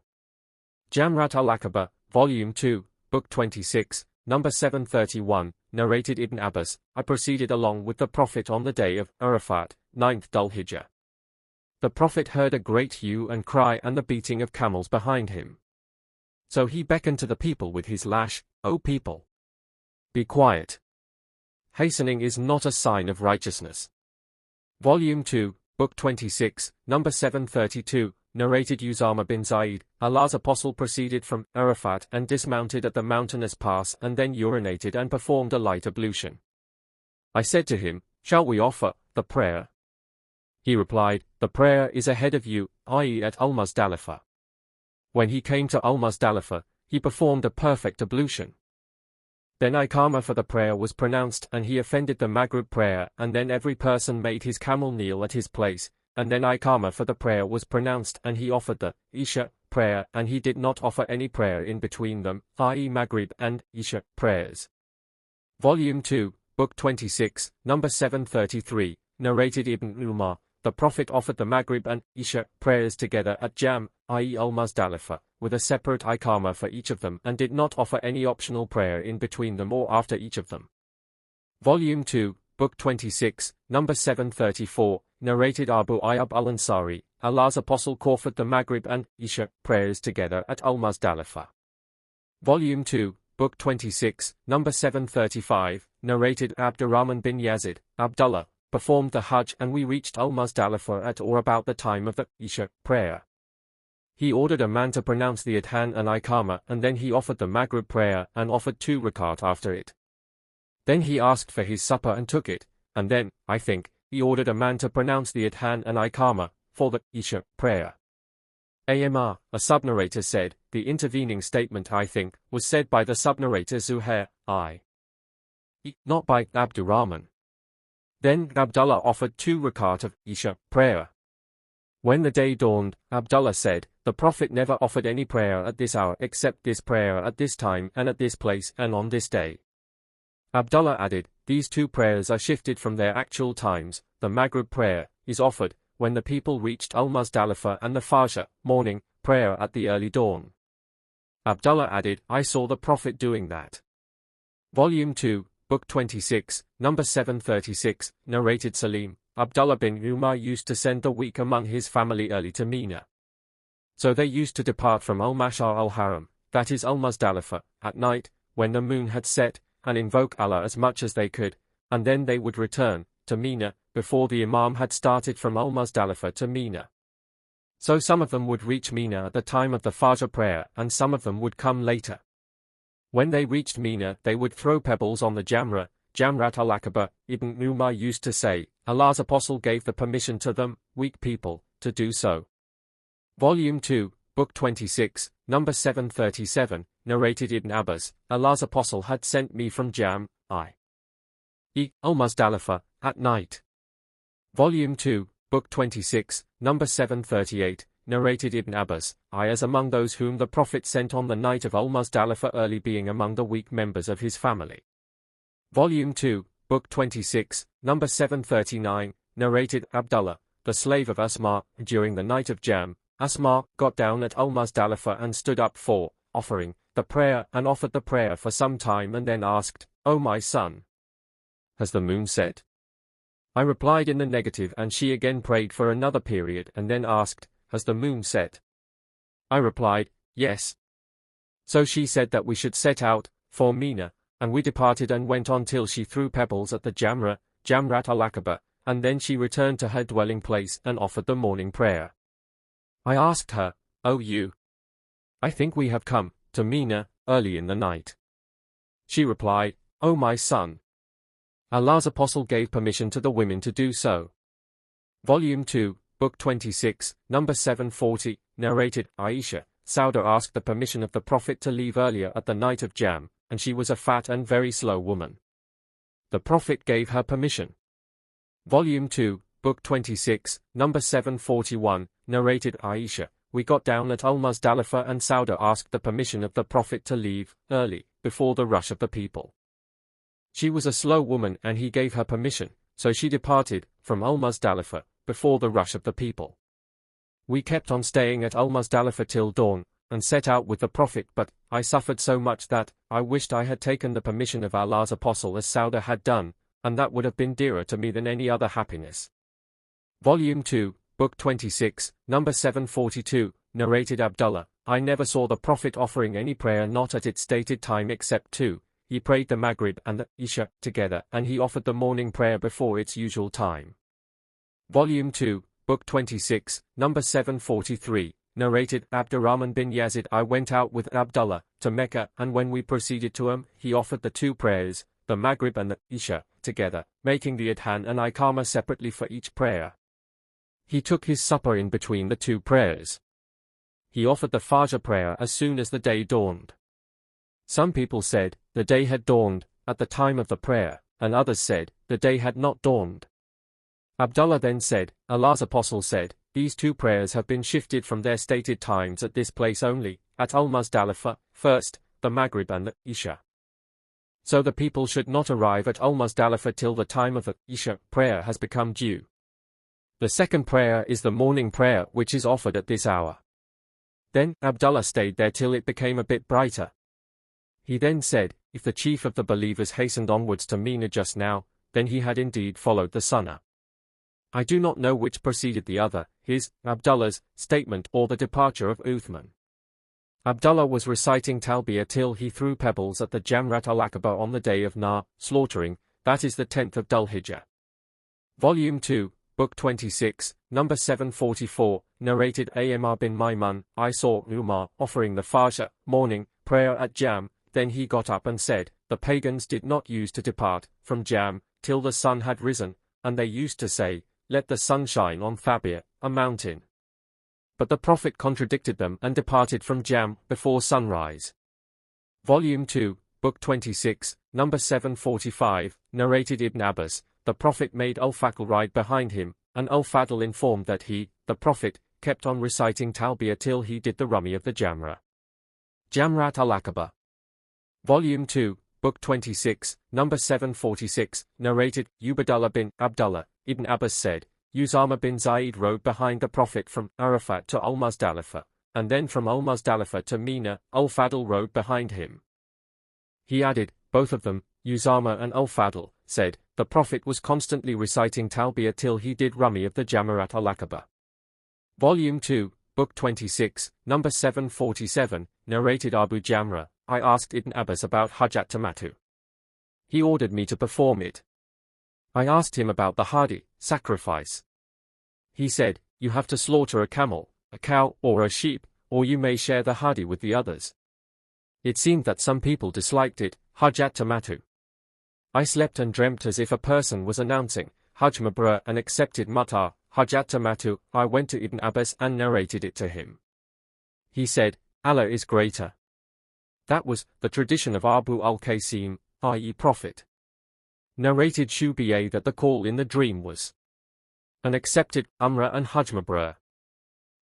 Jamrat al-Aqaba, Volume 2, Book 26, number 731, narrated Ibn Abbas, I proceeded along with the Prophet on the day of Arafat, 9th Dhul-Hijjah. The Prophet heard a great hue and cry and the beating of camels behind him. So he beckoned to the people with his lash, "O people, be quiet. Hastening is not a sign of righteousness." Volume 2, Book 26, number 732, narrated Usama bin Zaid, Allah's apostle proceeded from Arafat and dismounted at the mountainous pass and then urinated and performed a light ablution. I said to him, "Shall we offer the prayer?" He replied, "The prayer is ahead of you, i.e. at al-Muzdalifah." When he came to al-Muzdalifah, he performed a perfect ablution. Then Iqamah for the prayer was pronounced, and he offended the Maghrib prayer, and then every person made his camel kneel at his place, and then Iqamah for the prayer was pronounced, and he offered the Isha prayer, and he did not offer any prayer in between them, i.e. Maghrib and Isha prayers. Volume 2, Book 26, number 733, narrated Ibn Umar, the Prophet offered the Maghrib and Isha prayers together at Jam, i.e. al-Muzdalifah, with a separate Iqamah for each of them, and did not offer any optional prayer in between them or after each of them. Volume 2, Book 26, number 734, narrated Abu Ayyub al-Ansari, Allah's apostle offered the Maghrib and Isha prayers together at al-Muzdalifah. Volume 2, Book 26, number 735, narrated Abdurrahman bin Yazid, Abdullah, performed the Hajj, and we reached al-Muzdalifah at or about the time of the Isha prayer. He ordered a man to pronounce the Adhan and Iqamah, and then he offered the Maghrib prayer and offered 2 rakat after it. Then he asked for his supper and took it, and then, I think, he ordered a man to pronounce the Adhan and Iqamah for the Isha prayer. Amr, a sub-narrator, said, the intervening statement, I think, was said by the sub-narrator Zuhair, not by Abdurrahman. Then Abdullah offered 2 rakat of Isha prayer. When the day dawned, Abdullah said, the Prophet never offered any prayer at this hour except this prayer at this time and at this place and on this day. Abdullah added, these 2 prayers are shifted from their actual times. The Maghrib prayer is offered when the people reached al-Muzdalifah, and the Fajr, morning, prayer at the early dawn. Abdullah added, I saw the Prophet doing that. Volume 2, Book 26, number 736, narrated Salim, Abdullah bin Umar used to send the weak among his family early to Mina. So they used to depart from al-Mashar al-Haram, that is al-Muzdalifah, at night, when the moon had set, and invoke Allah as much as they could, and then they would return to Mina before the Imam had started from al-Muzdalifah to Mina. So some of them would reach Mina at the time of the Fajr prayer, and some of them would come later. When they reached Mina, they would throw pebbles on the Jamra, Jamrat al-Aqaba. Ibn Umar used to say, Allah's apostle gave the permission to them, weak people, to do so. Volume 2, Book 26, number 737, narrated Ibn Abbas, Allah's apostle had sent me from Jam, al-Muzdalifah, at night. Volume 2, Book 26, number 738, narrated Ibn Abbas, I as among those whom the Prophet sent on the night of al-Muzdalifah early, being among the weak members of his family. Volume 2, Book 26, number 739, narrated Abdullah, the slave of Asma, during the night of Jam, Asma got down at al-Muzdalifah and stood up for offering the prayer and offered the prayer for some time and then asked, "O my son, has the moon set?" I replied in the negative, and she again prayed for another period and then asked, "Has the moon set?" I replied, "Yes." So she said that we should set out for Mina, and we departed and went on till she threw pebbles at the Jamrat al-Aqaba, and then she returned to her dwelling place and offered the morning prayer. I asked her, "O you, I think we have come to Mina early in the night." She replied, "O my son, Allah's Apostle gave permission to the women to do so." Volume 2, Book 26, number 740, narrated, Aisha, Sauda asked the permission of the Prophet to leave earlier at the night of Jam, and she was a fat and very slow woman. The Prophet gave her permission. Volume 2, Book 26, number 741, narrated, Aisha, we got down at Al-Muzdalifah and Sauda asked the permission of the Prophet to leave early, before the rush of the people. She was a slow woman and he gave her permission, so she departed from Al-Muzdalifah before the rush of the people. We kept on staying at Al-Muzdalifah till dawn, and set out with the Prophet, but I suffered so much that I wished I had taken the permission of Allah's Apostle as Sauda had done, and that would have been dearer to me than any other happiness. Volume 2, Book 26, number 742, narrated Abdullah, I never saw the Prophet offering any prayer not at its stated time except two. He prayed the Maghrib and the Isha together, and he offered the morning prayer before its usual time. Volume 2, Book 26, number 743, narrated Abdurrahman bin Yazid, I went out with Abdullah to Mecca, and when we proceeded to he offered the two prayers, the Maghrib and the Isha, together, making the Adhan and Iqamah separately for each prayer. He took his supper in between the two prayers. He offered the Fajr prayer as soon as the day dawned. Some people said, the day had dawned at the time of the prayer, and others said, the day had not dawned. Abdullah then said, Allah's Apostle said, these two prayers have been shifted from their stated times at this place only, at Al-Muzdalifah, first, the Maghrib and the Isha. So the people should not arrive at Al-Muzdalifah till the time of the Isha prayer has become due. The second prayer is the morning prayer which is offered at this hour. Then Abdullah stayed there till it became a bit brighter. He then said, if the chief of the believers hastened onwards to Mina just now, then he had indeed followed the Sunnah. I do not know which preceded the other, his, Abdullah's, statement or the departure of Uthman. Abdullah was reciting Talbiyah till he threw pebbles at the Jamrat al-Aqaba on the day of slaughtering, that is the 10th of Dhul-Hijjah. Volume 2, Book 26, number 744, narrated Amr bin Maimun, I saw Umar offering the Fajr, morning, prayer at Jam, then he got up and said, the pagans did not use to depart from Jam till the sun had risen, and they used to say, let the sun shine on Thabir, a mountain. But the Prophet contradicted them and departed from Jam before sunrise. Volume 2, Book 26, number 745, narrated Ibn Abbas, the Prophet made Al-Fadl ride behind him, and Al-Fadl informed that he, the Prophet, kept on reciting Talbiyah till he did the Rummi of the Jamrat al-Aqaba. Volume 2, Book 26, number 746, narrated Ubaydullah bin Abdullah, Ibn Abbas said, Usama bin Zaid rode behind the Prophet from Arafat to Al-Muzdalifah, and then from Al-Muzdalifah to Mina, Al-Fadl rode behind him. He added, both of them, Usama and Al-Fadl, said, the Prophet was constantly reciting Talbiyah till he did Rummi of the Jamrat al-Aqaba. Volume 2, Book 26, number 747, narrated Abu Jamra, I asked Ibn Abbas about Hajjat Tamattu. He ordered me to perform it. I asked him about the Hadi, sacrifice. He said, you have to slaughter a camel, a cow, or a sheep, or you may share the Hadi with the others. It seemed that some people disliked it, Hajjat Tamattu. I slept and dreamt as if a person was announcing, Hajj Mabrur and accepted Muta, Hajjat Tamattu. I went to Ibn Abbas and narrated it to him. He said, Allah is greater. That was the tradition of Abu al-Qasim, i.e. Prophet. Narrated Shubiyyah that the call in the dream was an accepted Umrah and Hajj Mabrur.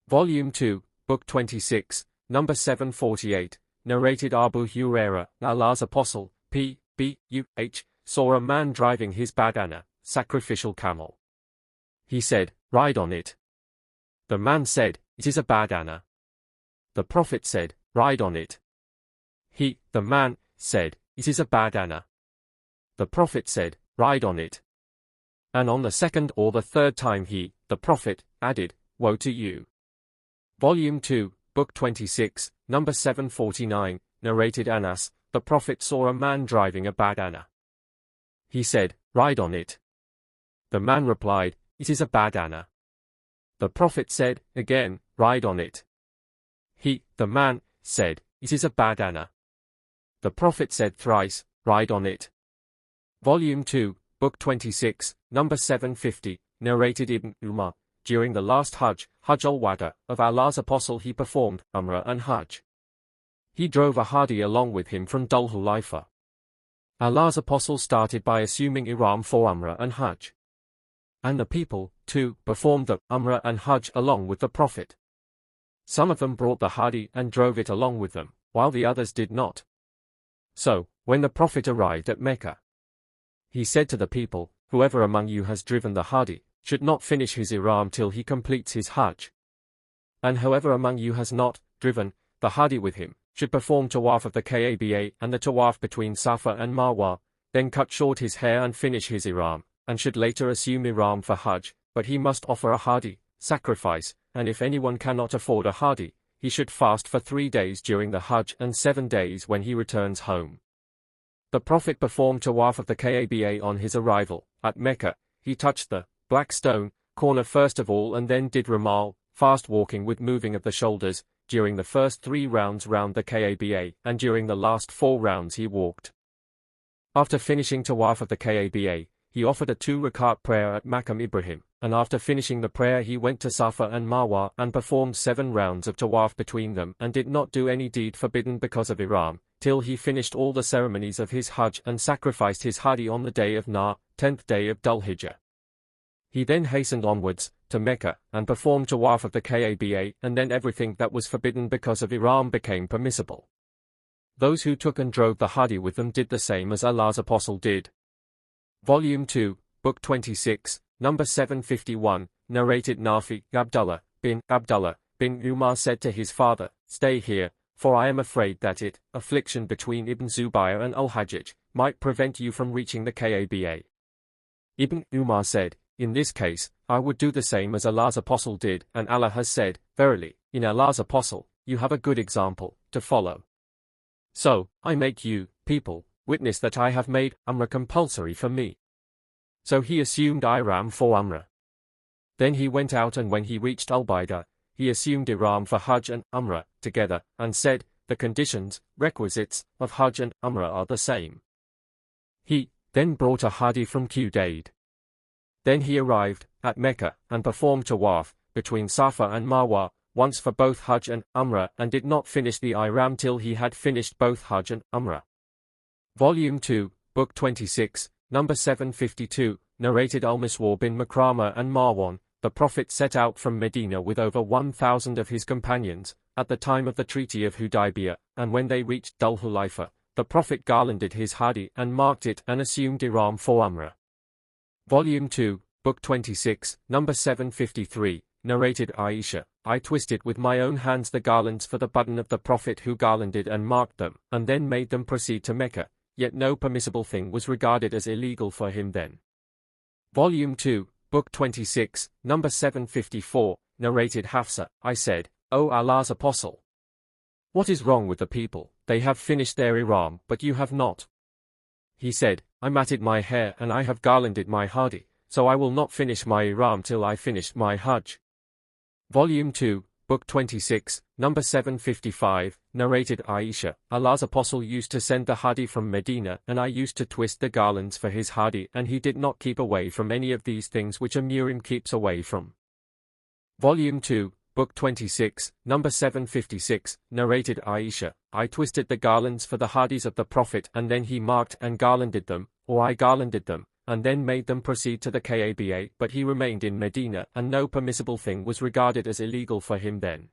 Volume 2, Book 26, number 748, narrated Abu Hurairah, Allah's Apostle, P.B.U.H., saw a man driving his badana, sacrificial camel. He said, ride on it. The man said, it is a badana. The Prophet said, ride on it. He, the man, said, it is a badana. The Prophet said, "Ride on it." And on the second or the third time he, the Prophet, added, "Woe to you." Volume 2, Book 26, number 749, narrated Anas, the Prophet saw a man driving a badana. He said, "Ride on it." The man replied, "It is a badana." The Prophet said, again, "Ride on it." He, the man, said, "It is a badana." The Prophet said thrice, "Ride on it." Volume 2, Book 26, number 750, narrated Ibn Umar, during the last Hajj, Hajj al-Wada, of Allah's Apostle he performed Umrah and Hajj. He drove a Hadi along with him from Dhul Hulaifa. Allah's Apostle started by assuming Ihram for Umrah and Hajj. And the people, too, performed the Umrah and Hajj along with the Prophet. Some of them brought the Hadi and drove it along with them, while the others did not. So, when the Prophet arrived at Mecca, he said to the people, "Whoever among you has driven the Hadi, should not finish his Ihram till he completes his Hajj. And whoever among you has not driven the Hadi with him, should perform Tawaf of the Kaaba and the Tawaf between Safa and Marwa, then cut short his hair and finish his Ihram, and should later assume Ihram for Hajj, but he must offer a Hadi, sacrifice, and if anyone cannot afford a Hadi, he should fast for 3 days during the Hajj and 7 days when he returns home." The Prophet performed Tawaf of the Kaaba on his arrival at Mecca. He touched the black stone corner first of all and then did Ramal, fast walking with moving of the shoulders, during the first 3 rounds round the Kaaba, and during the last 4 rounds he walked. After finishing Tawaf of the Kaaba, he offered a 2-rakat prayer at Maqam Ibrahim, and after finishing the prayer he went to Safa and Marwa and performed 7 rounds of Tawaf between them and did not do any deed forbidden because of Ihram, till he finished all the ceremonies of his Hajj and sacrificed his Hadi on the day of Nahr, 10th day of Dhul Hijjah. He then hastened onwards to Mecca and performed Tawaf of the Kaaba, and then everything that was forbidden because of Ihram became permissible. Those who took and drove the Hadi with them did the same as Allah's Apostle did. Volume 2, Book 26, number 751, narrated Nafi, Abdullah bin Umar said to his father, "Stay here, for I am afraid that affliction between Ibn Zubayr and Al-Hajjaj, might prevent you from reaching the Kaaba." Ibn Umar said, "In this case, I would do the same as Allah's Apostle did, and Allah has said, verily, in Allah's Apostle, you have a good example to follow. So, I make you, people, witness that I have made Umrah compulsory for me." So he assumed Ihram for Umrah. Then he went out, and when he reached Al-Baidah, he assumed Ihram for Hajj and Umrah together, and said, "The conditions, requisites, of Hajj and Umrah are the same." He then brought a Hadi from Qudayd. Then he arrived at Mecca and performed Tawaf between Safa and Marwa, once for both Hajj and Umrah, and did not finish the Ihram till he had finished both Hajj and Umrah. Volume 2, Book 26, number 752, narrated Al-Miswar bin Makrama and Marwan, the Prophet set out from Medina with over 1,000 of his companions, at the time of the Treaty of Hudaybiyah, and when they reached Dhul Hulaifa, the Prophet garlanded his Hadi and marked it and assumed Ihram for Umrah. Volume 2, Book 26, number 753, narrated Aisha, "I twisted with my own hands the garlands for the button of the Prophet who garlanded and marked them, and then made them proceed to Mecca, yet no permissible thing was regarded as illegal for him then." Volume 2, Book 26, number 754, narrated Hafsa, "I said, O Allah's Apostle, what is wrong with the people? They have finished their Ihram, but you have not." He said, "I matted my hair and I have garlanded my Hadi, so I will not finish my Ihram till I finish my Hajj." Volume 2, Book 26, number 755, narrated Aisha, "Allah's Apostle used to send the Hadi from Medina, and I used to twist the garlands for his Hadi, and he did not keep away from any of these things which a Murim keeps away from." Volume 2, Book 26, number 756, narrated Aisha, "I twisted the garlands for the Hadis of the Prophet, and then he marked and garlanded them, or I garlanded them, and then made them proceed to the Kaaba, but he remained in Medina, and no permissible thing was regarded as illegal for him then."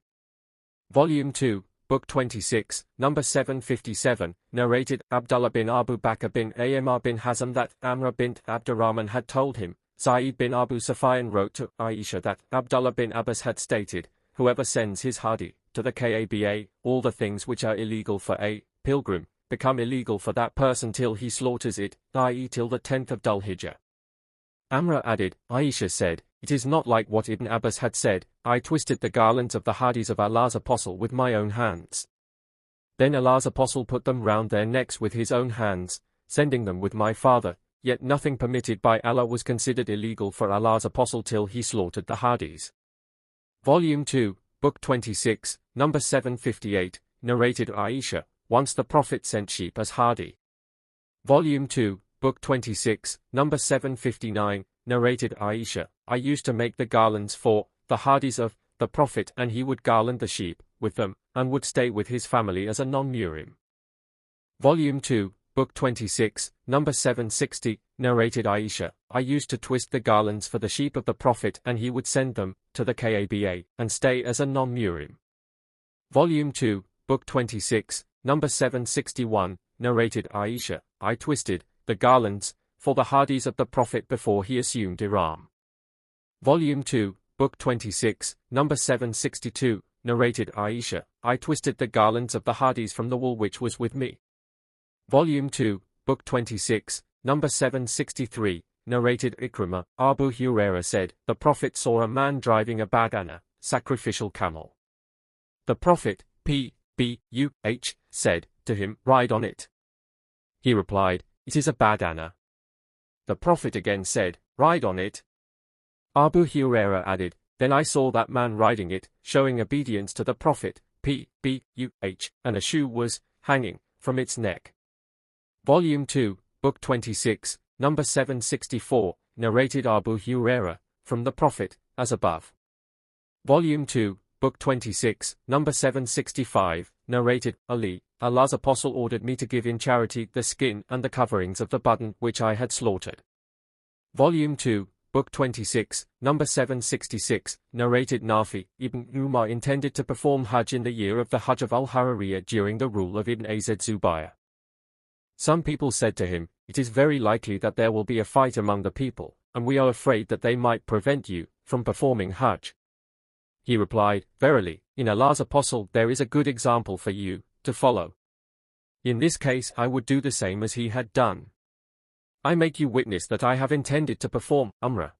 Volume 2, Book 26, number 757, narrated Abdullah bin Abu Bakr bin Amr bin Hazm that Amra bint Abdurrahman had told him, Sa'id bin Abu Sufyan wrote to Aisha that Abdullah bin Abbas had stated, "Whoever sends his Hadi to the Kaaba, all the things which are illegal for a pilgrim, become illegal for that person till he slaughters it, i.e. till the 10th of Dhul-Hijjah. Amra added, Aisha said, it is not like what Ibn Abbas had said, I twisted the garlands of the hadiths of Allah's Apostle with my own hands. Then Allah's Apostle put them round their necks with his own hands, sending them with my father, yet nothing permitted by Allah was considered illegal for Allah's Apostle till he slaughtered the hadiths. Volume 2, Book 26, number 758, narrated Aisha, once the Prophet sent sheep as hadi. Volume 2, Book 26, number 759, narrated Aisha, I used to make the garlands for the hadiths of the Prophet and he would garland the sheep with them, and would stay with his family as a non-muhrim. Volume 2, Book 26, number 760, narrated Aisha, I used to twist the garlands for the sheep of the Prophet and he would send them to the Kaaba and stay as a non-muhrim. Volume 2, Book 26, number 761, narrated Aisha, I twisted the garlands for the hadiths of the Prophet before he assumed ihram. Volume 2, Book 26, number 762, narrated Aisha, I twisted the garlands of the hadiths from the wool which was with me. Volume 2, Book 26, number 763, narrated Ikrimah, Abu Hurairah said, the Prophet saw a man driving a badana, sacrificial camel. The Prophet, P.B.U.H., said to him, ride on it. He replied, it is a badana. The Prophet again said, ride on it. Abu Hurairah added, then I saw that man riding it, showing obedience to the Prophet, P.B.U.H., and a shoe was hanging from its neck. Volume 2, Book 26, number 764, narrated Abu Hurairah, from the Prophet, as above. Volume 2, Book 26, number 765, narrated Ali, Allah's Apostle ordered me to give in charity the skin and the coverings of the button which I had slaughtered. Volume 2, Book 26, number 766, narrated Nafi, Ibn Umar intended to perform Hajj in the year of the Hajj of Al-Harariyah during the rule of Ibn Az-Zubayr. Some people said to him, it is very likely that there will be a fight among the people, and we are afraid that they might prevent you from performing Hajj. He replied, verily, in Allah's Apostle there is a good example for you to follow. In this case I would do the same as he had done. I make you witness that I have intended to perform Umrah.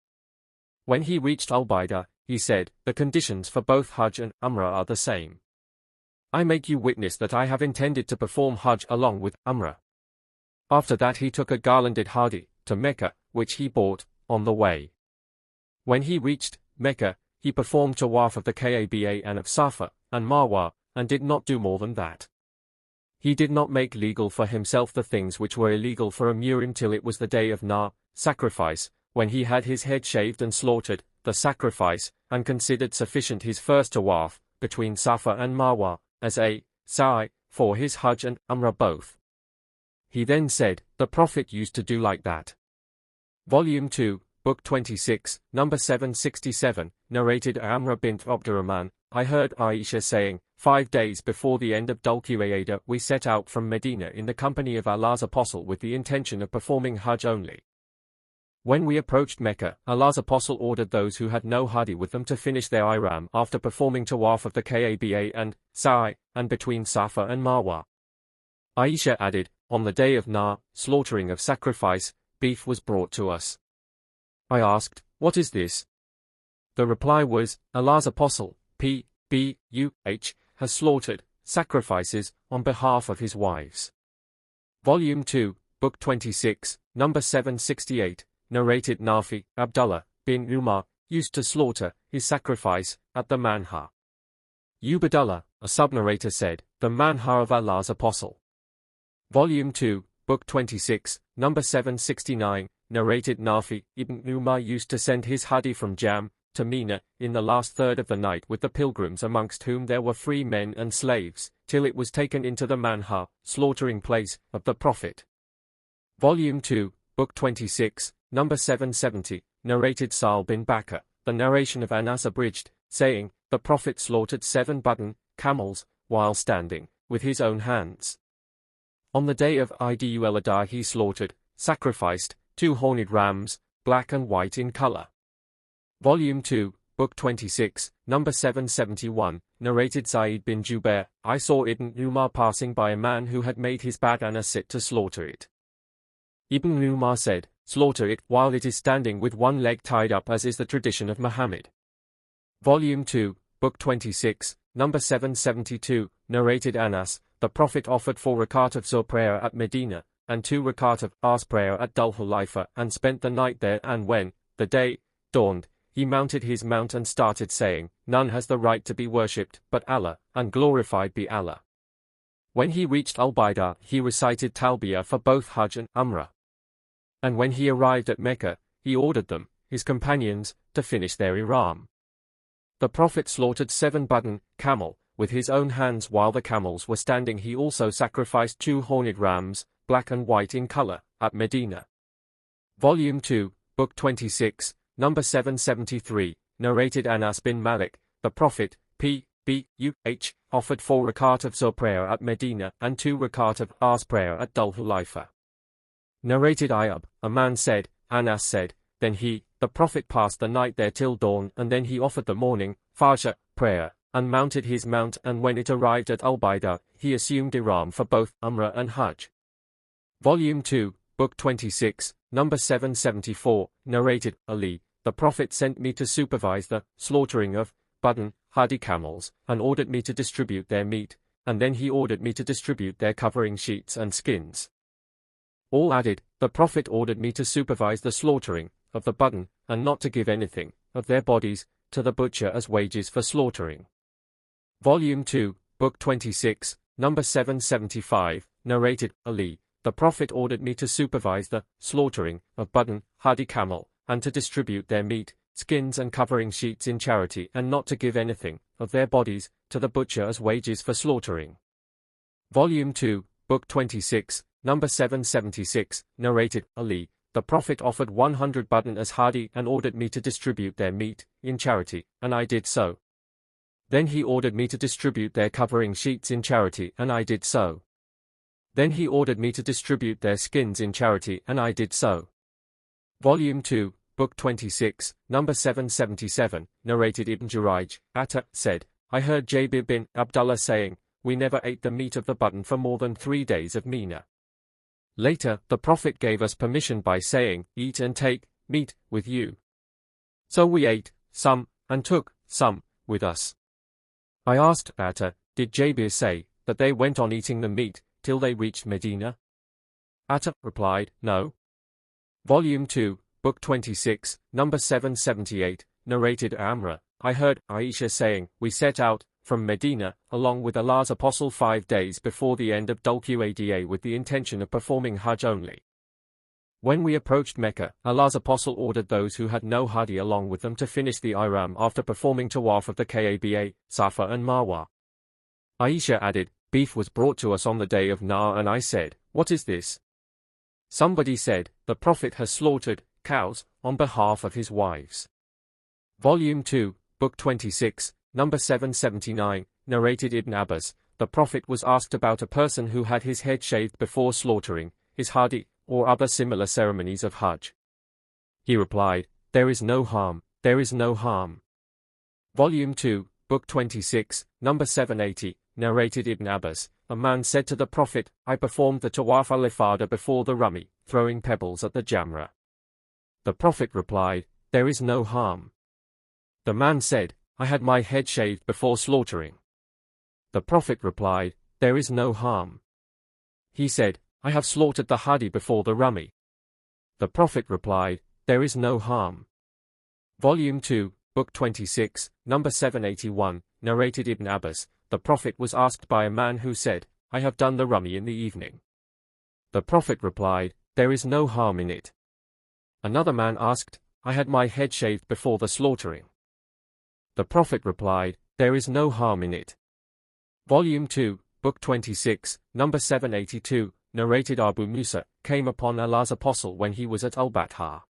When he reached Al-Baidah, he said, the conditions for both Hajj and Umrah are the same. I make you witness that I have intended to perform Hajj along with Umrah. After that he took a garlanded hadi to Mecca, which he bought on the way. When he reached Mecca, he performed tawaf of the Kaaba and of Safa and Marwa, and did not do more than that. He did not make legal for himself the things which were illegal for a muhrim till it was the day of Nahr, sacrifice, when he had his head shaved and slaughtered the sacrifice, and considered sufficient his first tawaf between Safa and Marwa, as a sa'i for his Hajj and Umrah both. He then said, the Prophet used to do like that. Volume 2, Book 26, number 767, narrated Amra bint Abdurrahman, I heard Aisha saying, 5 days before the end of Dhul-Qa'dah we set out from Medina in the company of Allah's Apostle with the intention of performing Hajj only. When we approached Mecca, Allah's Apostle ordered those who had no hadi with them to finish their ihram after performing tawaf of the Kaaba and sa'i, and between Safa and Marwa. Aisha added, on the day of Nahr, slaughtering of sacrifice, beef was brought to us. I asked, what is this? The reply was, Allah's Apostle, P.B.U.H., has slaughtered sacrifices on behalf of his wives. Volume 2, Book 26, number 768, narrated Nafi, Abdullah bin Umar, used to slaughter his sacrifice at the manhar. Ubaidullah, a sub-narrator said, the manhar of Allah's Apostle. Volume 2, Book 26, number 769, narrated Nafi, Ibn Umar used to send his hadi from Jam to Mina in the last third of the night with the pilgrims amongst whom there were free men and slaves, till it was taken into the manhar, slaughtering place, of the Prophet. Volume 2, Book 26, number 770, narrated Sa'al bin Bakr, the narration of Anas abridged, saying, the Prophet slaughtered 7 button camels, while standing, with his own hands. On the day of Idul Adha he slaughtered, sacrificed, 2 horned rams, black and white in color. Volume 2, Book 26, number 771, narrated Sa'id bin Jubair, I saw Ibn Umar passing by a man who had made his badana sit to slaughter it. Ibn Umar said, slaughter it while it is standing with one leg tied up, as is the tradition of Muhammad. Volume 2, Book 26, number 772, narrated Anas, the Prophet offered 4 rakat of Zuhr prayer at Medina, and 2 rakat of Asr prayer at Dhul Hulaifa, and spent the night there, and when the day dawned, he mounted his mount and started saying, none has the right to be worshipped but Allah, and glorified be Allah. When he reached Al-Baidah, he recited Talbiyah for both Hajj and Umrah. And when he arrived at Mecca, he ordered them, his companions, to finish their ihram. The Prophet slaughtered 7 badan, camel, with his own hands while the camels were standing. He also sacrificed 2 horned rams, black and white in color, at Medina. Volume 2, Book 26, number 773, narrated Anas bin Malik, the Prophet, P.B.U.H., offered 4 rakat of Zuhr prayer at Medina, and 2 rakat of Asr prayer at Dhul Hulaifa. Narrated Ayub, a man said, Anas said, then he, the Prophet, passed the night there till dawn, and then he offered the morning, Fajr, prayer, and mounted his mount, and when it arrived at Al-Baidah, he assumed ihram for both Umrah and Hajj. Volume 2, Book 26, number 774, narrated Ali, the Prophet sent me to supervise the slaughtering of badan, hadi camels, and ordered me to distribute their meat, and then he ordered me to distribute their covering sheets and skins. All added, the Prophet ordered me to supervise the slaughtering of the badan, and not to give anything of their bodies to the butcher as wages for slaughtering. Volume 2, Book 26, number 775, narrated Ali, the Prophet ordered me to supervise the slaughtering of badan, hadi camel, and to distribute their meat, skins and covering sheets in charity, and not to give anything of their bodies to the butcher as wages for slaughtering. Volume 2, Book 26, number 776, narrated Ali, the Prophet offered 100 badan as hadi and ordered me to distribute their meat in charity, and I did so. Then he ordered me to distribute their covering sheets in charity, and I did so. Then he ordered me to distribute their skins in charity, and I did so. Volume 2, Book 26, number 777, narrated Ibn Jurayj, Atta, said, I heard Jabir bin Abdullah saying, we never ate the meat of the badan for more than 3 days of Mina. Later, the Prophet gave us permission by saying, eat and take meat with you. So we ate some, and took some with us. I asked Atta, did Jabir say that they went on eating the meat till they reached Medina? Atta replied, no. Volume 2, Book 26, number 778, narrated Amra, I heard Aisha saying, we set out from Medina, along with Allah's Apostle 5 days before the end of Dhul Qa'dah with the intention of performing Hajj only. When we approached Mecca, Allah's Apostle ordered those who had no Hadi along with them to finish the ihram after performing tawaf of the Kaaba, Safa and Marwa. Aisha added, beef was brought to us on the day of Nahr, and I said, what is this? Somebody said, the Prophet has slaughtered cows on behalf of his wives. Volume 2, Book 26, number 779, narrated Ibn Abbas, the Prophet was asked about a person who had his head shaved before slaughtering his hadi, or other similar ceremonies of Hajj. He replied, there is no harm, there is no harm. Volume 2, Book 26, number 780, narrated Ibn Abbas, a man said to the Prophet, I performed the Tawaf al-Ifada before the Rami, throwing pebbles at the Jamra. The Prophet replied, there is no harm. The man said, I had my head shaved before slaughtering. The Prophet replied, there is no harm. He said, I have slaughtered the Hadi before the Rami. The Prophet replied, there is no harm. Volume 2, Book 26, number 781, narrated Ibn Abbas, the Prophet was asked by a man who said, I have done the Rami in the evening. The Prophet replied, there is no harm in it. Another man asked, I had my head shaved before the slaughtering. The Prophet replied, there is no harm in it. Volume 2, Book 26, number 782, narrated Abu Musa, came upon Allah's Apostle when he was at Al-Batha.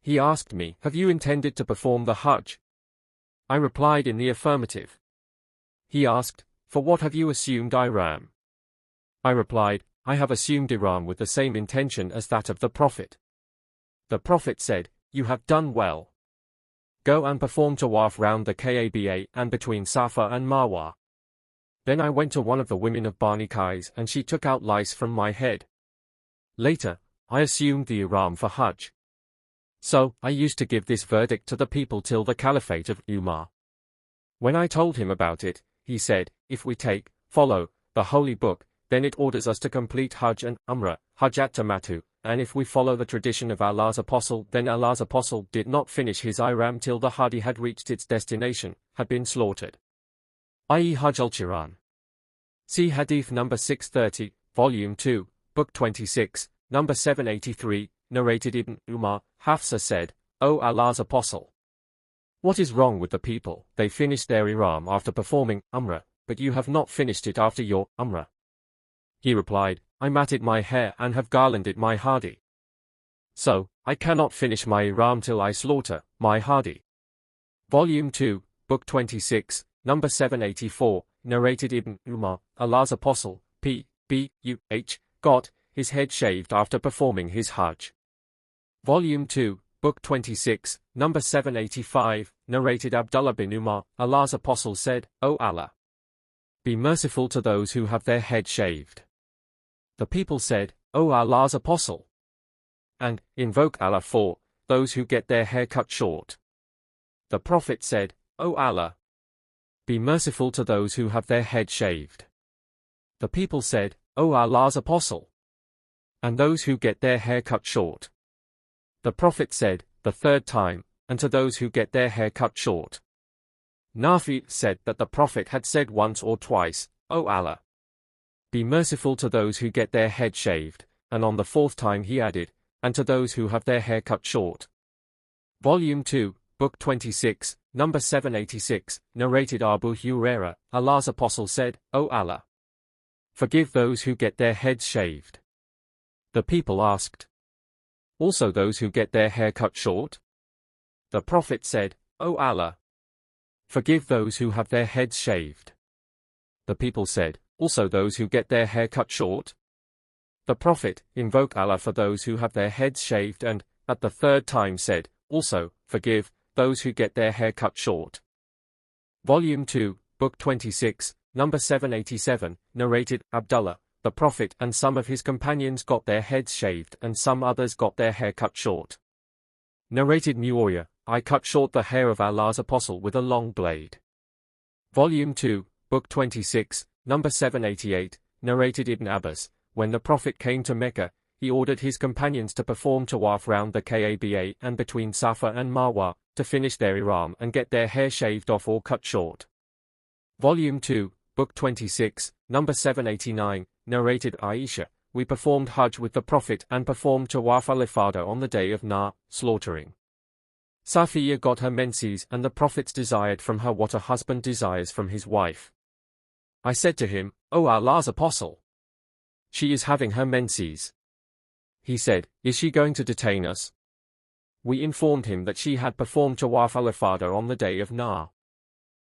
He asked me, have you intended to perform the Hajj? I replied in the affirmative. He asked, for what have you assumed ihram? I replied, I have assumed ihram with the same intention as that of the Prophet. The Prophet said, you have done well. Go and perform tawaf round the Kaaba and between Safa and Marwa. Then I went to one of the women of Bani Qais and she took out lice from my head. Later, I assumed the ihram for Hajj. So, I used to give this verdict to the people till the Caliphate of Umar. When I told him about it, he said, if we follow, the Holy Book, then it orders us to complete Hajj and Umrah, Hajjat Tamattu, and if we follow the tradition of Allah's Apostle, then Allah's Apostle did not finish his ihram till the Hadi had reached its destination, had been slaughtered. i.e. Hajj al-Qiran. See Hadith number 630, Volume 2, Book 26, number 783, narrated Ibn Umar. Hafsa said, O Allah's Apostle, what is wrong with the people? They finished their ihram after performing Umrah, but you have not finished it after your Umrah. He replied, I matted my hair and have garlanded my Hadi. So, I cannot finish my ihram till I slaughter my Hadi. Volume 2, Book 26, number 784, narrated Ibn Umar. Allah's Apostle, P.B.U.H., got his head shaved after performing his Hajj. Volume 2, Book 26, number 785, narrated Abdullah bin Umar. Allah's Apostle said, O Allah, be merciful to those who have their head shaved. The people said, O Allah's Apostle, and invoke Allah for those who get their hair cut short. The Prophet said, O Allah, be merciful to those who have their head shaved. The people said, O Allah's Apostle, and those who get their hair cut short. The Prophet said, the third time, and to those who get their hair cut short. Nafi said that the Prophet had said once or twice, O Allah, be merciful to those who get their head shaved, and on the fourth time he added, and to those who have their hair cut short. Volume 2, Book 26, number 786, narrated Abu Hurairah. Allah's Apostle said, O Allah, forgive those who get their heads shaved. The people asked, also those who get their hair cut short? The Prophet said, O Allah, forgive those who have their heads shaved. The people said, also those who get their hair cut short? The Prophet, invoke Allah for those who have their heads shaved and, at the third time said, also, forgive those who get their hair cut short. Volume 2, Book 26, number 787, narrated Abdullah. The Prophet and some of his companions got their heads shaved and some others got their hair cut short. Narrated Muawiyah, I cut short the hair of Allah's Apostle with a long blade. Volume 2, Book 26, number 788, narrated Ibn Abbas, when the Prophet came to Mecca, he ordered his companions to perform tawaf round the Kaaba and between Safa and Marwa, to finish their ihram and get their hair shaved off or cut short. Volume 2, Book 26, number 789, narrated Aisha, we performed Hajj with the Prophet and performed Tawaf al-Ifada on the day of slaughtering. Safiya got her menses and the Prophet desired from her what a husband desires from his wife. I said to him, O Allah's Apostle, she is having her menses. He said, is she going to detain us? We informed him that she had performed Tawaf al-Ifada on the day of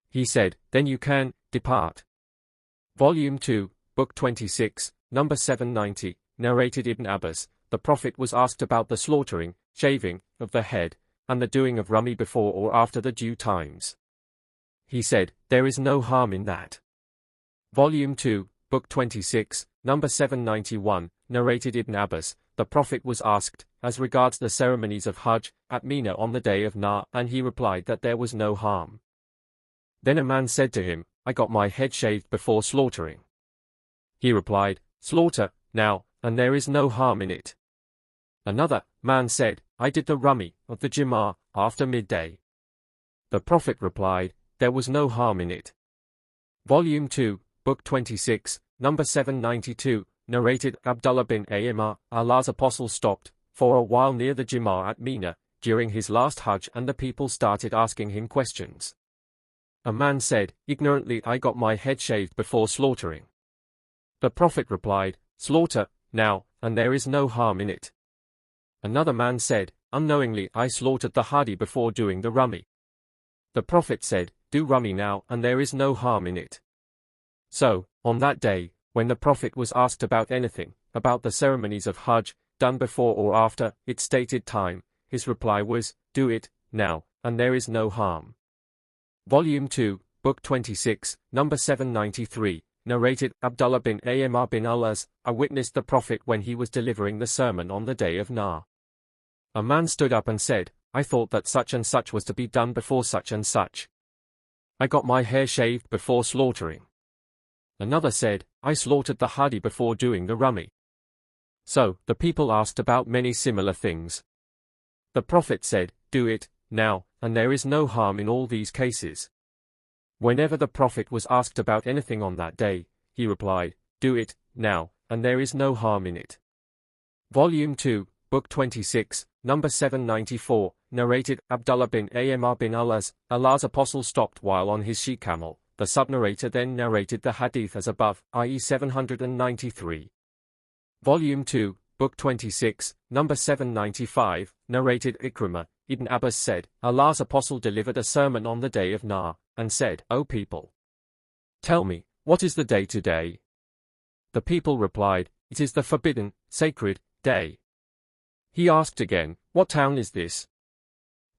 He said, then you can depart. Volume 2, Book 26, number 790, narrated Ibn Abbas, the Prophet was asked about the slaughtering, shaving, of the head, and the doing of Rami before or after the due times. He said, there is no harm in that. Volume 2, Book 26, number 791, narrated Ibn Abbas, the Prophet was asked, as regards the ceremonies of Hajj, at Mina on the day of and he replied that there was no harm. Then a man said to him, I got my head shaved before slaughtering. He replied, slaughter, now, and there is no harm in it. Another man said, I did the Rami, of the Jimar, after midday. The Prophet replied, there was no harm in it. Volume 2, Book 26, number 792, narrated Abdullah bin Aymar, Allah's Apostle stopped, for a while near the Jimar at Mina, during his last Hajj and the people started asking him questions. A man said, ignorantly I got my head shaved before slaughtering. The Prophet replied, slaughter, now, and there is no harm in it. Another man said, unknowingly I slaughtered the Hadi before doing the Rami. The Prophet said, do Rami now, and there is no harm in it. So, on that day, when the Prophet was asked about anything, about the ceremonies of Hajj, done before or after its stated time, his reply was, do it, now, and there is no harm. Volume 2, Book 26, number 793, narrated, Abdullah bin Amr bin al-As, I witnessed the Prophet when he was delivering the sermon on the day of Nahr. A man stood up and said, I thought that such and such was to be done before such and such. I got my hair shaved before slaughtering. Another said, I slaughtered the hadi before doing the rummy. So, the people asked about many similar things. The Prophet said, do it, now, and there is no harm in all these cases. Whenever the Prophet was asked about anything on that day, he replied, do it, now, and there is no harm in it. Volume 2, Book 26, number 794, narrated, Abdullah bin Amr bin al-As, Allah's apostle stopped while on his she-camel. The sub-narrator then narrated the hadith as above, i.e. 793. Volume 2, Book 26, number 795, narrated Ikrimah, Ibn Abbas said, Allah's apostle delivered a sermon on the day of Nahr, and said, O people! Tell me, what is the day today? The people replied, it is the forbidden, sacred, day. He asked again, what town is this?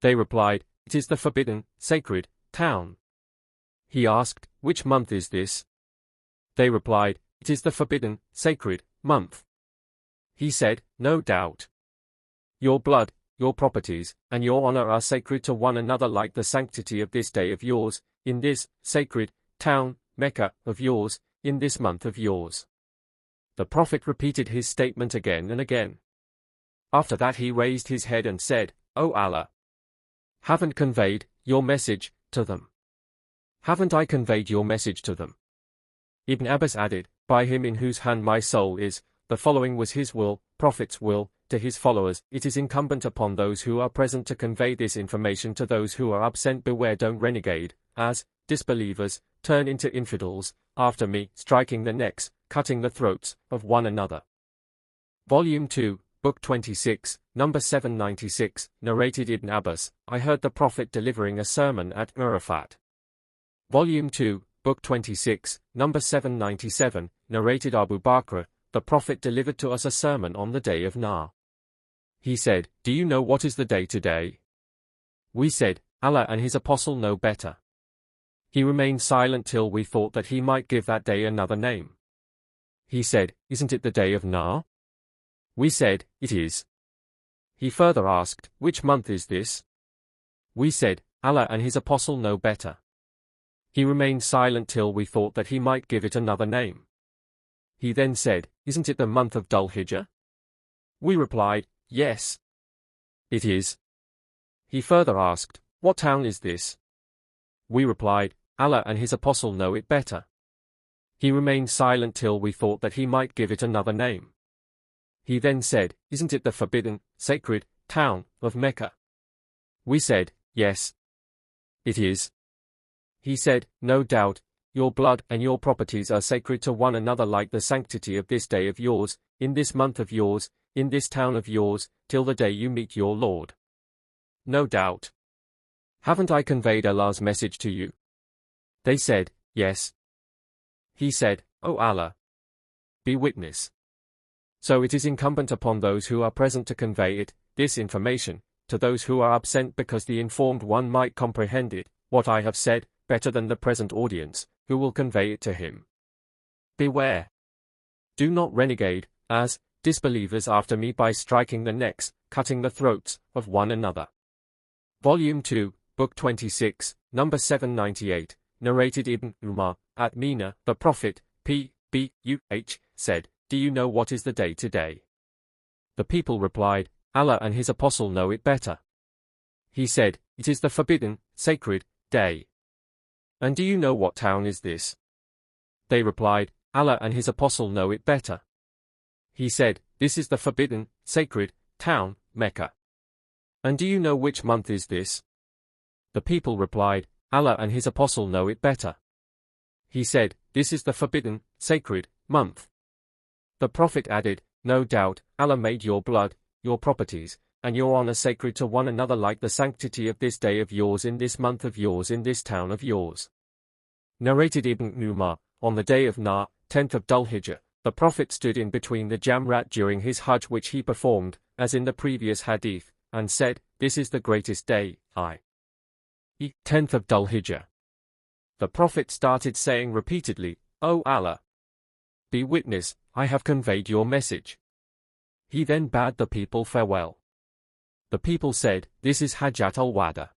They replied, it is the forbidden, sacred, town. He asked, which month is this? They replied, it is the forbidden, sacred, month. He said, no doubt. Your blood, your properties, and your honor are sacred to one another like the sanctity of this day of yours, in this, sacred, town, Mecca, of yours, in this month of yours. The Prophet repeated his statement again and again. After that he raised his head and said, O Allah! Haven't conveyed your message to them. Haven't I conveyed your message to them? Ibn Abbas added, by him in whose hand my soul is, the following was his will, Prophet's will, to his followers, it is incumbent upon those who are present to convey this information to those who are absent. Beware, don't renegade, as, disbelievers, turn into infidels, after me, striking the necks, cutting the throats, of one another. Volume 2, Book 26, number 796, narrated Ibn Abbas, I heard the Prophet delivering a sermon at Arafat. Volume 2, Book 26, number 797, narrated Abu Bakr, the Prophet delivered to us a sermon on the day of Nahr. He said, do you know what is the day today? We said, Allah and his apostle know better. He remained silent till we thought that he might give that day another name. He said, isn't it the day of Nahr? We said, it is. He further asked, which month is this? We said, Allah and his apostle know better. He remained silent till we thought that he might give it another name. He then said, isn't it the month of Dhul-Hijjah? We replied, yes. It is. He further asked, what town is this? We replied, Allah and his apostle know it better. He remained silent till we thought that he might give it another name. He then said, isn't it the forbidden, sacred, town, of Mecca? We said, yes. It is. He said, no doubt, your blood and your properties are sacred to one another like the sanctity of this day of yours, in this month of yours, in this town of yours, till the day you meet your Lord. No doubt. Haven't I conveyed Allah's message to you? They said, yes. He said, O Allah! Be witness. So it is incumbent upon those who are present to convey it, this information, to those who are absent because the informed one might comprehend it, what I have said, better than the present audience, who will convey it to him. Beware. Do not renegade, as, disbelievers after me by striking the necks, cutting the throats, of one another. Volume 2, Book 26, number 798, narrated Ibn Umar, at Mina, the Prophet, P.B.U.H., said, do you know what is the day today? The people replied, Allah and his apostle know it better. He said, it is the forbidden, sacred, day. And do you know what town is this? They replied, Allah and his apostle know it better. He said, this is the forbidden, sacred, town, Mecca. And do you know which month is this? The people replied, Allah and his apostle know it better. He said, this is the forbidden, sacred, month. The Prophet added, no doubt, Allah made your blood, your properties, and your honor sacred to one another like the sanctity of this day of yours in this month of yours in this town of yours. Narrated Ibn Umar, on the day of Nahr, 10th of Dhul-Hijjah, the Prophet stood in between the Jamrat during his Hajj which he performed, as in the previous Hadith, and said, this is the greatest day, 10th of Dhul-Hijjah. The Prophet started saying repeatedly, "O Allah, be witness, I have conveyed your message." He then bade the people farewell. The people said, "This is Hajjat al-Wada."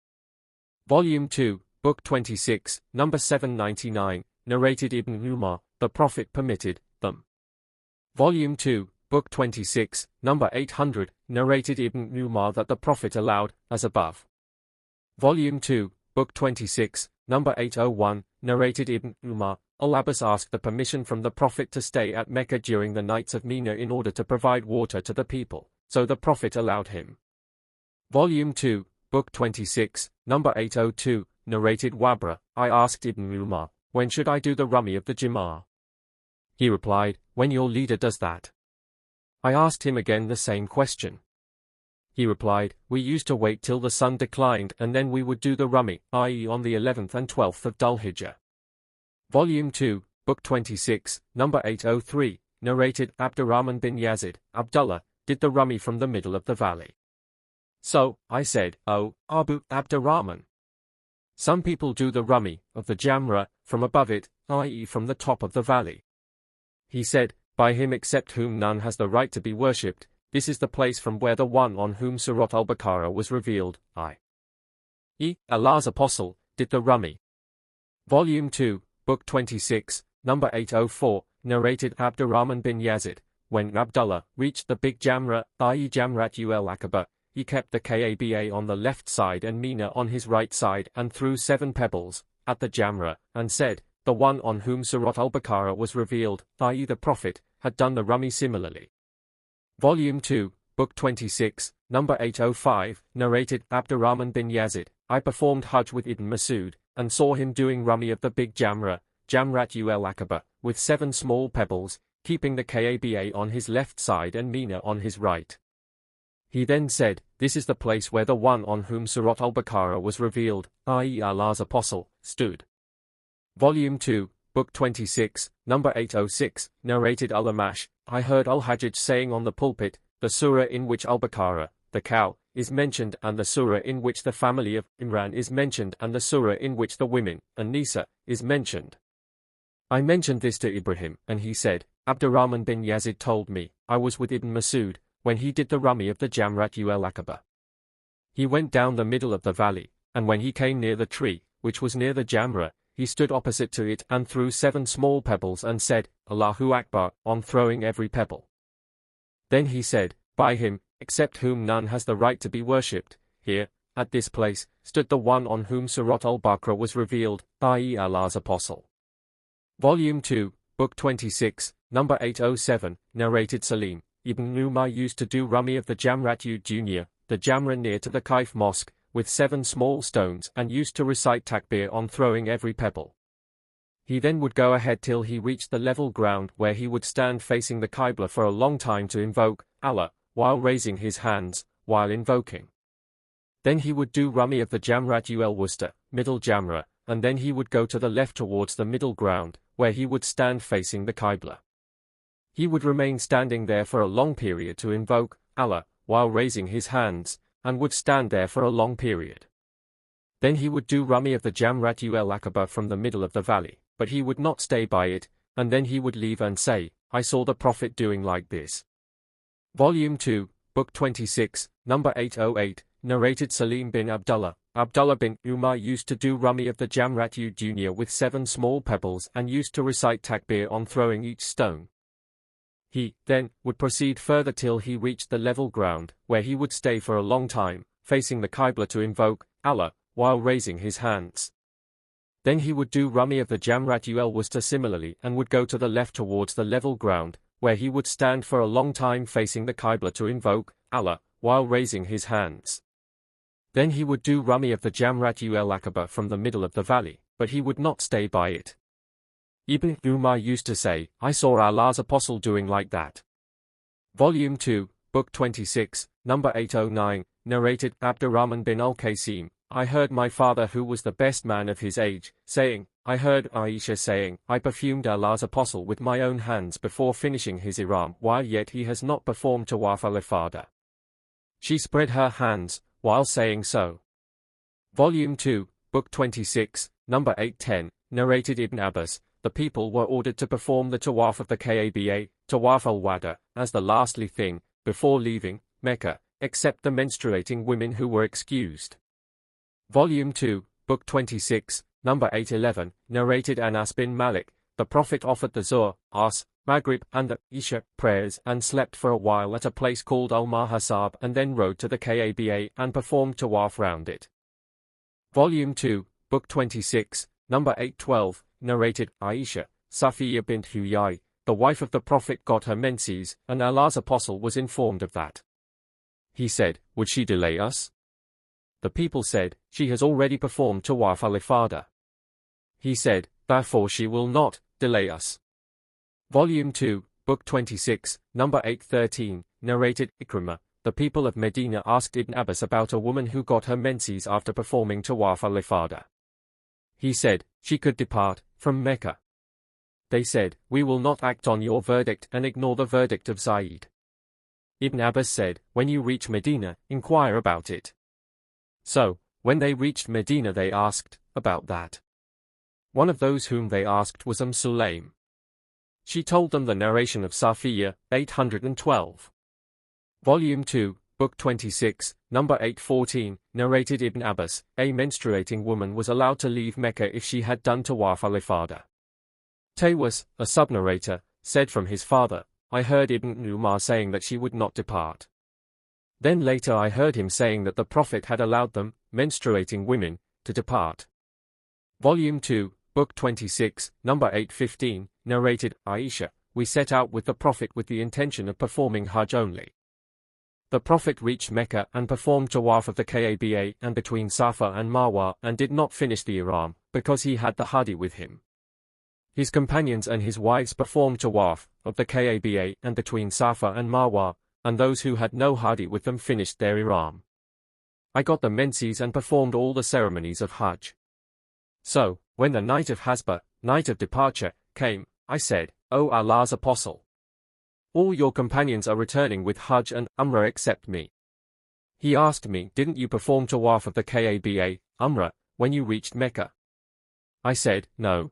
Volume 2, Book 26, number 799, narrated Ibn Umar, the Prophet permitted them. Volume 2, Book 26, number 800, narrated Ibn Umar that the Prophet allowed, as above. Volume 2, Book 26, number 801, narrated Ibn Umar, Al-Abbas asked the permission from the Prophet to stay at Mecca during the nights of Mina in order to provide water to the people, so the Prophet allowed him. Volume 2, Book 26, number 802, narrated Wabra, I asked Ibn Umar, when should I do the Rummi of the Jimar? He replied, when your leader does that. I asked him again the same question. He replied, we used to wait till the sun declined and then we would do the Rummi, i.e. on the 11th and 12th of Dhul-Hijjah. Volume 2, Book 26, number 803, narrated Abdurrahman bin Yazid, Abdullah, did the Rummi from the middle of the valley. So, I said, O Abu Abdurrahman, some people do the Rummi of the Jamra from above it, i.e. from the top of the valley. He said, by him except whom none has the right to be worshipped, this is the place from where the one on whom Surat al-Baqarah was revealed, i.e. Allah's Apostle, did the Rummi. Volume 2, Book 26, number 804, narrated Abdurrahman bin Yazid, when Abdullah reached the big Jamra, i.e. Jamrat ul-Aqaba, he kept the Kaaba on the left side and Mina on his right side and threw 7 pebbles at the Jamra, and said, the one on whom Surat al-Baqarah was revealed, i.e. the Prophet, had done the Rummi similarly. Volume 2, Book 26, number 805, narrated Abdurrahman bin Yazid, I performed Hajj with Ibn Masud, and saw him doing Rummi of the big Jamra, Jamrat ul-Aqaba, with 7 small pebbles, keeping the Kaaba on his left side and Mina on his right. He then said, this is the place where the one on whom Surat al-Baqarah was revealed, i.e. Allah's Apostle, stood. Volume 2, Book 26, number 806, narrated Al-Amash, I heard Al-Hajjaj saying on the pulpit, the surah in which Al-Baqarah, the cow, is mentioned and the surah in which the family of Imran is mentioned and the surah in which the women, An-Nisa, is mentioned. I mentioned this to Ibrahim, and he said, Abdurrahman bin Yazid told me, I was with Ibn Masud, when he did the Rummi of the Jamrat ul-Aqaba. He went down the middle of the valley, and when he came near the tree, which was near the Jamra, he stood opposite to it and threw 7 small pebbles and said, Allahu Akbar, on throwing every pebble. Then he said, by him, except whom none has the right to be worshipped, here, at this place, stood the one on whom Surat al-Baqarah was revealed, i.e. Allah's Apostle. Volume 2, Book 26, number 807, narrated Salim, Ibn Umar used to do Rummi of the Jamrat Junior, the Jamra near to the Kaif Mosque, with 7 small stones and used to recite takbir on throwing every pebble. He then would go ahead till he reached the level ground where he would stand facing the Qibla for a long time to invoke Allah, while raising his hands, while invoking. Then he would do Rummi of the Jamrat ul-Wusta, middle Jamra, and then he would go to the left towards the middle ground, where he would stand facing the Qibla. He would remain standing there for a long period to invoke Allah, while raising his hands, and would stand there for a long period. Then he would do Rummi of the Jamrat ul-Aqaba from the middle of the valley, but he would not stay by it, and then he would leave and say, I saw the Prophet doing like this. Volume 2, Book 26, number 808, narrated Salim bin Abdullah, Abdullah bin Umar used to do Rummi of the Jamrat Junior with 7 small pebbles and used to recite takbir on throwing each stone. He, then, would proceed further till he reached the level ground, where he would stay for a long time, facing the Qibla to invoke Allah, while raising his hands. Then he would do Rummi of the Jamrat ul-Wusta similarly and would go to the left towards the level ground, where he would stand for a long time facing the Qibla to invoke Allah, while raising his hands. Then he would do Rummi of the Jamrat ul-Aqaba from the middle of the valley, but he would not stay by it. Ibn Umar used to say, I saw Allah's Apostle doing like that. Volume 2, Book 26, number 809, narrated Abdurrahman bin al-Qasim, I heard my father who was the best man of his age, saying, I heard Aisha saying, I perfumed Allah's Apostle with my own hands before finishing his ihram while yet he has not performed Tawaf al-Ifada. She spread her hands, while saying so. Volume 2, Book 26, number 810, narrated Ibn Abbas, the people were ordered to perform the tawaf of the Kaaba, tawaf al-wada, as the lastly thing, before leaving Mecca, except the menstruating women who were excused. Volume 2, Book 26, number 811, narrated Anas bin Malik, the Prophet offered the Zuhr, Asr, Maghrib, and the Isha prayers and slept for a while at a place called Al-Mahasab and then rode to the Kaaba and performed tawaf round it. Volume 2, Book 26, number 812, narrated Aisha, Safiya bint Huyai, the wife of the Prophet got her menses, and Allah's Apostle was informed of that. He said, would she delay us? The people said, she has already performed tawaf al-ifada. He said, therefore she will not delay us. Volume 2, Book 26, number 813, narrated Ikrimah, the people of Medina asked Ibn Abbas about a woman who got her menses after performing tawaf al-ifada. He said, she could depart from Mecca. They said, we will not act on your verdict and ignore the verdict of Zayd. Ibn Abbas said, when you reach Medina, inquire about it. So, when they reached Medina they asked about that. One of those whom they asked was Sulaym. She told them the narration of Safiya, 812. Volume 2, Book 26, number 814, narrated Ibn Abbas, a menstruating woman was allowed to leave Mecca if she had done tawaf al-ifada. Tawus, a sub-narrator, said from his father, I heard Ibn Umar saying that she would not depart. Then later I heard him saying that the Prophet had allowed them, menstruating women, to depart. Volume 2, Book 26, number 815, narrated Aisha, we set out with the Prophet with the intention of performing Hajj only. The Prophet reached Mecca and performed tawaf of the Kaaba and between Safa and Marwa and did not finish the ihram, because he had the hadi with him. His companions and his wives performed tawaf of the Kaaba and between Safa and Marwa, and those who had no hadi with them finished their ihram. I got the menses and performed all the ceremonies of Hajj. So, when the night of Hasba, night of departure, came, I said, O Allah's Apostle, all your companions are returning with Hajj and Umrah except me. He asked me, didn't you perform tawaf of the Kaaba, Umrah, when you reached Mecca? I said, no.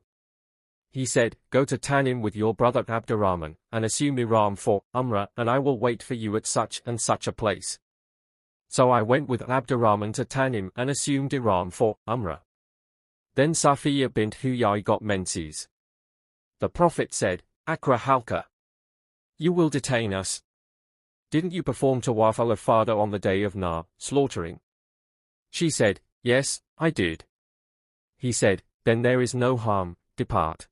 He said, go to Tanim with your brother Abdurrahman, and assume ihram for Umrah, and I will wait for you at such and such a place. So I went with Abdurrahman to Tanim and assumed ihram for Umrah. Then Safiya bint Huyai got menses. The Prophet said, Akra halka. You will detain us. Didn't you perform tawaf al-ifada on the day of slaughtering? She said, yes, I did. He said, then there is no harm, depart.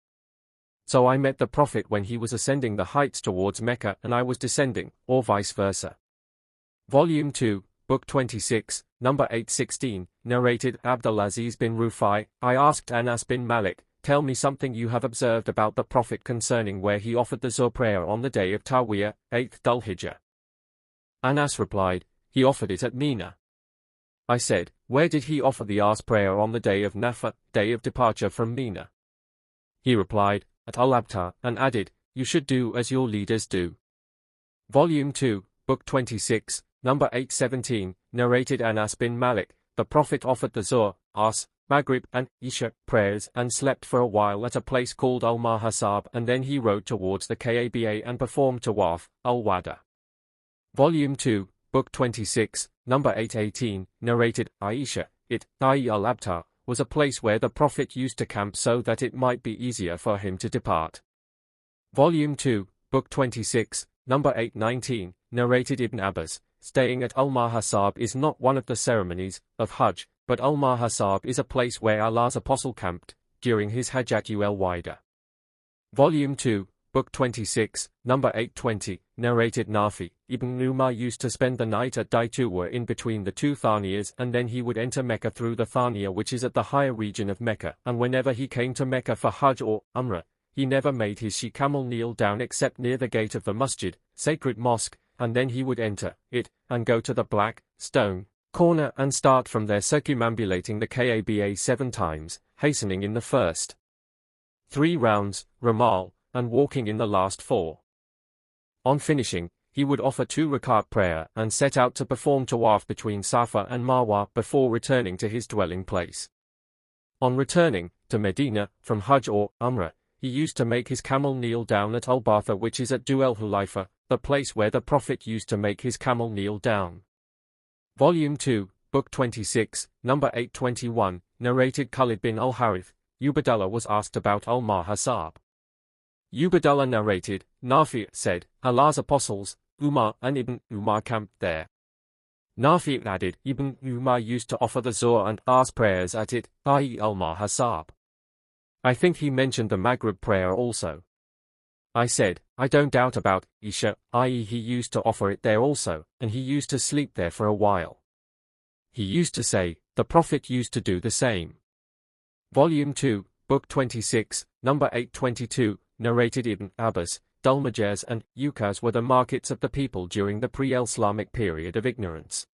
So I met the Prophet when he was ascending the heights towards Mecca and I was descending, or vice versa. Volume 2, Book 26, number 816, narrated Abdulaziz bin Rufai, I asked Anas bin Malik, tell me something you have observed about the Prophet concerning where he offered the Zuhr prayer on the day of Tarwiyah, 8th Dhul-Hijjah. Anas replied, he offered it at Mina. I said, where did he offer the Asr prayer on the day of Nafar, day of departure from Mina? He replied, at Al-Abtar, and added, you should do as your leaders do. Volume 2, Book 26, number 817, narrated Anas bin Malik, the Prophet offered the Zuhr, Asr, Maghrib, and Isha prayers and slept for a while at a place called Al-Mahasab and then he rode towards the Kaaba and performed tawaf, al-wada. Volume 2, Book 26, number 818, narrated Aisha, al-Abtar, was a place where the Prophet used to camp so that it might be easier for him to depart. Volume 2, Book 26, number 819, narrated Ibn Abbas, staying at Al-Mahasab is not one of the ceremonies of Hajj, but Al-Mahasab is a place where Allah's Apostle camped during his Hajjatu al-Wada. Volume 2, Book 26, number 820, narrated Nafi, Ibn Umar used to spend the night at Daituwa in between the two Thaniyas and then he would enter Mecca through the Thaniya which is at the higher region of Mecca, and whenever he came to Mecca for Hajj or Umrah, he never made his she-camel kneel down except near the gate of the Masjid, sacred mosque, and then he would enter it, and go to the black stone corner and start from there circumambulating the Kaaba 7 times, hastening in the first 3 rounds, Ramal, and walking in the last 4. On finishing, he would offer 2 rakat prayer and set out to perform tawaf between Safa and Marwa before returning to his dwelling place. On returning to Medina from Hajj or Umrah, he used to make his camel kneel down at Al-Batha, which is at Dul Hulaifa, the place where the Prophet used to make his camel kneel down. Volume 2, Book 26, number 821, narrated Khalid bin al-Harith. Ubaydullah was asked about al-Mahasab. Ubaydullah narrated, Nafi' said, Allah's apostles, Umar and Ibn Umar camped there. Nafi' added, Ibn Umar used to offer the Zuhr and Asr prayers at it, i.e. al-Mahasab. I think he mentioned the Maghrib prayer also. I said, I don't doubt about Isha, i.e. he used to offer it there also, and he used to sleep there for a while. He used to say, the Prophet used to do the same. Volume 2, Book 26, number 822, narrated Ibn Abbas, Dulmajaz and Ukaz were the markets of the people during the pre-Islamic period of ignorance.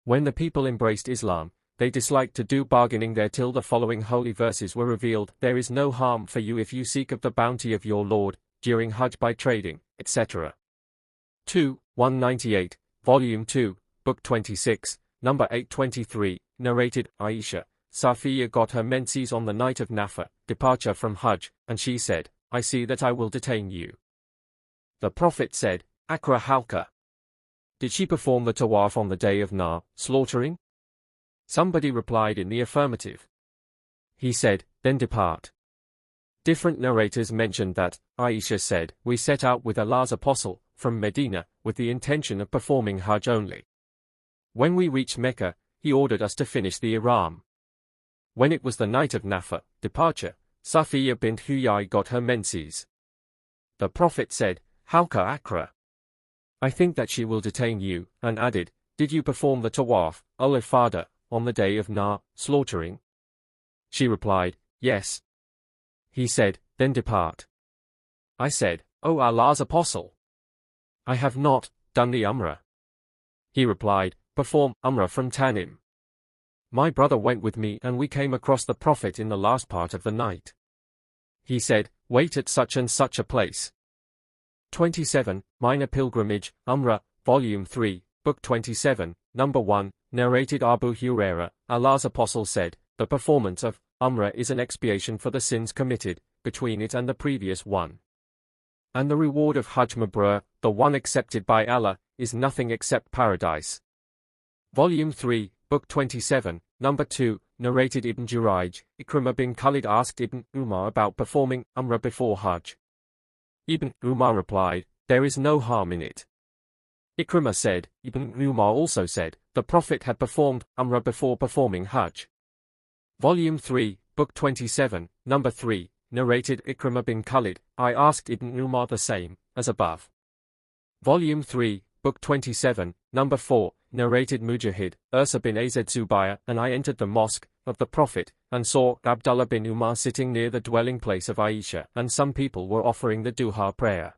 When the people embraced Islam, they disliked to do bargaining there till the following holy verses were revealed. There is no harm for you if you seek of the bounty of your Lord, during Hajj by trading, etc. 2, 198, Volume 2, Book 26, number 823, narrated Aisha, Safiya got her menses on the night of Nafar, departure from Hajj, and she said, I see that I will detain you. The Prophet said, Akra halka. Did she perform the tawaf on the day of slaughtering? Somebody replied in the affirmative. He said, then depart. Different narrators mentioned that, Aisha said, we set out with Allah's apostle, from Medina, with the intention of performing Hajj only. When we reached Mecca, he ordered us to finish the ihram. When it was the night of Nafar, departure, Safiya bint Huyai got her menses. The Prophet said, Halka Akra. I think that she will detain you, and added, did you perform the tawaf, al-ifada, on the day of slaughtering? She replied, yes. He said, then depart. I said, O Allah's apostle, I have not done the Umrah. He replied, perform Umrah from Tanim. My brother went with me and we came across the Prophet in the last part of the night. He said, wait at such and such a place. 27, Minor Pilgrimage, Umrah, Volume 3, Book 27, Number 1, narrated Abu Huraira, Allah's Apostle said, the performance of Umrah is an expiation for the sins committed between it and the previous one. And the reward of Hajj Mabrur, the one accepted by Allah, is nothing except paradise. Volume 3, Book 27, Number 2, narrated Ibn Jurayj, Ikrimah bin Khalid asked Ibn Umar about performing Umrah before Hajj. Ibn Umar replied, there is no harm in it. Ikrimah said, Ibn Umar also said, the Prophet had performed Umrah before performing Hajj. Volume 3, Book 27, Number 3, narrated Ikrimah bin Khalid, I asked Ibn Umar the same, as above. Volume 3, Book 27, Number 4, narrated Mujahid, Ursa bin Az Zubayr, and I entered the mosque of the Prophet, and saw Abdullah bin Umar sitting near the dwelling place of Aisha, and some people were offering the duha prayer.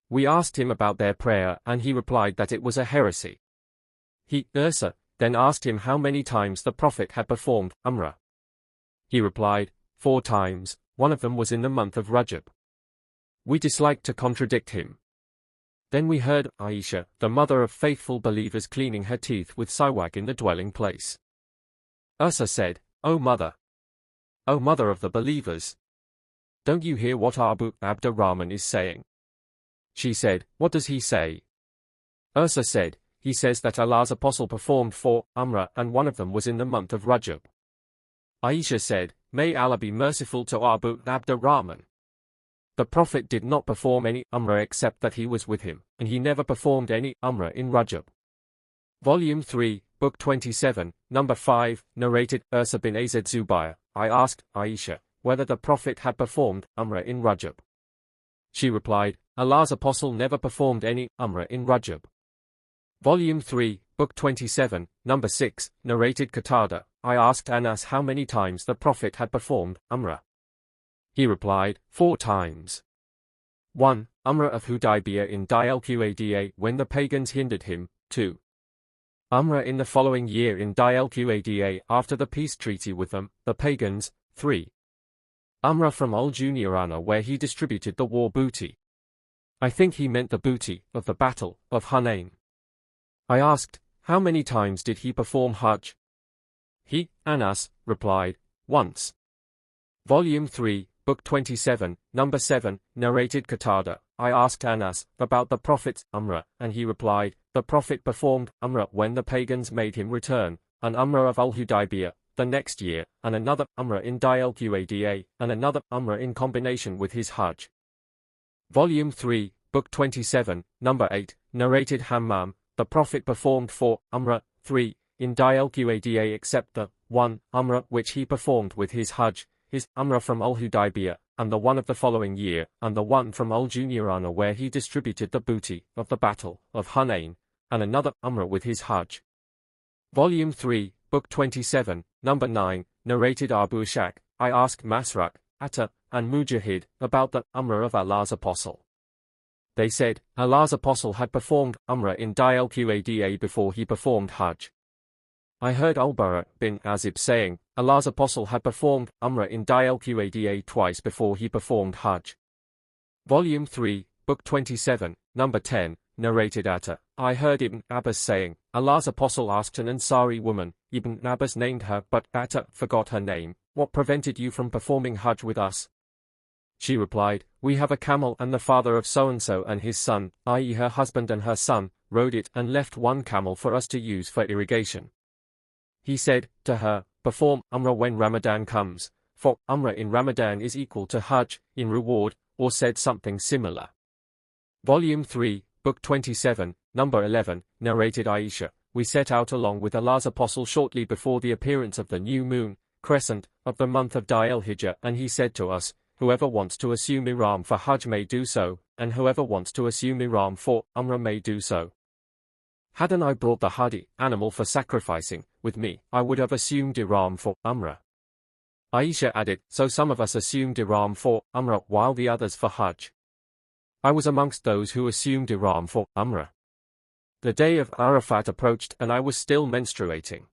We asked him about their prayer, and he replied that it was a heresy. He, Ursa, then asked him how many times the Prophet had performed Umrah. He replied, 4 times, one of them was in the month of Rajab. We disliked to contradict him. Then we heard Aisha, the mother of faithful believers, cleaning her teeth with siwak in the dwelling place. Ursa said, O mother of the believers, don't you hear what Abu Abdurrahman is saying? She said, what does he say? Ursa said, he says that Allah's apostle performed 4 Umrah and one of them was in the month of Rajab. Aisha said, may Allah be merciful to Abu Abdurrahman. The Prophet did not perform any Umrah except that he was with him, and he never performed any Umrah in Rajab. Volume 3, Book 27, Number 5, narrated Ursa bin Az Zubayr, I asked Aisha whether the Prophet had performed Umrah in Rajab. She replied, Allah's apostle never performed any Umrah in Rajab. Volume 3, Book 27, Number 6, narrated Qatada, I asked Anas how many times the Prophet had performed Umrah. He replied, 4 times. 1. Umrah of Hudaybiyah in Dil-Qada when the pagans hindered him. 2. Umrah in the following year in Dil-Qada after the peace treaty with them, the pagans. 3. Umrah from Al-Junirana where he distributed the war booty. I think he meant the booty of the battle of Hunain. I asked, how many times did he perform Hajj? He, Anas, replied, once. Volume 3, Book 27, Number 7, narrated Qatada. I asked Anas about the Prophet's Umrah, and he replied, the Prophet performed Umrah when the pagans made him return, an Umrah of Al-Hudaybiyah the next year, and another Umrah in Dil-Qada, and another Umrah in combination with his Hajj. Volume 3, Book 27, Number 8, narrated Hammam. The Prophet performed 4 Umrah, 3, in Dil-Qada except the 1 Umrah which he performed with his Hajj, his Umrah from Al-Hudaybiyah, and the one of the following year, and the one from Al-Junirana where he distributed the booty of the Battle of Hunain, and another Umrah with his Hajj. Volume 3, Book 27, Number 9, narrated Abu Ishaq. I asked Masruq, Atta, and Mujahid about the Umrah of Allah's Apostle. They said, Allah's Apostle had performed Umrah in Dil-Qada before he performed Hajj. I heard Al-Bara bin Azib saying, Allah's Apostle had performed Umrah in Dil-Qada twice before he performed Hajj. Volume 3, Book 27, Number 10, narrated Atta. I heard Ibn Abbas saying, Allah's Apostle asked an Ansari woman, Ibn Abbas named her but Atta forgot her name, what prevented you from performing Hajj with us? She replied, we have a camel and the father of so-and-so and his son, i.e. her husband and her son, rode it and left one camel for us to use for irrigation. He said to her, perform Umrah when Ramadan comes, for Umrah in Ramadan is equal to Hajj in reward, or said something similar. Volume 3, Book 27, Number 11, narrated Aisha. We set out along with Allah's Apostle shortly before the appearance of the new moon, crescent, of the month of Dil-Hijjah, and he said to us, whoever wants to assume Ihram for Hajj may do so, and whoever wants to assume Ihram for Umrah may do so. Hadn't I brought the hadi, animal for sacrificing, with me, I would have assumed Ihram for Umrah. Aisha added, so some of us assumed Ihram for Umrah while the others for Hajj. I was amongst those who assumed Ihram for Umrah. The day of Arafat approached and I was still menstruating.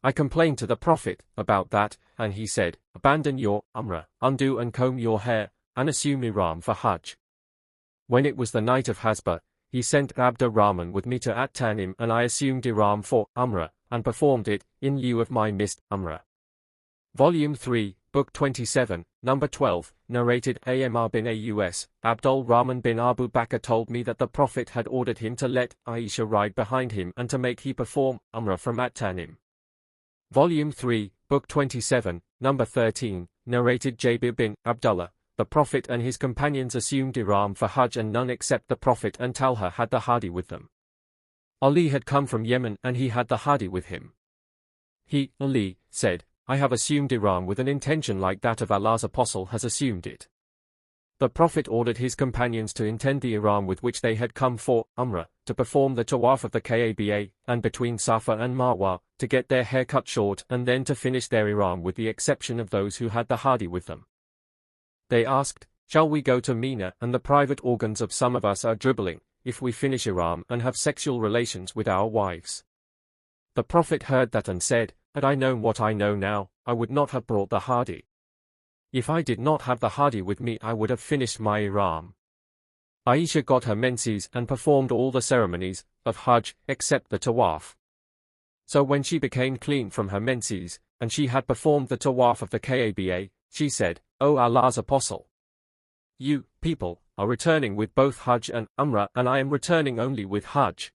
I complained to the Prophet about that, and he said, abandon your Umrah, undo and comb your hair, and assume Ihram for Hajj. When it was the night of Hasba, he sent Abd Rahman with me to At-Tanim and I assumed Ihram for Umrah, and performed it, in lieu of my missed Umrah. Volume 3, Book 27, Number 12, narrated Amr bin Aus. Abdul Rahman bin Abu Bakr told me that the Prophet had ordered him to let Aisha ride behind him and to make he perform Umrah from At-Tanim. Volume 3, Book 27, Number 13, narrated Jabir bin Abdullah. The Prophet and his companions assumed Ihram for Hajj and none except the Prophet and Talha had the hadi with them. Ali had come from Yemen and he had the hadi with him. He, Ali, said, I have assumed Ihram with an intention like that of Allah's Apostle has assumed it. The Prophet ordered his companions to intend the Ihram with which they had come for Umrah, to perform the Tawaf of the Kaaba, and between Safa and Marwa, to get their hair cut short and then to finish their Ihram with the exception of those who had the hadi with them. They asked, shall we go to Mina and the private organs of some of us are dribbling, if we finish Ihram and have sexual relations with our wives? The Prophet heard that and said, had I known what I know now, I would not have brought the hadi. If I did not have the hadi with me I would have finished my Ihram. Aisha got her menses and performed all the ceremonies of Hajj except the Tawaf. So when she became clean from her menses, and she had performed the Tawaf of the Kaaba, she said, O Allah's Apostle, you, people, are returning with both Hajj and Umrah and I am returning only with Hajj.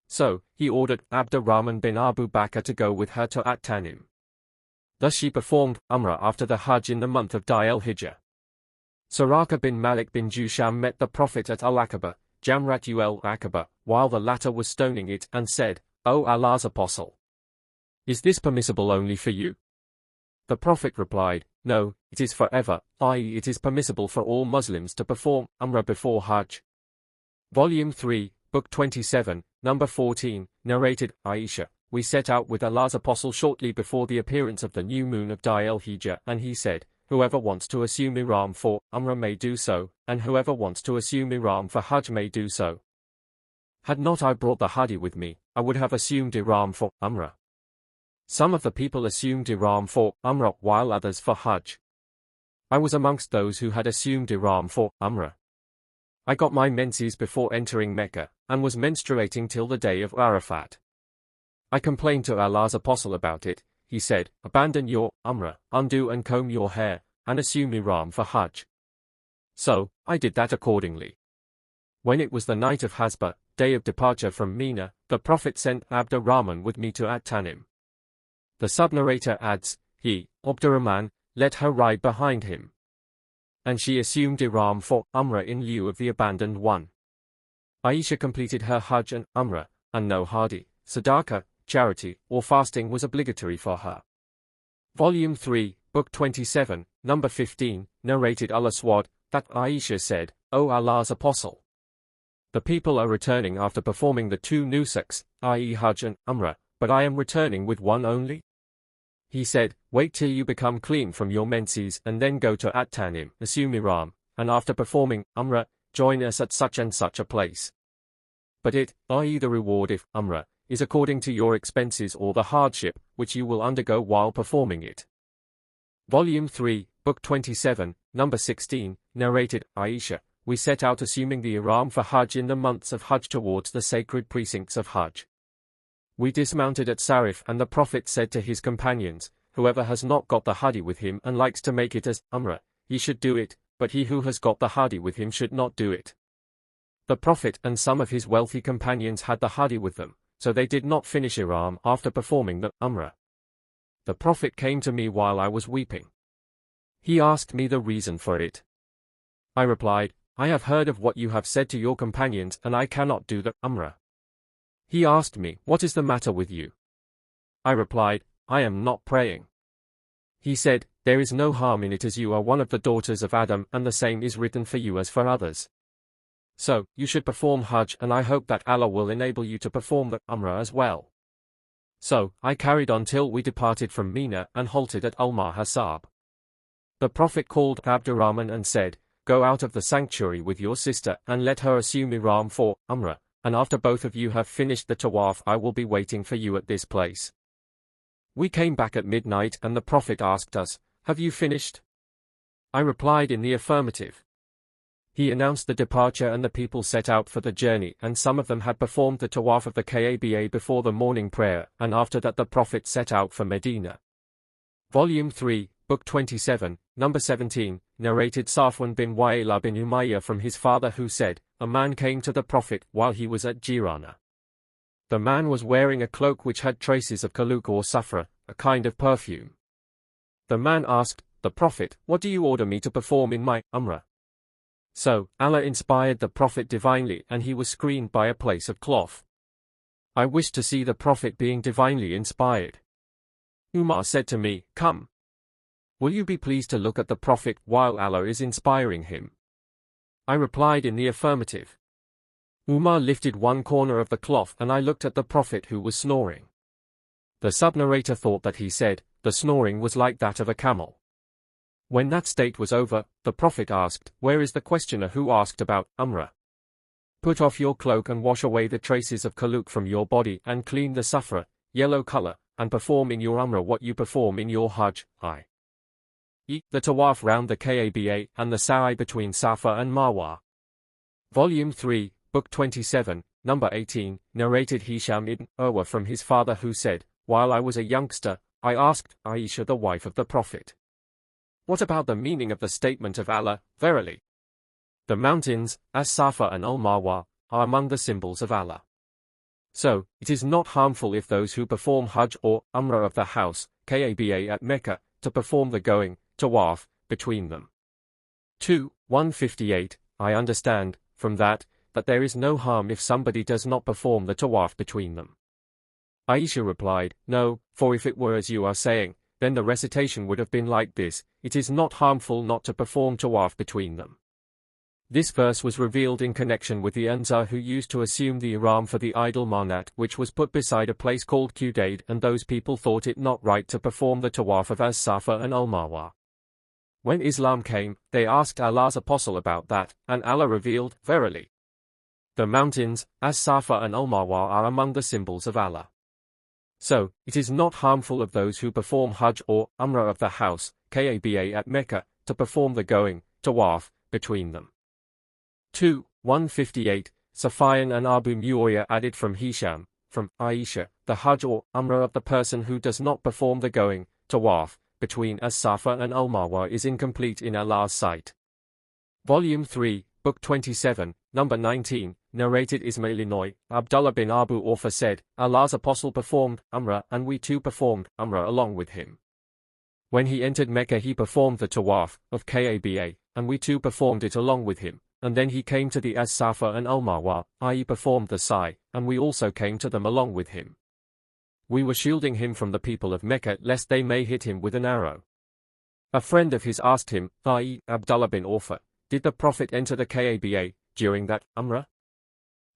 So, he ordered Abd Rahman bin Abu Bakr to go with her to At-Tanim. Thus she performed Umrah after the Hajj in the month of Dil-Hijjah. Suraka bin Malik bin Jusham met the Prophet at Al-Aqaba, Jamrat al-Aqaba, while the latter was stoning it and said, O Allah's Apostle, is this permissible only for you? The Prophet replied, no, it is forever, i.e. it is permissible for all Muslims to perform Umrah before Hajj. Volume 3, Book 27, Number 14, narrated Aisha. We set out with Allah's Apostle shortly before the appearance of the new moon of Dil-Hijjah, and he said, whoever wants to assume Ihram for Umrah may do so, and whoever wants to assume Ihram for Hajj may do so. Had not I brought the hadi with me, I would have assumed Ihram for Umrah. Some of the people assumed Ihram for Umrah while others for Hajj. I was amongst those who had assumed Ihram for Umrah. I got my menses before entering Mecca, and was menstruating till the day of Arafat. I complained to Allah's Apostle about it, he said, abandon your umrah, undo and comb your hair, and assume ihram for Hajj. So, I did that accordingly. When it was the night of Hasba, day of departure from Mina, the Prophet sent Abdurrahman with me to At-Tanim. The sub-narrator adds, he, Abdurrahman, let her ride behind him. And she assumed ihram for umrah in lieu of the abandoned one. Aisha completed her Hajj and umrah, and no hadi, sadaqah, charity, or fasting was obligatory for her. Volume 3, Book 27, Number 15, narrated Al-Aswad, that Aisha said, O Allah's Apostle, the people are returning after performing the two nusuks, i.e. Hajj and umrah, but I am returning with one only. He said, wait till you become clean from your menses and then go to At-Tanim, assume ihram, and after performing umrah, join us at such and such a place. But it, i.e. the reward if umrah, is according to your expenses or the hardship, which you will undergo while performing it. Volume 3, Book 27, Number 16, narrated Aisha, we set out assuming the ihram for Hajj in the months of Hajj towards the sacred precincts of Hajj. We dismounted at Sarif and the Prophet said to his companions, whoever has not got the hadi with him and likes to make it as umrah, he should do it, but he who has got the hadi with him should not do it. The Prophet and some of his wealthy companions had the hadi with them, so they did not finish ihram after performing the umrah. The Prophet came to me while I was weeping. He asked me the reason for it. I replied, I have heard of what you have said to your companions and I cannot do the umrah. He asked me, what is the matter with you? I replied, I am not praying. He said, there is no harm in it as you are one of the daughters of Adam and the same is written for you as for others. So, you should perform Hajj and I hope that Allah will enable you to perform the umrah as well. So, I carried on till we departed from Mina and halted at Al-Mahasab. The Prophet called Abdurrahman and said, go out of the sanctuary with your sister and let her assume ihram for umrah, and after both of you have finished the tawaf I will be waiting for you at this place. We came back at midnight and the Prophet asked us, have you finished? I replied in the affirmative. He announced the departure and the people set out for the journey and some of them had performed the tawaf of the Kaaba before the morning prayer and after that the Prophet set out for Medina. Volume 3, Book 27, Number 17, narrated Safwan bin Wa'ila bin Umayyah from his father who said, a man came to the Prophet while he was at Jirana. The man was wearing a cloak which had traces of kaluk or safra, a kind of perfume. The man asked the Prophet, what do you order me to perform in my umrah? So, Allah inspired the Prophet divinely and he was screened by a place of cloth. I wished to see the Prophet being divinely inspired. Umar said to me, come. Will you be pleased to look at the Prophet while Allah is inspiring him? I replied in the affirmative. Umar lifted one corner of the cloth and I looked at the Prophet who was snoring. The sub-narrator thought that he said, the snoring was like that of a camel. When that state was over, the Prophet asked, where is the questioner who asked about umrah? Put off your cloak and wash away the traces of kaluk from your body and clean the safra, yellow color, and perform in your umrah what you perform in your Hajj, i.e. the tawaf round the Kaaba and the sa'i between Safa and Marwa. Volume 3, Book 27, Number 18, narrated Hisham ibn Urwa from his father who said, while I was a youngster, I asked Aisha the wife of the Prophet, what about the meaning of the statement of Allah, verily? The mountains, as Safa and Al-Marwa, are among the symbols of Allah. So, it is not harmful if those who perform Hajj or Umrah of the house, Kaaba at Mecca, to perform the going, tawaf, between them. 2, 158, I understand, from that there is no harm if somebody does not perform the tawaf between them. Aisha replied, no, for if it were as you are saying, then the recitation would have been like this, it is not harmful not to perform tawaf between them. This verse was revealed in connection with the Ansar who used to assume the ihram for the idol Marnat which was put beside a place called Qudayd and those people thought it not right to perform the tawaf of As-Safa and Al-Marwa. When Islam came, they asked Allah's Apostle about that, and Allah revealed, verily, the mountains, As-Safa and Al-Marwa are among the symbols of Allah. So, it is not harmful of those who perform Hajj or Umrah of the house, Kaaba at Mecca, to perform the going, tawaf, between them. 2, 158, Safiyan and Abu Muawiyah added from Hisham, from Aisha, the Hajj or Umrah of the person who does not perform the going, tawaf, between As-Safa and Al-Marwa is incomplete in Allah's sight. Volume 3, Book 27, Number 19, narrated Ismail Abdullah bin Abu Awfa said, Allah's apostle performed Umrah and we too performed Umrah along with him. When he entered Mecca he performed the tawaf of Kaba, and we too performed it along with him, and then he came to the As-Safa and Al-Marwa, i.e. performed the sa'i, and we also came to them along with him. We were shielding him from the people of Mecca lest they may hit him with an arrow. A friend of his asked him, i.e. Abdullah bin Awfa, did the Prophet enter the Kaba during that Umrah?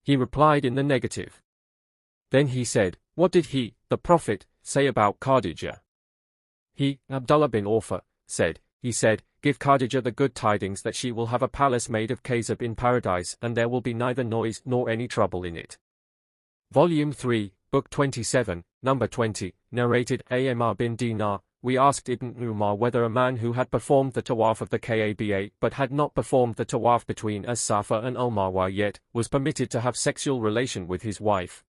He replied in the negative. Then he said, what did he, the Prophet, say about Khadijah? He, Abdullah bin Awfa, said, he said, give Khadijah the good tidings that she will have a palace made of Khazab in paradise and there will be neither noise nor any trouble in it. Volume 3, Book 27, Number 20, narrated Amr bin Dinar, we asked Ibn Umar whether a man who had performed the tawaf of the Kaba but had not performed the tawaf between As-Safa and Al-Marwa yet, was permitted to have sexual relation with his wife.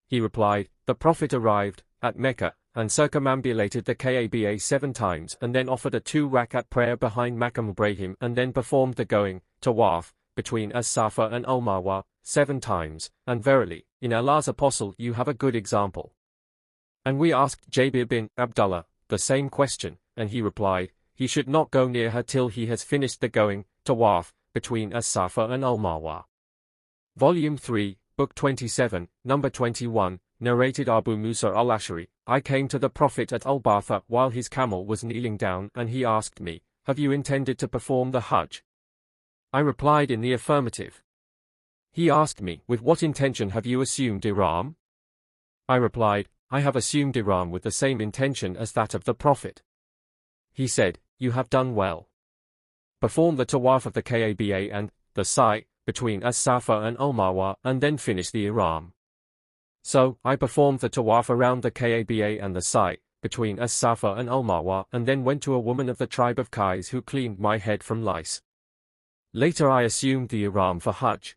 He replied, the Prophet arrived at Mecca and circumambulated the Kaba 7 times and then offered a 2-rakat prayer behind Maqam Ibrahim and then performed the going, tawaf, between As-Safa and Al-Marwa 7 times, and verily, in Allah's apostle you have a good example. And we asked Jabir bin Abdullah the same question, and he replied, he should not go near her till he has finished the going, tawaf, between As-Safa and Al-Marwa. Volume 3, Book 27, Number 21, narrated Abu Musa al-Ash'ari, I came to the Prophet at Al-Batha while his camel was kneeling down and he asked me, have you intended to perform the Hajj? I replied in the affirmative. He asked me, with what intention have you assumed ihram? I replied, I have assumed ihram with the same intention as that of the Prophet. He said, you have done well. Perform the tawaf of the Kaba and the sa'i between As-Safa and Al-Marwa and then finish the ihram. So, I performed the tawaf around the Kaba and the sa'i between As-Safa and Al-Marwa and then went to a woman of the tribe of Qais who cleaned my head from lice. Later I assumed the ihram for Hajj.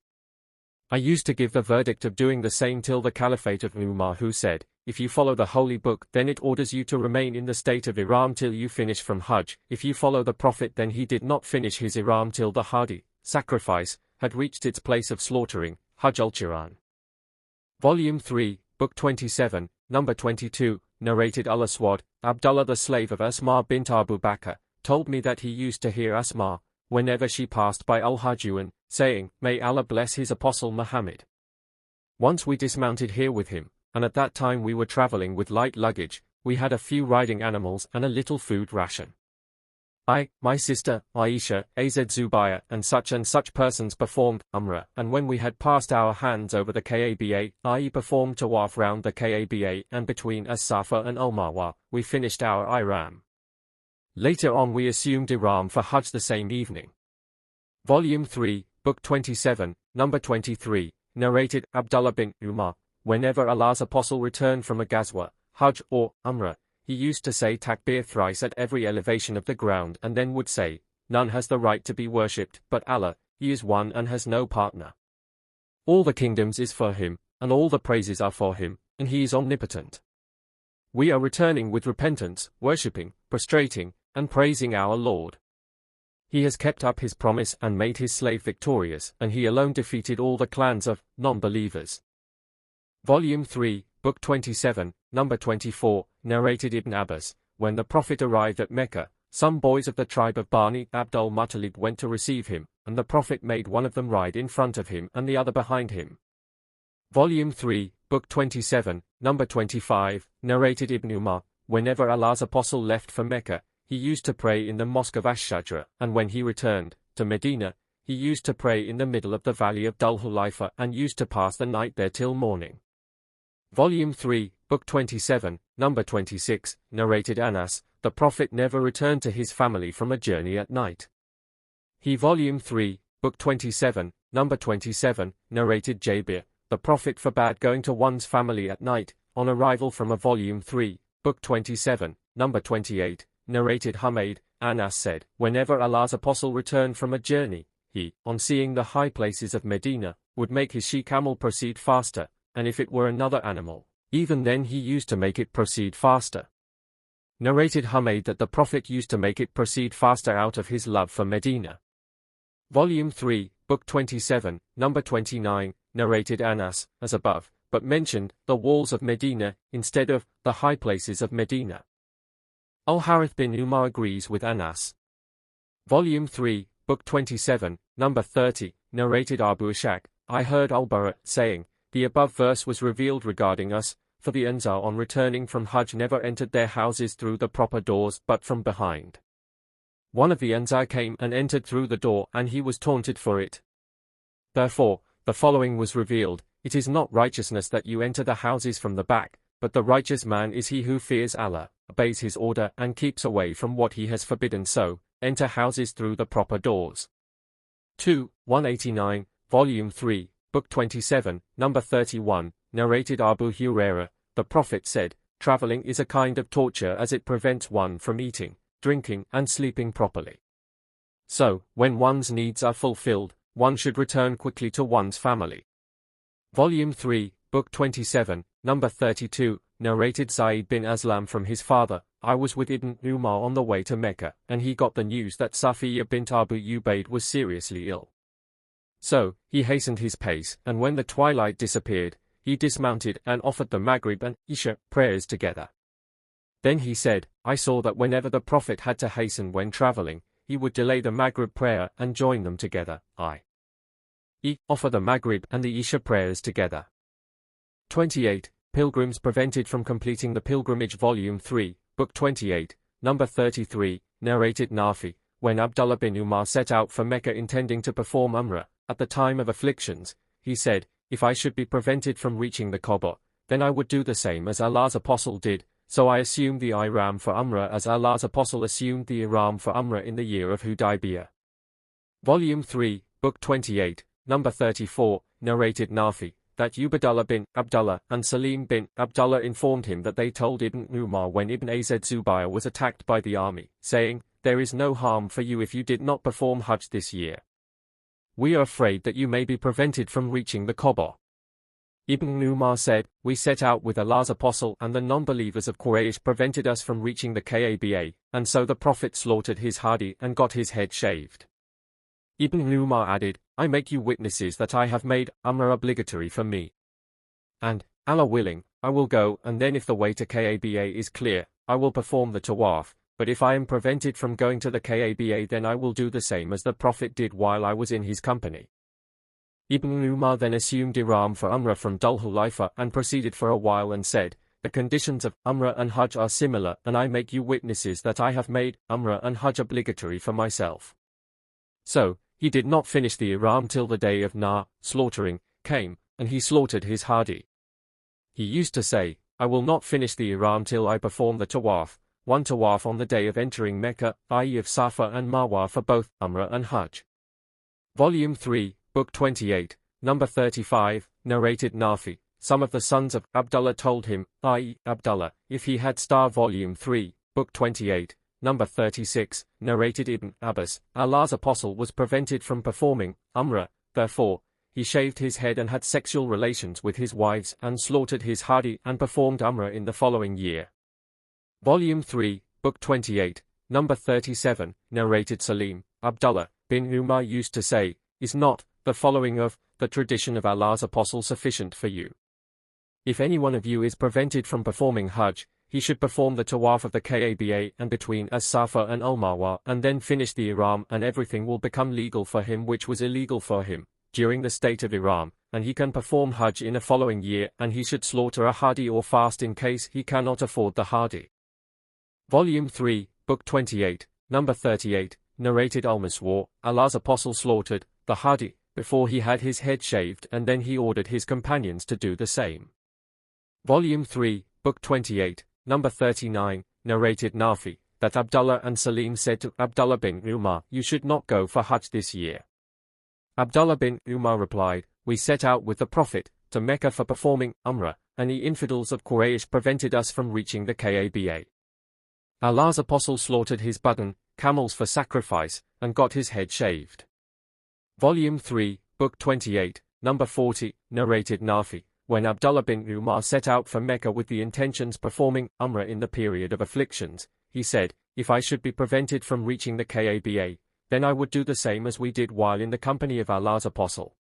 I used to give the verdict of doing the same till the Caliphate of Umar who said, if you follow the Holy Book then it orders you to remain in the state of ihram till you finish from Hajj. If you follow the Prophet then he did not finish his ihram till the Hadi, sacrifice, had reached its place of slaughtering, Hajj al-Qiran. Volume 3, Book 27, Number 22, narrated Al-Aswad, Abdullah the slave of Asma bint Abu Bakr, told me that he used to hear Asma, whenever she passed by Al-Hajjuan, saying, may Allah bless his apostle Muhammad. Once we dismounted here with him, and at that time we were traveling with light luggage, we had a few riding animals and a little food ration. I, my sister, Aisha, Az Zubayr and such persons performed Umrah, and when we had passed our hands over the Kaba, i.e. performed tawaf round the Kaba and between As-Safa and Al-Marwa, we finished our ihram. Later on we assumed ihram for Hajj the same evening. Volume 3, Book 27, Number 23, narrated Abdullah bin Umar, whenever Allah's apostle returned from a Ghazwa, Hajj or Umrah, he used to say takbir thrice at every elevation of the ground and then would say, none has the right to be worshipped but Allah, he is one and has no partner. All the kingdoms is for him, and all the praises are for him, and he is omnipotent. We are returning with repentance, worshipping, prostrating, and praising our Lord. He has kept up his promise and made his slave victorious, and he alone defeated all the clans of non-believers. Volume 3, Book 27, Number 24, narrated Ibn Abbas, when the Prophet arrived at Mecca, some boys of the tribe of Bani Abdul Muttalib went to receive him, and the Prophet made one of them ride in front of him and the other behind him. Volume 3, Book 27, Number 25, narrated Ibn Umar, whenever Allah's apostle left for Mecca, he used to pray in the mosque of Ash-Shajra, and when he returned to Medina, he used to pray in the middle of the valley of Dhul Hulaifa and used to pass the night there till morning. Volume 3, Book 27, Number 26, narrated Anas, the Prophet never returned to his family from a journey at night. He Volume 3, Book 27, Number 27, narrated Jabir, the Prophet forbade going to one's family at night, on arrival from a Volume 3, Book 27, Number 28, narrated Humayd, Anas said, whenever Allah's apostle returned from a journey, he, on seeing the high places of Medina, would make his she-camel proceed faster, and if it were another animal, even then he used to make it proceed faster. Narrated Humayd that the Prophet used to make it proceed faster out of his love for Medina. Volume 3, Book 27, Number 29, narrated Anas, as above, but mentioned the walls of Medina, instead of the high places of Medina. Al-Harith bin Umar agrees with Anas. Volume 3, Book 27, Number 30, narrated Abu Ishaq, I heard Al-Bara saying, the above verse was revealed regarding us, for the Ansar on returning from Hajj never entered their houses through the proper doors but from behind. One of the Ansar came and entered through the door and he was taunted for it. Therefore, the following was revealed, it is not righteousness that you enter the houses from the back, but the righteous man is he who fears Allah, obeys his order and keeps away from what he has forbidden, so enter houses through the proper doors. 2, 189, Volume 3, Book 27, Number 31, narrated Abu Hurairah, the Prophet said, traveling is a kind of torture as it prevents one from eating, drinking and sleeping properly. So, when one's needs are fulfilled, one should return quickly to one's family. Volume 3, Book 27, Number 32, narrated Zayd bin Aslam from his father, I was with Ibn Umar on the way to Mecca, and he got the news that Safiya bint Abu Ubaid was seriously ill. So, he hastened his pace, and when the twilight disappeared, he dismounted and offered the Maghrib and Isha prayers together. Then he said, I saw that whenever the Prophet had to hasten when traveling, he would delay the Maghrib prayer and join them together, i.e., offer the Maghrib and the Isha prayers together. 28. Pilgrims prevented from completing the pilgrimage. Volume 3, Book 28, Number 33, narrated Nafi, when Abdullah bin Umar set out for Mecca intending to perform Umrah, at the time of afflictions, he said, if I should be prevented from reaching the Kaaba, then I would do the same as Allah's Apostle did, so I assumed the Ihram for Umrah as Allah's Apostle assumed the Ihram for Umrah in the year of Hudaybiyah. Volume 3, Book 28, Number 34, narrated Nafi, that Ubaydullah bin Abdullah and Salim bin Abdullah informed him that they told Ibn Umar when Ibn Az Zubayr was attacked by the army, saying, there is no harm for you if you did not perform Hajj this year. We are afraid that you may be prevented from reaching the Kaaba. Ibn Umar said, we set out with Allah's Apostle and the non-believers of Quraysh prevented us from reaching the Kaaba, and so the Prophet slaughtered his hadi and got his head shaved. Ibn Umar added, I make you witnesses that I have made Umrah obligatory for me. And, Allah willing, I will go, and then if the way to Kaaba is clear, I will perform the tawaf, but if I am prevented from going to the Kaaba then I will do the same as the Prophet did while I was in his company. Ibn Umar then assumed Ihram for Umrah from Dhul Hulaifa and proceeded for a while and said, the conditions of Umrah and Hajj are similar and I make you witnesses that I have made Umrah and Hajj obligatory for myself. So, he did not finish the Ihram till the day of slaughtering, came, and he slaughtered his hadi. He used to say, I will not finish the Ihram till I perform the tawaf, one tawaf on the day of entering Mecca, i.e. of Safa and Marwa for both Umrah and Hajj. Volume 3, Book 28, Number 35, narrated Nafi, some of the sons of Abdullah told him, i.e. Abdullah, if he had Volume 3, Book 28, Number 36, narrated Ibn Abbas, Allah's Apostle was prevented from performing Umrah, therefore, he shaved his head and had sexual relations with his wives and slaughtered his hadi and performed Umrah in the following year. Volume 3, Book 28, Number 37, narrated Salim, Abdullah bin Umar used to say, is not the following of the tradition of Allah's Apostle sufficient for you? If any one of you is prevented from performing Hajj, he should perform the tawaf of the Kaaba and between As-Safa and Al-Marwa and then finish the Ihram and everything will become legal for him which was illegal for him during the state of Ihram, and he can perform Hajj in a following year and he should slaughter a hadi or fast in case he cannot afford the hadi. Volume 3, Book 28, Number 38, narrated Al-Miswar, Allah's Apostle slaughtered the hadi before he had his head shaved and then he ordered his companions to do the same. Volume 3, Book 28, Number 39, narrated Nafi, that Abdullah and Salim said to Abdullah bin Umar, you should not go for Hajj this year. Abdullah bin Umar replied, we set out with the Prophet to Mecca for performing Umrah, and the infidels of Quraysh prevented us from reaching the Kaaba. Allah's Apostle slaughtered his badan, camels for sacrifice, and got his head shaved. Volume 3, Book 28, Number 40, narrated Nafi, when Abdullah bin Umar set out for Mecca with the intentions performing Umrah in the period of afflictions, he said, "If I should be prevented from reaching the Kaaba, then I would do the same as we did while in the company of Allah's Apostle."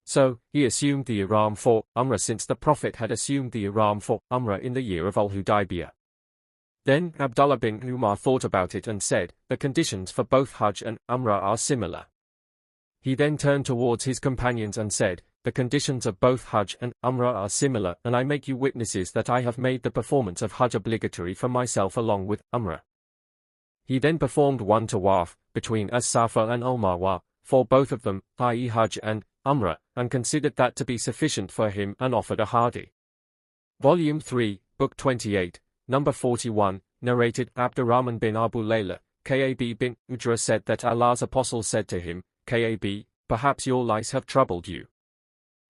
So, he assumed the ihram for Umrah since the Prophet had assumed the ihram for Umrah in the year of Al-Hudaybiyah. Then, Abdullah bin Umar thought about it and said, "The conditions for both Hajj and Umrah are similar." He then turned towards his companions and said, "The conditions of both Hajj and Umrah are similar, and I make you witnesses that I have made the performance of Hajj obligatory for myself along with Umrah." He then performed one tawaf, between As-Safa and Al-Marwa, for both of them, i.e. Hajj and Umrah, and considered that to be sufficient for him and offered a hadi. Volume 3, Book 28, Number 41, narrated Abdurrahman bin Abu Layla, Ka'b bin Ujra said that Allah's Apostle said to him, "Ka'b, perhaps your lice have troubled you."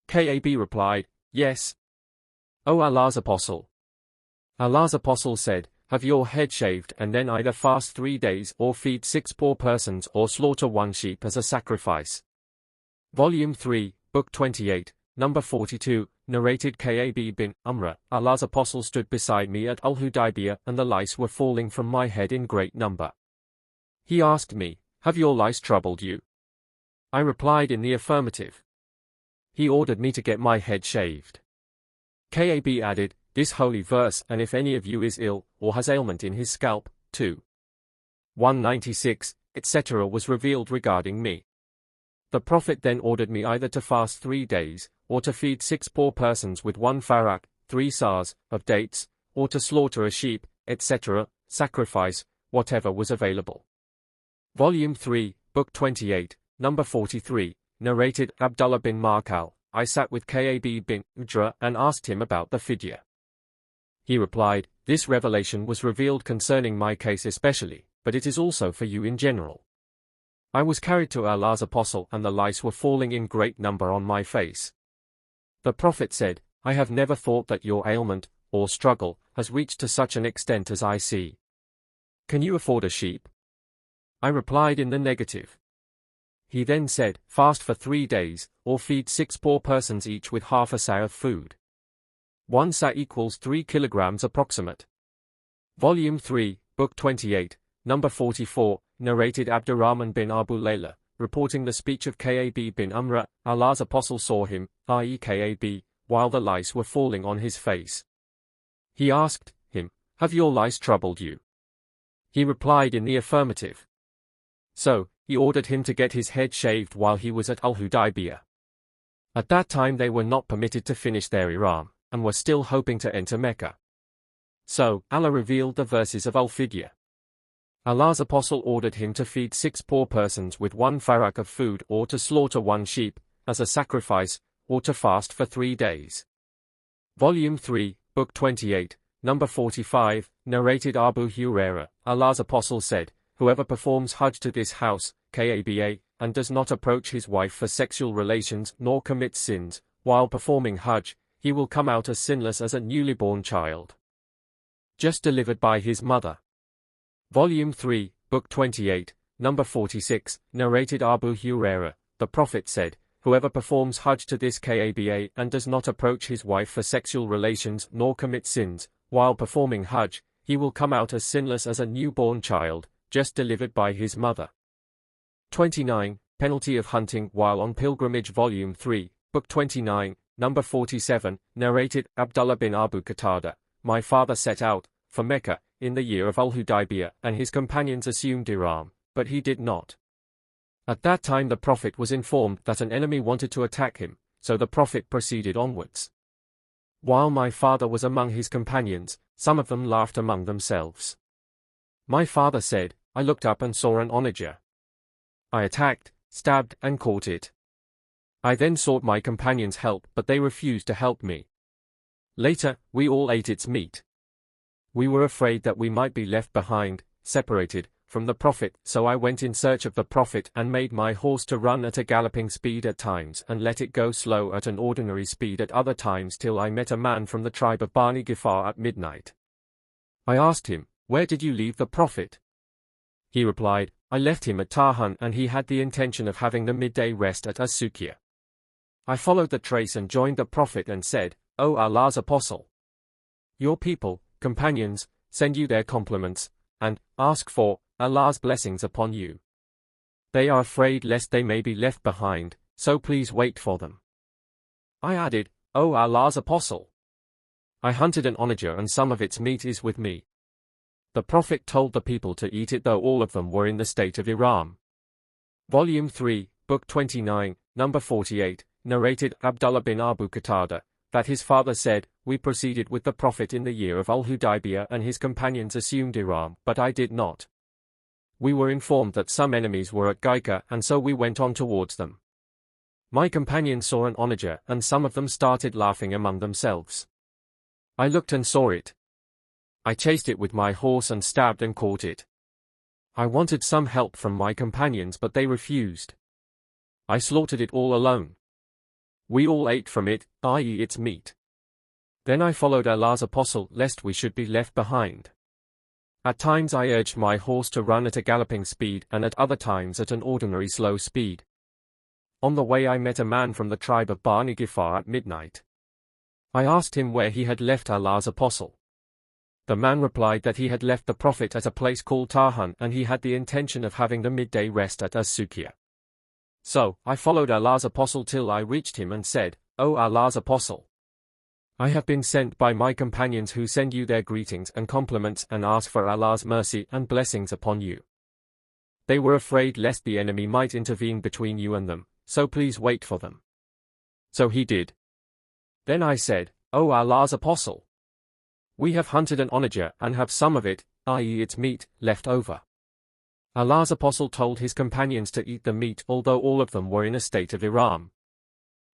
Ka'b replied, "Yes. O Allah's Apostle." Allah's Apostle said, "Have your head shaved and then either fast 3 days or feed 6 poor persons or slaughter 1 sheep as a sacrifice." Volume 3, Book 28, Number 42, narrated Ka'b bin Umrah, Allah's Apostle stood beside me at Al-Hudaybiyah and the lice were falling from my head in great number. He asked me, "Have your lice troubled you?" I replied in the affirmative. He ordered me to get my head shaved. Ka'b added, "This holy verse, and if any of you is ill, or has ailment in his scalp, 2. 196, etc. was revealed regarding me. The Prophet then ordered me either to fast 3 days, or to feed 6 poor persons with 1 farak, 3 sars, of dates, or to slaughter a sheep, etc., sacrifice, whatever was available. Volume 3, Book 28, Number 43, narrated Abdullah bin Markal, I sat with Ka'b bin Ujra and asked him about the fidya. He replied, "This revelation was revealed concerning my case especially, but it is also for you in general. I was carried to Allah's Apostle and the lice were falling in great number on my face. The Prophet said, I have never thought that your ailment, or struggle, has reached to such an extent as I see. Can you afford a sheep?" I replied in the negative. He then said, "Fast for 3 days, or feed 6 poor persons each with half a sa of food. 1 sa equals 3 kilograms approximate." Volume 3, Book 28, Number 44, narrated Abdurrahman bin Abu Layla, reporting the speech of Ka'b bin Umrah, Allah's Apostle saw him, i.e. Ka'b, while the lice were falling on his face. He asked him, "Have your lice troubled you?" He replied in the affirmative. So, he ordered him to get his head shaved while he was at Al-Hudaybiyah. At that time they were not permitted to finish their ihram, and were still hoping to enter Mecca. So, Allah revealed the verses of Al-Fidya. Allah's Apostle ordered him to feed 6 poor persons with 1 farak of food or to slaughter 1 sheep, as a sacrifice, or to fast for 3 days. Volume 3, Book 28, Number 45, narrated Abu Hurairah, Allah's Apostle said, "Whoever performs Hajj to this house, Kaaba, and does not approach his wife for sexual relations nor commits sins, while performing Hajj, he will come out as sinless as a newly born child, just delivered by his mother." Volume 3, Book 28, Number 46, narrated Abu Hurairah, the Prophet said, "Whoever performs Hajj to this Kaaba and does not approach his wife for sexual relations nor commit sins, while performing Hajj, he will come out as sinless as a newborn child, just delivered by his mother." 29. Penalty of hunting while on pilgrimage. Volume 3, Book 29, Number 47, narrated Abdullah bin Abu Qatada, "My father set out for Mecca in the year of Al-Hudaybiyah, and his companions assumed ihram, but he did not. At that time the Prophet was informed that an enemy wanted to attack him, so the Prophet proceeded onwards. While my father was among his companions, some of them laughed among themselves. My father said, I looked up and saw an onager. I attacked, stabbed, and caught it. I then sought my companions' help, but they refused to help me. Later, we all ate its meat. We were afraid that we might be left behind, separated from the Prophet, so I went in search of the Prophet and made my horse to run at a galloping speed at times and let it go slow at an ordinary speed at other times till I met a man from the tribe of Bani Gifar at midnight. I asked him, Where did you leave the Prophet? He replied, I left him at Tarhun and he had the intention of having the midday rest at As-Suqiyah. I followed the trace and joined the Prophet and said, O Allah's Apostle, your people, companions, send you their compliments, and ask for Allah's blessings upon you. They are afraid lest they may be left behind, so please wait for them. I added, O Allah's Apostle, I hunted an onager and some of its meat is with me. The Prophet told the people to eat it though all of them were in the state of ihram. Volume 3, Book 29, Number 48, narrated Abdullah bin Abu Qatada, that his father said, we proceeded with the Prophet in the year of Al-Hudaybiyah and his companions assumed ihram, but I did not. We were informed that some enemies were at Gaika and so we went on towards them. My companions saw an onager and some of them started laughing among themselves. I looked and saw it. I chased it with my horse and stabbed and caught it. I wanted some help from my companions but they refused. I slaughtered it all alone. We all ate from it, i.e. its meat. Then I followed Allah's Apostle lest we should be left behind. At times I urged my horse to run at a galloping speed and at other times at an ordinary slow speed. On the way I met a man from the tribe of Bani Gifar at midnight. I asked him where he had left Allah's Apostle. The man replied that he had left the Prophet at a place called Tahan and he had the intention of having the midday rest at As-Suqiyah. So, I followed Allah's Apostle till I reached him and said, O Allah's Apostle, I have been sent by my companions who send you their greetings and compliments and ask for Allah's mercy and blessings upon you. They were afraid lest the enemy might intervene between you and them, so please wait for them. So he did. Then I said, O Allah's Apostle, we have hunted an onager and have some of it, i.e. its meat, left over. Allah's Apostle told his companions to eat the meat although all of them were in a state of ihram.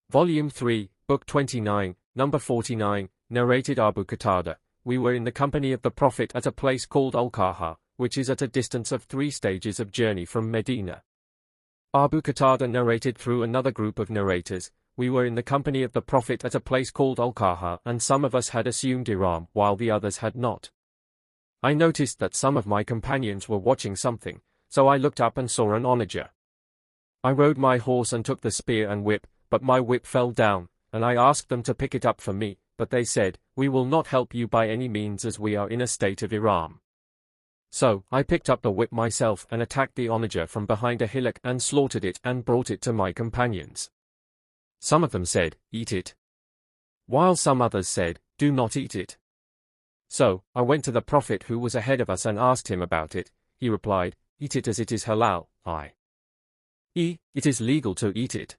Volume 3, Book 29, Number 49, narrated Abu Qatada, we were in the company of the Prophet at a place called Al-Qaha, which is at a distance of 3 stages of journey from Medina. Abu Qatada narrated through another group of narrators, we were in the company of the Prophet at a place called Al-Qaha and some of us had assumed ihram while the others had not. I noticed that some of my companions were watching something, so I looked up and saw an onager. I rode my horse and took the spear and whip, but my whip fell down, and I asked them to pick it up for me, but they said, we will not help you by any means as we are in a state of ihram. So, I picked up the whip myself and attacked the onager from behind a hillock and slaughtered it and brought it to my companions. Some of them said, eat it, while some others said, do not eat it. So, I went to the Prophet who was ahead of us and asked him about it. He replied, eat it as it is halal, i.e., it is legal to eat it.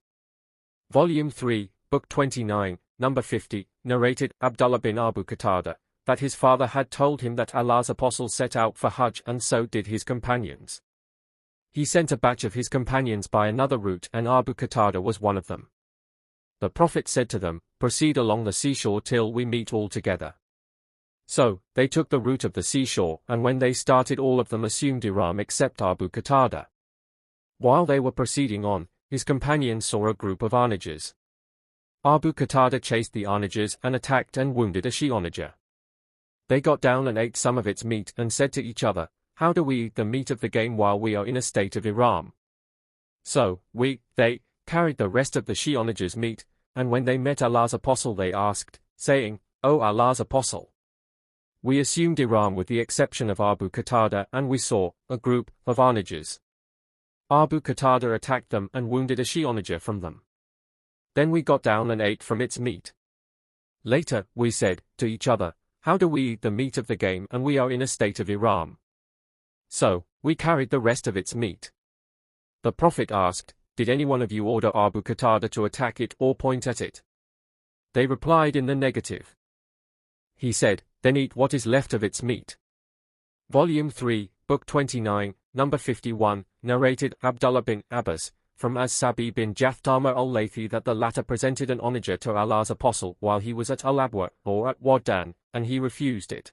Volume 3, Book 29, Number 50, narrated Abdullah bin Abu Qatada, that his father had told him that Allah's Apostle set out for Hajj and so did his companions. He sent a batch of his companions by another route and Abu Qatada was one of them. The Prophet said to them, proceed along the seashore till we meet all together. So, they took the route of the seashore and when they started all of them assumed ihram except Abu Qatada. While they were proceeding on, his companions saw a group of onagers. Abu Qatada chased the onagers and attacked and wounded a she-onager. They got down and ate some of its meat and said to each other, how do we eat the meat of the game while we are in a state of ihram? So, they, carried the rest of the she-onager's meat, and when they met Allah's Apostle they asked, saying, O Allah's Apostle, we assumed ihram with the exception of Abu Qatada and we saw a group of onagers. Abu Qatada attacked them and wounded a she-onager from them. Then we got down and ate from its meat. Later, we said to each other, how do we eat the meat of the game and we are in a state of ihram? So, we carried the rest of its meat. The Prophet asked, did any one of you order Abu Qatada to attack it or point at it? They replied in the negative. He said, then eat what is left of its meat. Volume 3, Book 29, Number 51, narrated Abdullah bin Abbas, from As-Sabi bin Jathdama al-Laythi that the latter presented an onager to Allah's Apostle while he was at Al-Abwa, or at Waddan, and he refused it.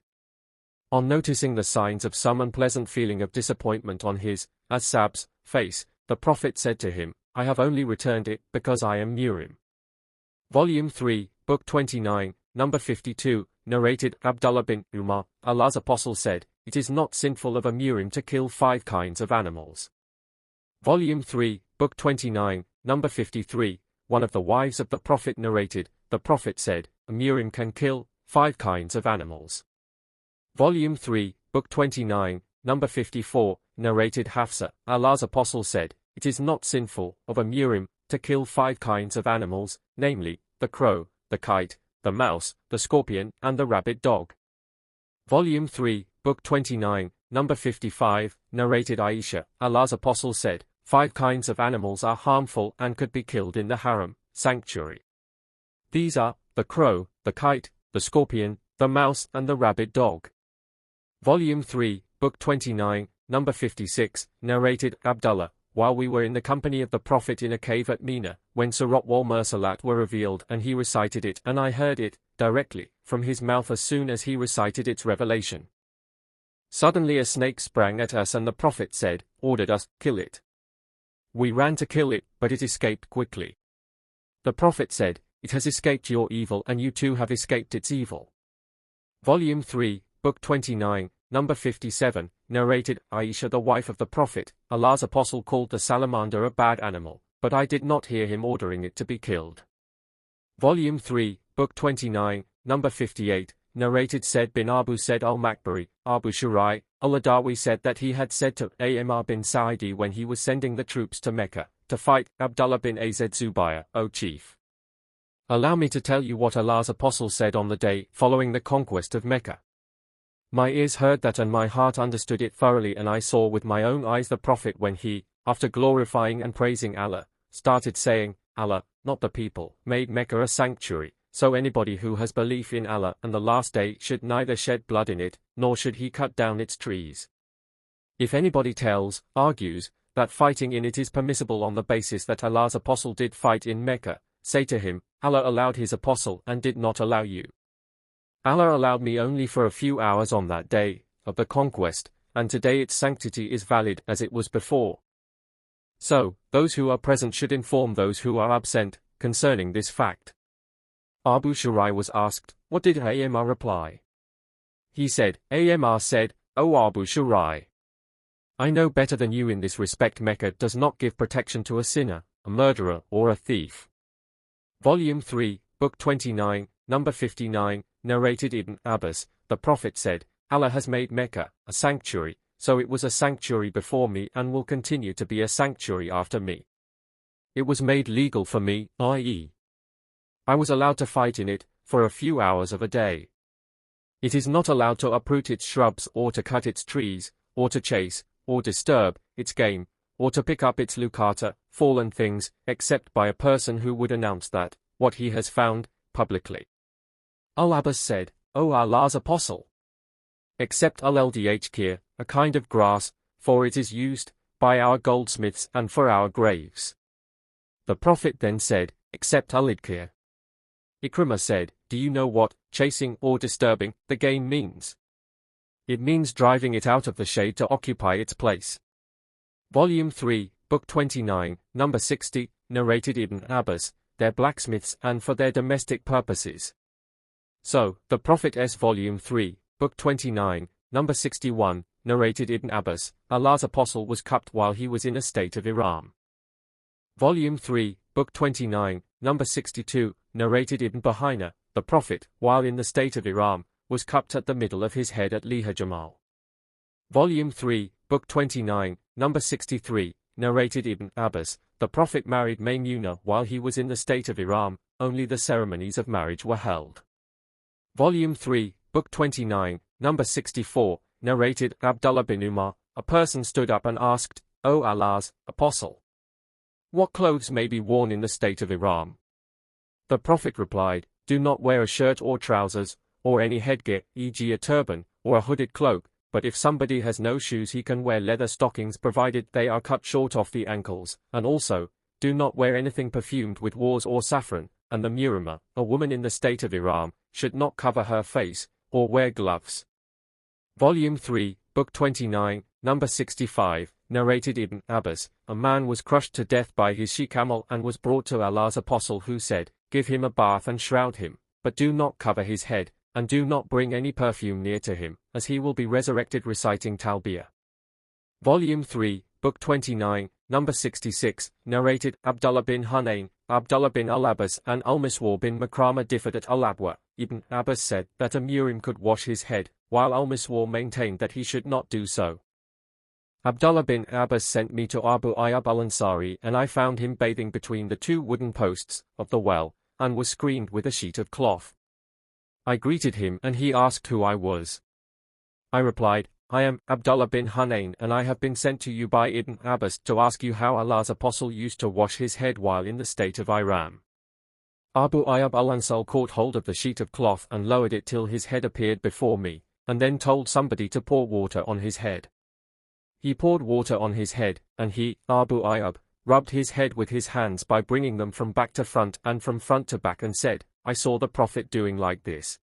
On noticing the signs of some unpleasant feeling of disappointment on his, As-Sab's, face, the Prophet said to him, I have only returned it because I am muhrim. Volume 3, Book 29, Number 52, narrated Abdullah bin Umar, Allah's Apostle said, it is not sinful of a muhrim to kill 5 kinds of animals. Volume 3, Book 29, Number 53, one of the wives of the Prophet narrated, the Prophet said, a murim can kill 5 kinds of animals. Volume 3, Book 29, number 54, narrated Hafsa, Allah's Apostle said, it is not sinful of a murim to kill 5 kinds of animals, namely, the crow, the kite, the mouse, the scorpion, and the rabid dog. Volume 3, Book 29, number 55, narrated Aisha, Allah's Apostle said, 5 kinds of animals are harmful and could be killed in the haram, sanctuary. These are, the crow, the kite, the scorpion, the mouse, and the rabid dog. Volume 3, Book 29, number 56, narrated Abdullah, while we were in the company of the Prophet in a cave at Mina, when Surat wal Mursalat were revealed and he recited it and I heard it, directly, from his mouth as soon as he recited its revelation. Suddenly a snake sprang at us and the Prophet said, ordered us, kill it. We ran to kill it, but it escaped quickly. The Prophet said, it has escaped your evil and you too have escaped its evil. Volume 3, Book 29, number 57, narrated Aisha the wife of the Prophet, Allah's Apostle called the salamander a bad animal, but I did not hear him ordering it to be killed. Volume 3, Book 29, number 58, narrated Said bin Abu Said al-Makbari, Abu Shurai, al-Adawi said that he had said to Amr bin Sa'idi when he was sending the troops to Mecca, to fight Abdullah bin Az Zubayr, O chief. Allow me to tell you what Allah's Apostle said on the day following the conquest of Mecca. My ears heard that and my heart understood it thoroughly, and I saw with my own eyes the Prophet when he, after glorifying and praising Allah, started saying, Allah, not the people, made Mecca a sanctuary, so anybody who has belief in Allah and the last day should neither shed blood in it, nor should he cut down its trees. If anybody argues, that fighting in it is permissible on the basis that Allah's Apostle did fight in Mecca, say to him, Allah allowed his Apostle and did not allow you. Allah allowed me only for a few hours on that day of the conquest, and today its sanctity is valid as it was before. So, those who are present should inform those who are absent concerning this fact. Abu Shurai was asked, what did Amr reply? He said, Amr said, O Abu Shurai, I know better than you in this respect. Mecca does not give protection to a sinner, a murderer, or a thief. Volume 3, Book 29, number 59, narrated Ibn Abbas, the Prophet said, Allah has made Mecca a sanctuary, so it was a sanctuary before me and will continue to be a sanctuary after me. It was made legal for me, i.e., I was allowed to fight in it for a few hours of a day. It is not allowed to uproot its shrubs or to cut its trees, or to chase, or disturb its game, or to pick up its lucata, fallen things, except by a person who would announce that, what he has found, publicly. Al-Abbas said, O Allah's Apostle, except al-ldhkir, a kind of grass, for it is used by our goldsmiths and for our graves. The Prophet then said, except al-idkir. Ikrimah said, do you know what chasing or disturbing the game means? It means driving it out of the shade to occupy its place. Volume 3, Book 29, number 60, narrated Ibn Abbas, their blacksmiths and for their domestic purposes. So, the Prophet's Volume 3, Book 29, number 61, narrated Ibn Abbas, Allah's Apostle was cupped while he was in a state of ihram. Volume 3, Book 29, number 62, narrated Ibn Buhayna, the Prophet, while in the state of ihram, was cupped at the middle of his head at Liha Jamal. Volume 3, Book 29, number 63, narrated Ibn Abbas, the Prophet married Maymuna while he was in the state of ihram, only the ceremonies of marriage were held. Volume 3, Book 29, number 64, narrated Abdullah bin Umar, a person stood up and asked, O Allah's Apostle, what clothes may be worn in the state of ihram? The Prophet replied, do not wear a shirt or trousers, or any headgear, e.g. a turban, or a hooded cloak, but if somebody has no shoes he can wear leather stockings provided they are cut short off the ankles, and also, do not wear anything perfumed with wars or saffron, and the murimah, a woman in the state of ihram, should not cover her face, or wear gloves. Volume 3, Book 29, number 65, narrated Ibn Abbas, a man was crushed to death by his she-camel and was brought to Allah's Apostle who said, give him a bath and shroud him, but do not cover his head, and do not bring any perfume near to him, as he will be resurrected reciting Talbiyah. Volume 3, Book 29, number 66, narrated Abdullah bin Hunayn, Abdullah bin al-Abbas and al-Miswar bin Makrama differed at al-Abwa. Ibn Abbas said that a murim could wash his head, while al-Miswar maintained that he should not do so. Abdullah bin Abbas sent me to Abu Ayyub al-Ansari, and I found him bathing between the two wooden posts of the well, and was screened with a sheet of cloth. I greeted him and he asked who I was. I replied, I am Abdullah bin Hunayn, and I have been sent to you by Ibn Abbas to ask you how Allah's apostle used to wash his head while in the state of Ihram. Abu Ayyub al-Ansari caught hold of the sheet of cloth and lowered it till his head appeared before me, and then told somebody to pour water on his head. He poured water on his head, and he, Abu Ayyub, rubbed his head with his hands by bringing them from back to front and from front to back and said, I saw the Prophet doing like this.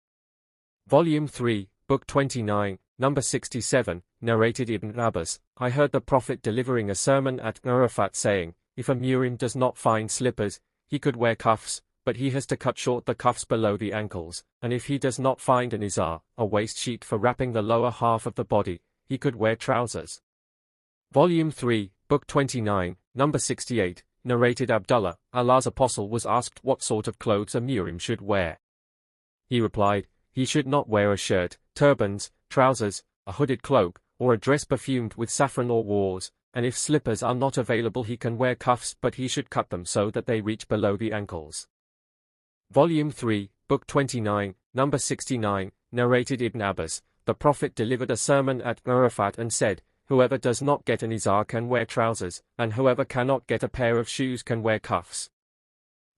Volume 3, Book 29, Number 67, narrated Ibn Abbas, I heard the Prophet delivering a sermon at Arafat saying, if a murim does not find slippers, he could wear cuffs, but he has to cut short the cuffs below the ankles, and if he does not find an izar, a waist sheet for wrapping the lower half of the body, he could wear trousers. Volume 3, Book 29, Number 68, narrated Abdullah, Allah's apostle was asked what sort of clothes a murim should wear. He replied, he should not wear a shirt, turbans, trousers, a hooded cloak, or a dress perfumed with saffron or wars, and if slippers are not available he can wear cuffs, but he should cut them so that they reach below the ankles. Volume 3, Book 29, Number 69, narrated Ibn Abbas, the Prophet delivered a sermon at Arafat and said, whoever does not get an izar can wear trousers, and whoever cannot get a pair of shoes can wear cuffs.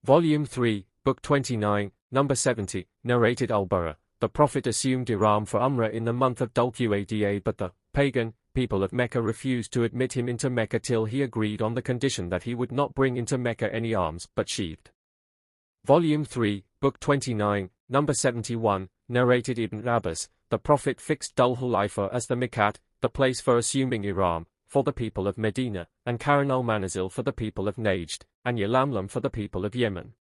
Volume 3, Book 29, Number 70, narrated Al-Bara, the Prophet assumed Ihram for Umrah in the month of Dhul-Qa'dah, but the pagan people of Mecca refused to admit him into Mecca till he agreed on the condition that he would not bring into Mecca any arms but sheathed. Volume 3, Book 29, Number 71, narrated Ibn Abbas, the Prophet fixed Dhul Hulaifa as the Miqat, the place for assuming Ihram, for the people of Medina, and Karan al-Manazil for the people of Najd, and Yalamlam for the people of Yemen.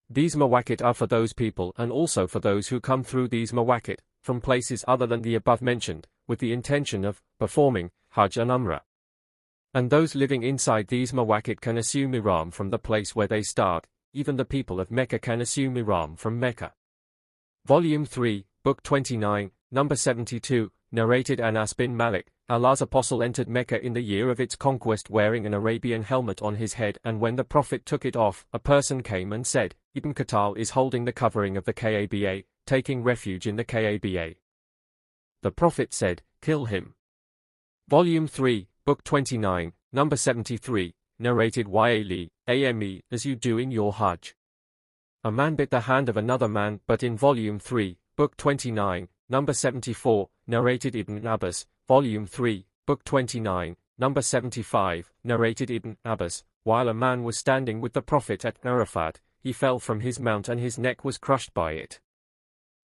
These mawaqit are for those people and also for those who come through these mawaqit, from places other than the above mentioned, with the intention of performing Hajj and Umrah. And those living inside these mawaqit can assume Ihram from the place where they start, even the people of Mecca can assume Ihram from Mecca. Volume 3, Book 29, Number 72, narrated Anas bin Malik, Allah's apostle entered Mecca in the year of its conquest wearing an Arabian helmet on his head, and when the Prophet took it off, a person came and said, Ibn Qattal is holding the covering of the Kaaba, taking refuge in the Kaaba. The Prophet said, kill him. Volume 3, Book 29, Number 73, narrated Ya'li, Ame, as you do in your Hajj. A man bit the hand of another man, but in Volume 3, Book 29, Number 74, narrated Ibn Abbas, Volume 3, Book 29, Number 75, narrated Ibn Abbas, while a man was standing with the Prophet at Arafat, he fell from his mount and his neck was crushed by it.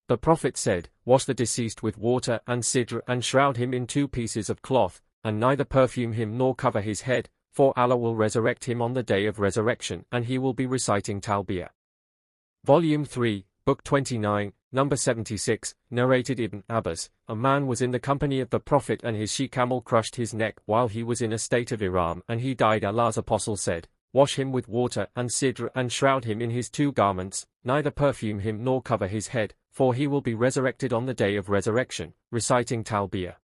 The Prophet said, wash the deceased with water and sidr and shroud him in 2 pieces of cloth, and neither perfume him nor cover his head, for Allah will resurrect him on the day of resurrection, and he will be reciting Talbiyah. Volume 3, Book 29, Number 76, narrated Ibn Abbas, a man was in the company of the Prophet and his she-camel crushed his neck while he was in a state of Ihram and he died. Allah's apostle said, wash him with water and sidr and shroud him in his 2 garments, neither perfume him nor cover his head, for he will be resurrected on the day of resurrection, reciting Talbiyah.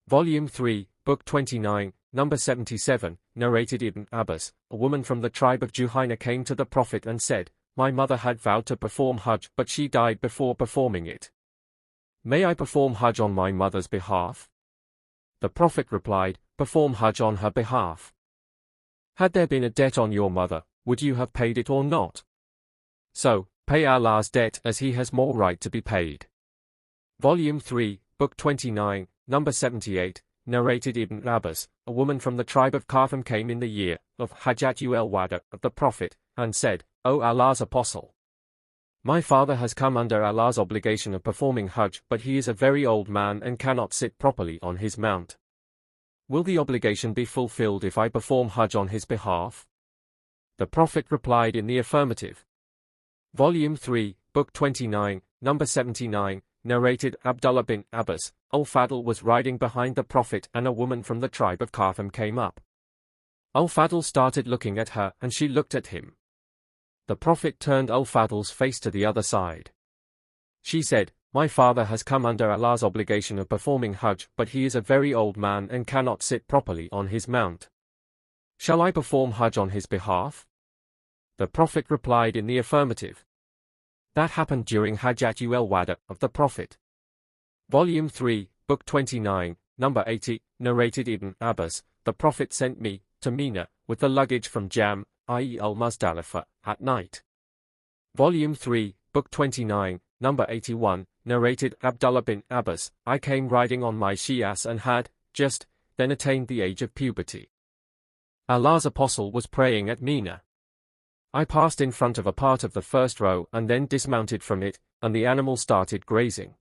Volume 3, Book 29, Number 77, narrated Ibn Abbas, a woman from the tribe of Juhayna came to the Prophet and said, my mother had vowed to perform Hajj, but she died before performing it. May I perform Hajj on my mother's behalf? The Prophet replied, perform Hajj on her behalf. Had there been a debt on your mother, would you have paid it or not? So, pay Allah's debt as he has more right to be paid. Volume 3, Book 29, Number 78, narrated Ibn Abbas, a woman from the tribe of Qatham came in the year of Hajjatul al-Wada of the Prophet, and said, O Allah's apostle, my father has come under Allah's obligation of performing Hajj, but he is a very old man and cannot sit properly on his mount. Will the obligation be fulfilled if I perform Hajj on his behalf? The Prophet replied in the affirmative. Volume 3, Book 29, Number 79, narrated Abdullah bin Abbas, Al-Fadl was riding behind the Prophet and a woman from the tribe of Qatham came up. Al-Fadl started looking at her and she looked at him. The Prophet turned Al-Fadl's face to the other side. She said, "My father has come under Allah's obligation of performing Hajj, but he is a very old man and cannot sit properly on his mount. Shall I perform Hajj on his behalf?" The Prophet replied in the affirmative. That happened during Hajjatul al-Wada of the Prophet. Volume 3, Book 29, Number 80, narrated Ibn Abbas, "The Prophet sent me to Mina with the luggage from Jam, i.e. al-Muzdalifah, at night." Volume 3, Book 29, Number 81, narrated Abdullah bin Abbas, "I came riding on my she-ass and had, just then attained the age of puberty. Allah's Apostle was praying at Mina. I passed in front of a part of the first row and then dismounted from it, and the animal started grazing.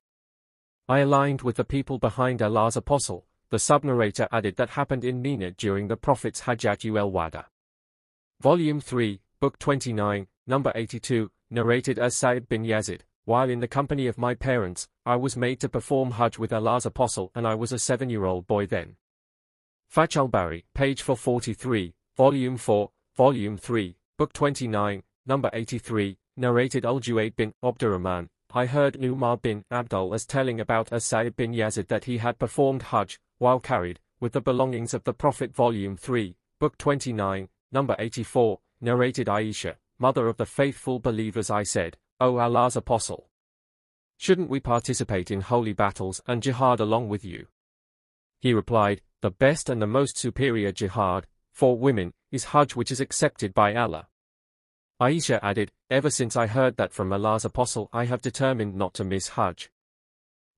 I aligned with the people behind Allah's Apostle." The sub-narrator added that happened in Mina during the Prophet's Hajjatul al-Wada. Volume 3, Book 29, Number 82, narrated as Sa'id bin Yazid, "While in the company of my parents, I was made to perform Hajj with Allah's Apostle and I was a 7-year-old boy then." Fath al-Bari, page 443, Volume 4, Volume 3, Book 29, Number 83, narrated Al-Juwayd bin Abdurrahman, "I heard Umar bin Abdul as telling about Sa'id bin Yazid that he had performed Hajj, while carried, with the belongings of the Prophet." Volume 3, Book 29, Number 84, narrated Aisha, "Mother of the faithful believers, I said, O Allah's Apostle, shouldn't we participate in holy battles and jihad along with you?" He replied, "The best and the most superior jihad, for women, is Hajj which is accepted by Allah." Aisha added, "Ever since I heard that from Allah's Apostle I have determined not to miss Hajj."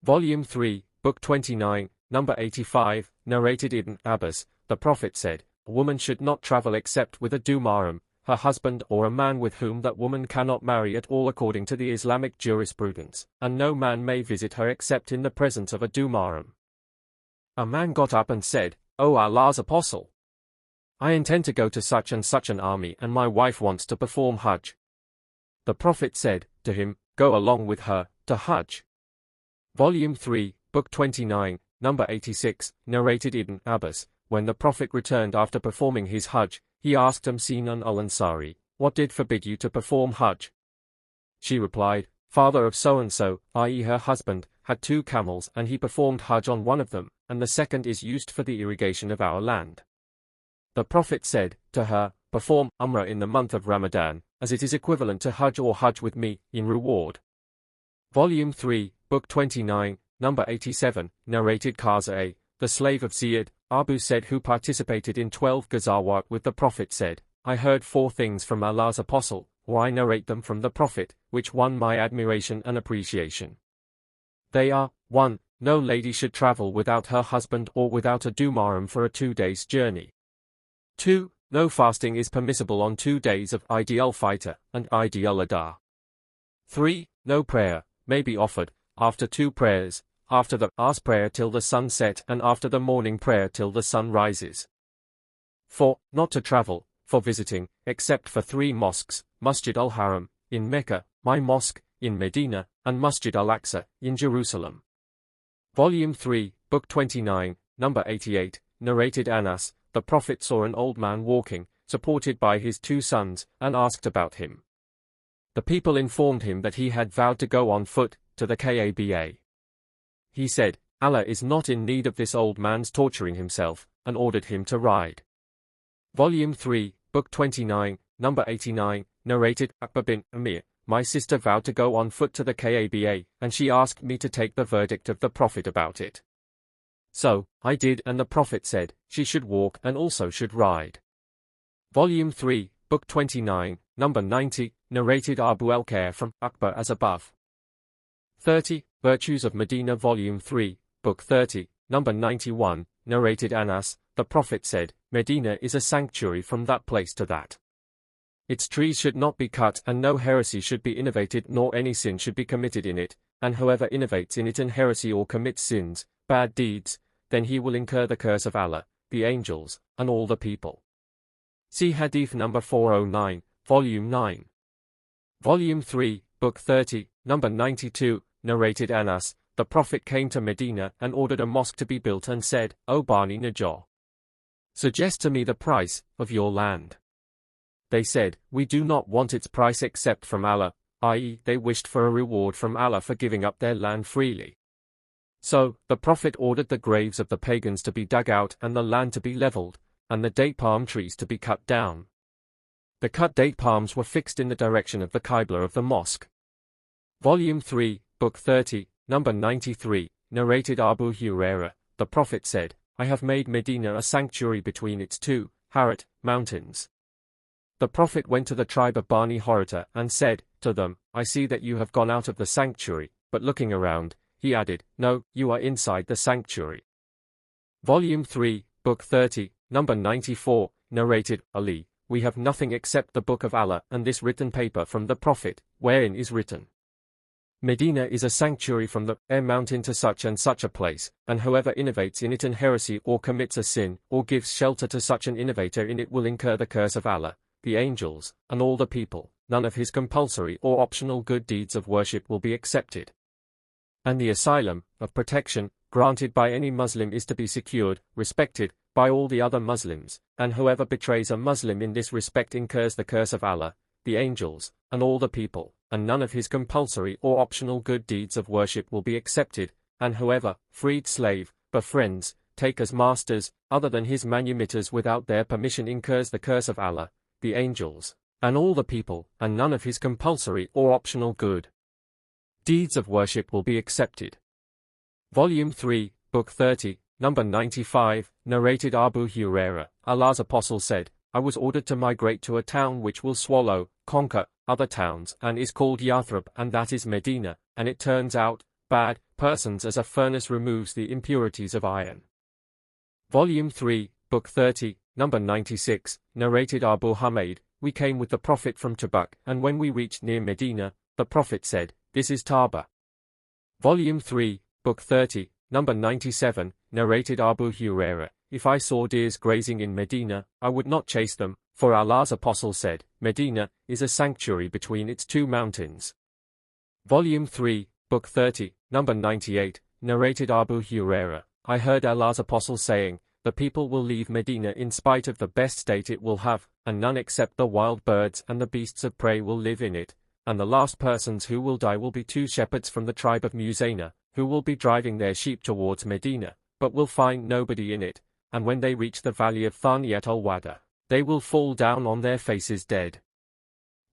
Volume 3, Book 29, Number 85, narrated Ibn Abbas, "The Prophet said, a woman should not travel except with a dumaram, her husband or a man with whom that woman cannot marry at all according to the Islamic jurisprudence, and no man may visit her except in the presence of a dumaram." A man got up and said, "O Allah's Apostle, I intend to go to such and such an army and my wife wants to perform Hajj." The Prophet said to him, "Go along with her to Hajj." Volume 3, Book 29, Number 86, narrated Ibn Abbas, "When the Prophet returned after performing his Hajj, he asked Sinan al-Ansari, 'What did forbid you to perform Hajj?' She replied, 'Father of so-and-so, i.e. her husband, had 2 camels and he performed Hajj on one of them, and the second is used for the irrigation of our land.' The Prophet said to her, 'Perform Umrah in the month of Ramadan, as it is equivalent to Hajj or Hajj with me, in reward.'" Volume 3, Book 29, Number 87, narrated Qaza, the slave of Ziyad, Abu Said who participated in 12 Ghazawat with the Prophet said, "I heard 4 things from Allah's Apostle, or I narrate them from the Prophet, which won my admiration and appreciation. They are, 1. No lady should travel without her husband or without a dumaram for a 2 days journey. 2. No fasting is permissible on 2 days of Eid al-Fitr and Eid al-Adha. 3. No prayer may be offered after 2 prayers, after the Asr prayer till the sun set and after the morning prayer till the sun rises. 4. Not to travel for visiting, except for 3 mosques, Masjid al-Haram, in Mecca, my mosque, in Medina, and Masjid al-Aqsa, in Jerusalem." Volume 3, Book 29, Number 88, narrated Anas, "The Prophet saw an old man walking, supported by his 2 sons, and asked about him. The people informed him that he had vowed to go on foot to the Kaaba. He said, 'Allah is not in need of this old man's torturing himself,' and ordered him to ride." Volume 3, Book 29, Number 89, narrated Uqba bin Amir, "My sister vowed to go on foot to the Kaaba, and she asked me to take the verdict of the Prophet about it. So I did, and the Prophet said, she should walk and also should ride." Volume 3, Book 29, Number 90, narrated Abu al-Khair from Uqba as above. 30. Virtues of Medina. Volume 3, Book 30, Number 91, narrated Anas, "The Prophet said, Medina is a sanctuary from that place to that. Its trees should not be cut and no heresy should be innovated nor any sin should be committed in it, and whoever innovates in it an heresy or commits sins, bad deeds, then he will incur the curse of Allah, the angels, and all the people." See Hadith number 409, Volume 9. Volume 3, Book 30, Number 92, narrated Anas, "The Prophet came to Medina and ordered a mosque to be built and said, O Bani Najjar, suggest to me the price of your land." They said, "We do not want its price except from Allah," i.e., they wished for a reward from Allah for giving up their land freely. So, the Prophet ordered the graves of the pagans to be dug out and the land to be leveled, and the date palm trees to be cut down. The cut date palms were fixed in the direction of the Qibla of the mosque. Volume 3, Book 30, number 93, narrated Abu Hurairah, the Prophet said, "I have made Medina a sanctuary between its two, Harat, mountains." The Prophet went to the tribe of Bani Horata and said to them, "I see that you have gone out of the sanctuary," but looking around, he added, "No, you are inside the sanctuary." Volume 3, Book 30, number 94, narrated Ali, "We have nothing except the Book of Allah and this written paper from the Prophet, wherein is written, Medina is a sanctuary from the air mountain to such and such a place, and whoever innovates in it an heresy or commits a sin, or gives shelter to such an innovator in it will incur the curse of Allah, the angels, and all the people. None of his compulsory or optional good deeds of worship will be accepted. And the asylum of protection granted by any Muslim is to be secured, respected, by all the other Muslims, and whoever betrays a Muslim in this respect incurs the curse of Allah, the angels, and all the people, and none of his compulsory or optional good deeds of worship will be accepted, and whoever, freed slave, befriends, take as masters, other than his manumitters without their permission incurs the curse of Allah, the angels, and all the people, and none of his compulsory or optional good deeds of worship will be accepted." Volume 3, Book 30, number 95, narrated Abu Hurairah, Allah's Apostle said, "I was ordered to migrate to a town which will swallow, conquer, other towns and is called Yathrib, and that is Medina, and it turns out, bad persons as a furnace removes the impurities of iron." Volume 3, Book 30, number 96, narrated Abu Humayd, "We came with the Prophet from Tabuk, and when we reached near Medina, the Prophet said, 'This is Taba.'" Volume 3, Book 30, number 97, narrated Abu Hurairah, "If I saw deers grazing in Medina, I would not chase them, for Allah's Apostle said, Medina is a sanctuary between its two mountains." Volume 3, Book 30, number 98, narrated Abu Hurairah, "I heard Allah's Apostle saying, the people will leave Medina in spite of the best state it will have, and none except the wild birds and the beasts of prey will live in it, and the last persons who will die will be two shepherds from the tribe of Muzana, who will be driving their sheep towards Medina, but will find nobody in it, and when they reach the valley of Thaniyat al-Wada, they will fall down on their faces dead."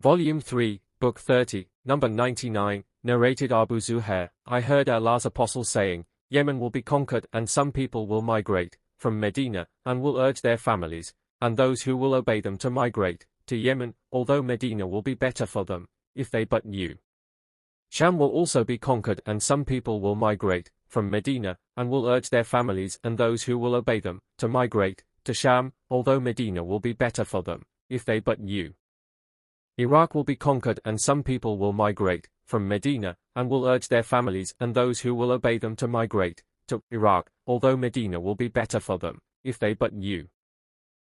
Volume 3, Book 30, number 99, narrated Abu Zuhair, "I heard Allah's Apostle saying, Yemen will be conquered and some people will migrate from Medina, and will urge their families, and those who will obey them to migrate to Yemen, although Medina will be better for them, if they but knew. Sham will also be conquered and some people will migrate from Medina, and will urge their families and those who will obey them to migrate to Sham, although Medina will be better for them, if they but knew. Iraq will be conquered and some people will migrate from Medina, and will urge their families and those who will obey them to migrate to Iraq, although Medina will be better for them, if they but knew."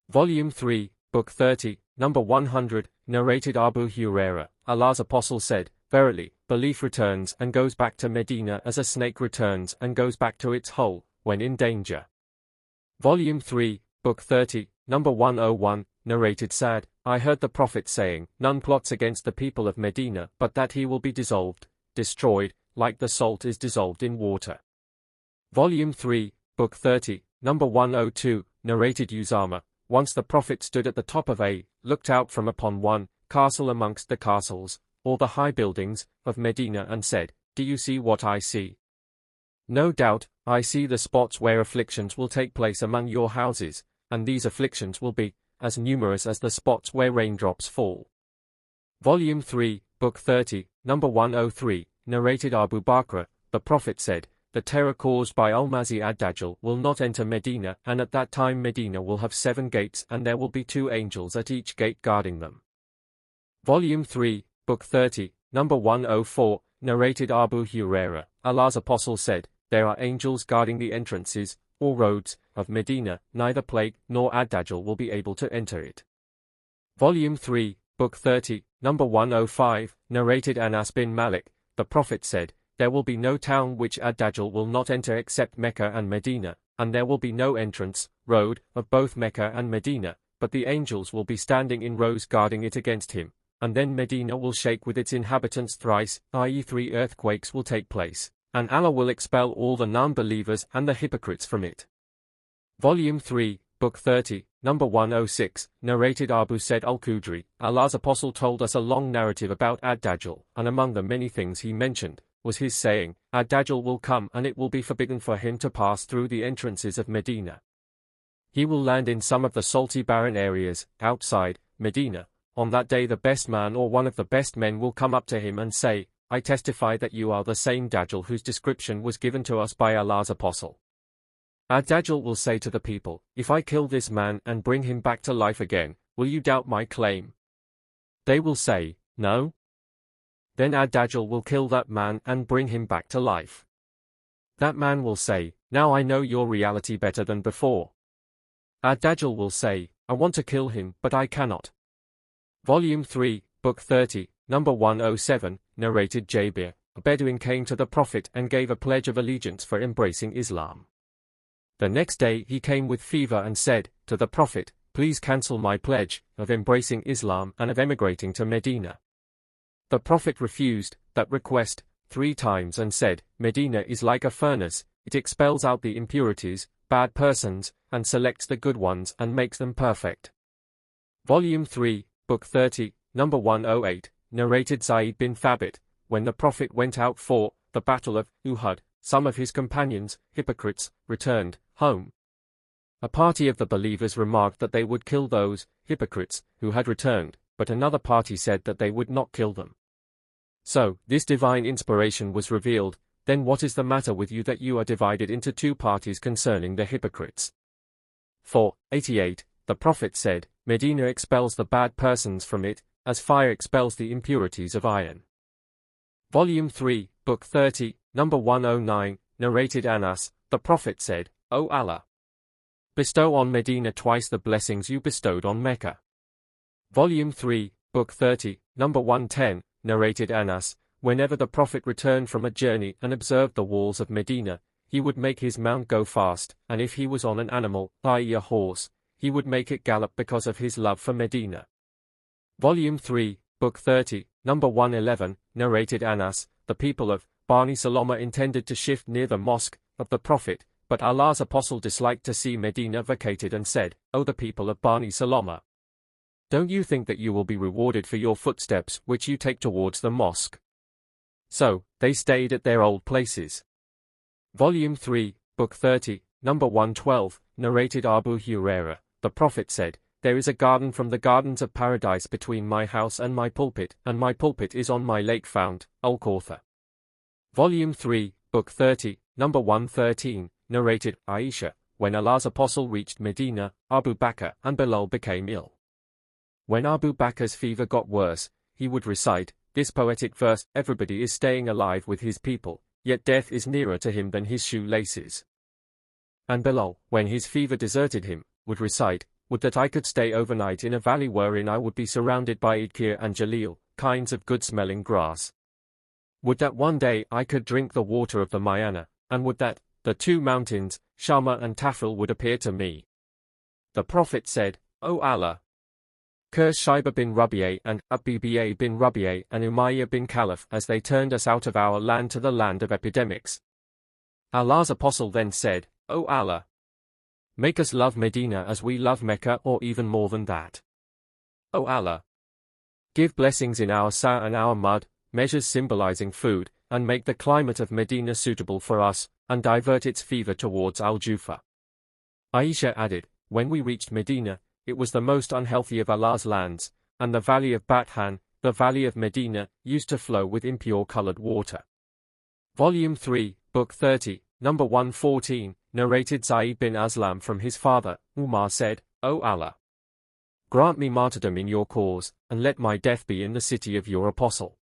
Volume 3, Book 30, number 100, narrated Abu Hurairah, Allah's Apostle said, "Verily, belief returns and goes back to Medina as a snake returns and goes back to its hole when in danger." Volume 3, Book 30, number 101, narrated Sa'd, "I heard the Prophet saying, None plots against the people of Medina but that he will be dissolved, destroyed, like the salt is dissolved in water." Volume 3, Book 30, number 102, narrated Usama, "Once the Prophet stood at the top of looked out from upon one castle amongst the castles, or the high buildings, of Medina and said, Do you see what I see? No doubt, I see the spots where afflictions will take place among your houses, and these afflictions will be as numerous as the spots where raindrops fall." Volume 3, Book 30, number 103, narrated Abu Bakr, "The Prophet said, The terror caused by Al-Masih ad-Dajjal will not enter Medina, and at that time Medina will have 7 gates and there will be 2 angels at each gate guarding them." Volume 3, Book 30, number 104, narrated Abu Hurairah, Allah's Apostle said, "There are angels guarding the entrances, or roads, of Medina, neither plague nor ad-Dajjal will be able to enter it." Volume 3, Book 30, number 105, narrated Anas bin Malik, "The Prophet said, There will be no town which ad-Dajjal will not enter except Mecca and Medina, and there will be no entrance, road, of both Mecca and Medina, but the angels will be standing in rows guarding it against him, and then Medina will shake with its inhabitants thrice, i.e. 3 earthquakes will take place, and Allah will expel all the non-believers and the hypocrites from it. Volume 3, Book 30, Number 106, narrated Abu Said al-Khudri. Allah's Apostle told us a long narrative about Ad-Dajjal, and among the many things he mentioned, was his saying, Ad-Dajjal will come and it will be forbidden for him to pass through the entrances of Medina. He will land in some of the salty barren areas, outside Medina. On that day the best man or one of the best men will come up to him and say, I testify that you are the same Dajjal whose description was given to us by Allah's Apostle. Ad-Dajjal will say to the people, if I kill this man and bring him back to life again, will you doubt my claim? They will say, no. Then Ad-Dajjal will kill that man and bring him back to life. That man will say, now I know your reality better than before. Ad-Dajjal will say, I want to kill him but I cannot. Volume 3, Book 30, Number 107, narrated Jabir. A Bedouin came to the Prophet and gave a pledge of allegiance for embracing Islam. The next day he came with fever and said to the Prophet, please cancel my pledge of embracing Islam and of emigrating to Medina. The Prophet refused that request 3 times and said, Medina is like a furnace, it expels out the impurities, bad persons, and selects the good ones and makes them perfect. Volume 3, Book 30, Number 108, narrated Zayd bin Thabit. When the Prophet went out for the Battle of Uhud, some of his companions, hypocrites, returned home. A party of the believers remarked that they would kill those hypocrites who had returned, but another party said that they would not kill them. So, this divine inspiration was revealed. Then what is the matter with you that you are divided into 2 parties concerning the hypocrites? 488, the Prophet said, Medina expels the bad persons from it, as fire expels the impurities of iron. Volume 3, Book 30, Number 109, narrated Anas. The Prophet said, O Allah, bestow on Medina twice the blessings you bestowed on Mecca. Volume 3, Book 30, Number 110, narrated Anas. Whenever the Prophet returned from a journey and observed the walls of Medina, he would make his mount go fast, and if he was on an animal, i.e. a horse, he would make it gallop because of his love for Medina. Volume 3, Book 30, Number 111, narrated Anas. The people of Bani Salama intended to shift near the mosque of the Prophet, but Allah's Apostle disliked to see Medina vacated and said, O the people of Bani Salama, don't you think that you will be rewarded for your footsteps which you take towards the mosque? So, they stayed at their old places. Volume 3, Book 30, Number 112, narrated Abu Hurairah. The Prophet said, there is a garden from the gardens of paradise between my house and my pulpit is on my lake fount, Al-Kawthar. Volume 3, Book 30, Number 113, narrated Aisha. When Allah's Apostle reached Medina, Abu Bakr and Bilal became ill. When Abu Bakr's fever got worse, he would recite this poetic verse, everybody is staying alive with his people, yet death is nearer to him than his shoelaces. And Bilal, when his fever deserted him, would recite, would that I could stay overnight in a valley wherein I would be surrounded by Idkir and Jalil, kinds of good-smelling grass. Would that one day I could drink the water of the Mayana, and would that the 2 mountains, Shama and Tafil, would appear to me. The Prophet said, O Allah, curse Shaiba bin Rabi'a and Abba bin Rabi'a and Umayyah bin Khalaf as they turned us out of our land to the land of epidemics. Allah's Apostle then said, O Allah, make us love Medina as we love Mecca or even more than that. O Allah, give blessings in our sa and our mud, measures symbolizing food, and make the climate of Medina suitable for us, and divert its fever towards Al-Jufa. Aisha added, when we reached Medina, it was the most unhealthy of Allah's lands, and the valley of Bathan, the valley of Medina, used to flow with impure colored water. Volume 3, Book 30, Number 114, narrated Zayd bin Aslam from his father, Umar said, O Allah, grant me martyrdom in your cause, and let my death be in the city of your apostle.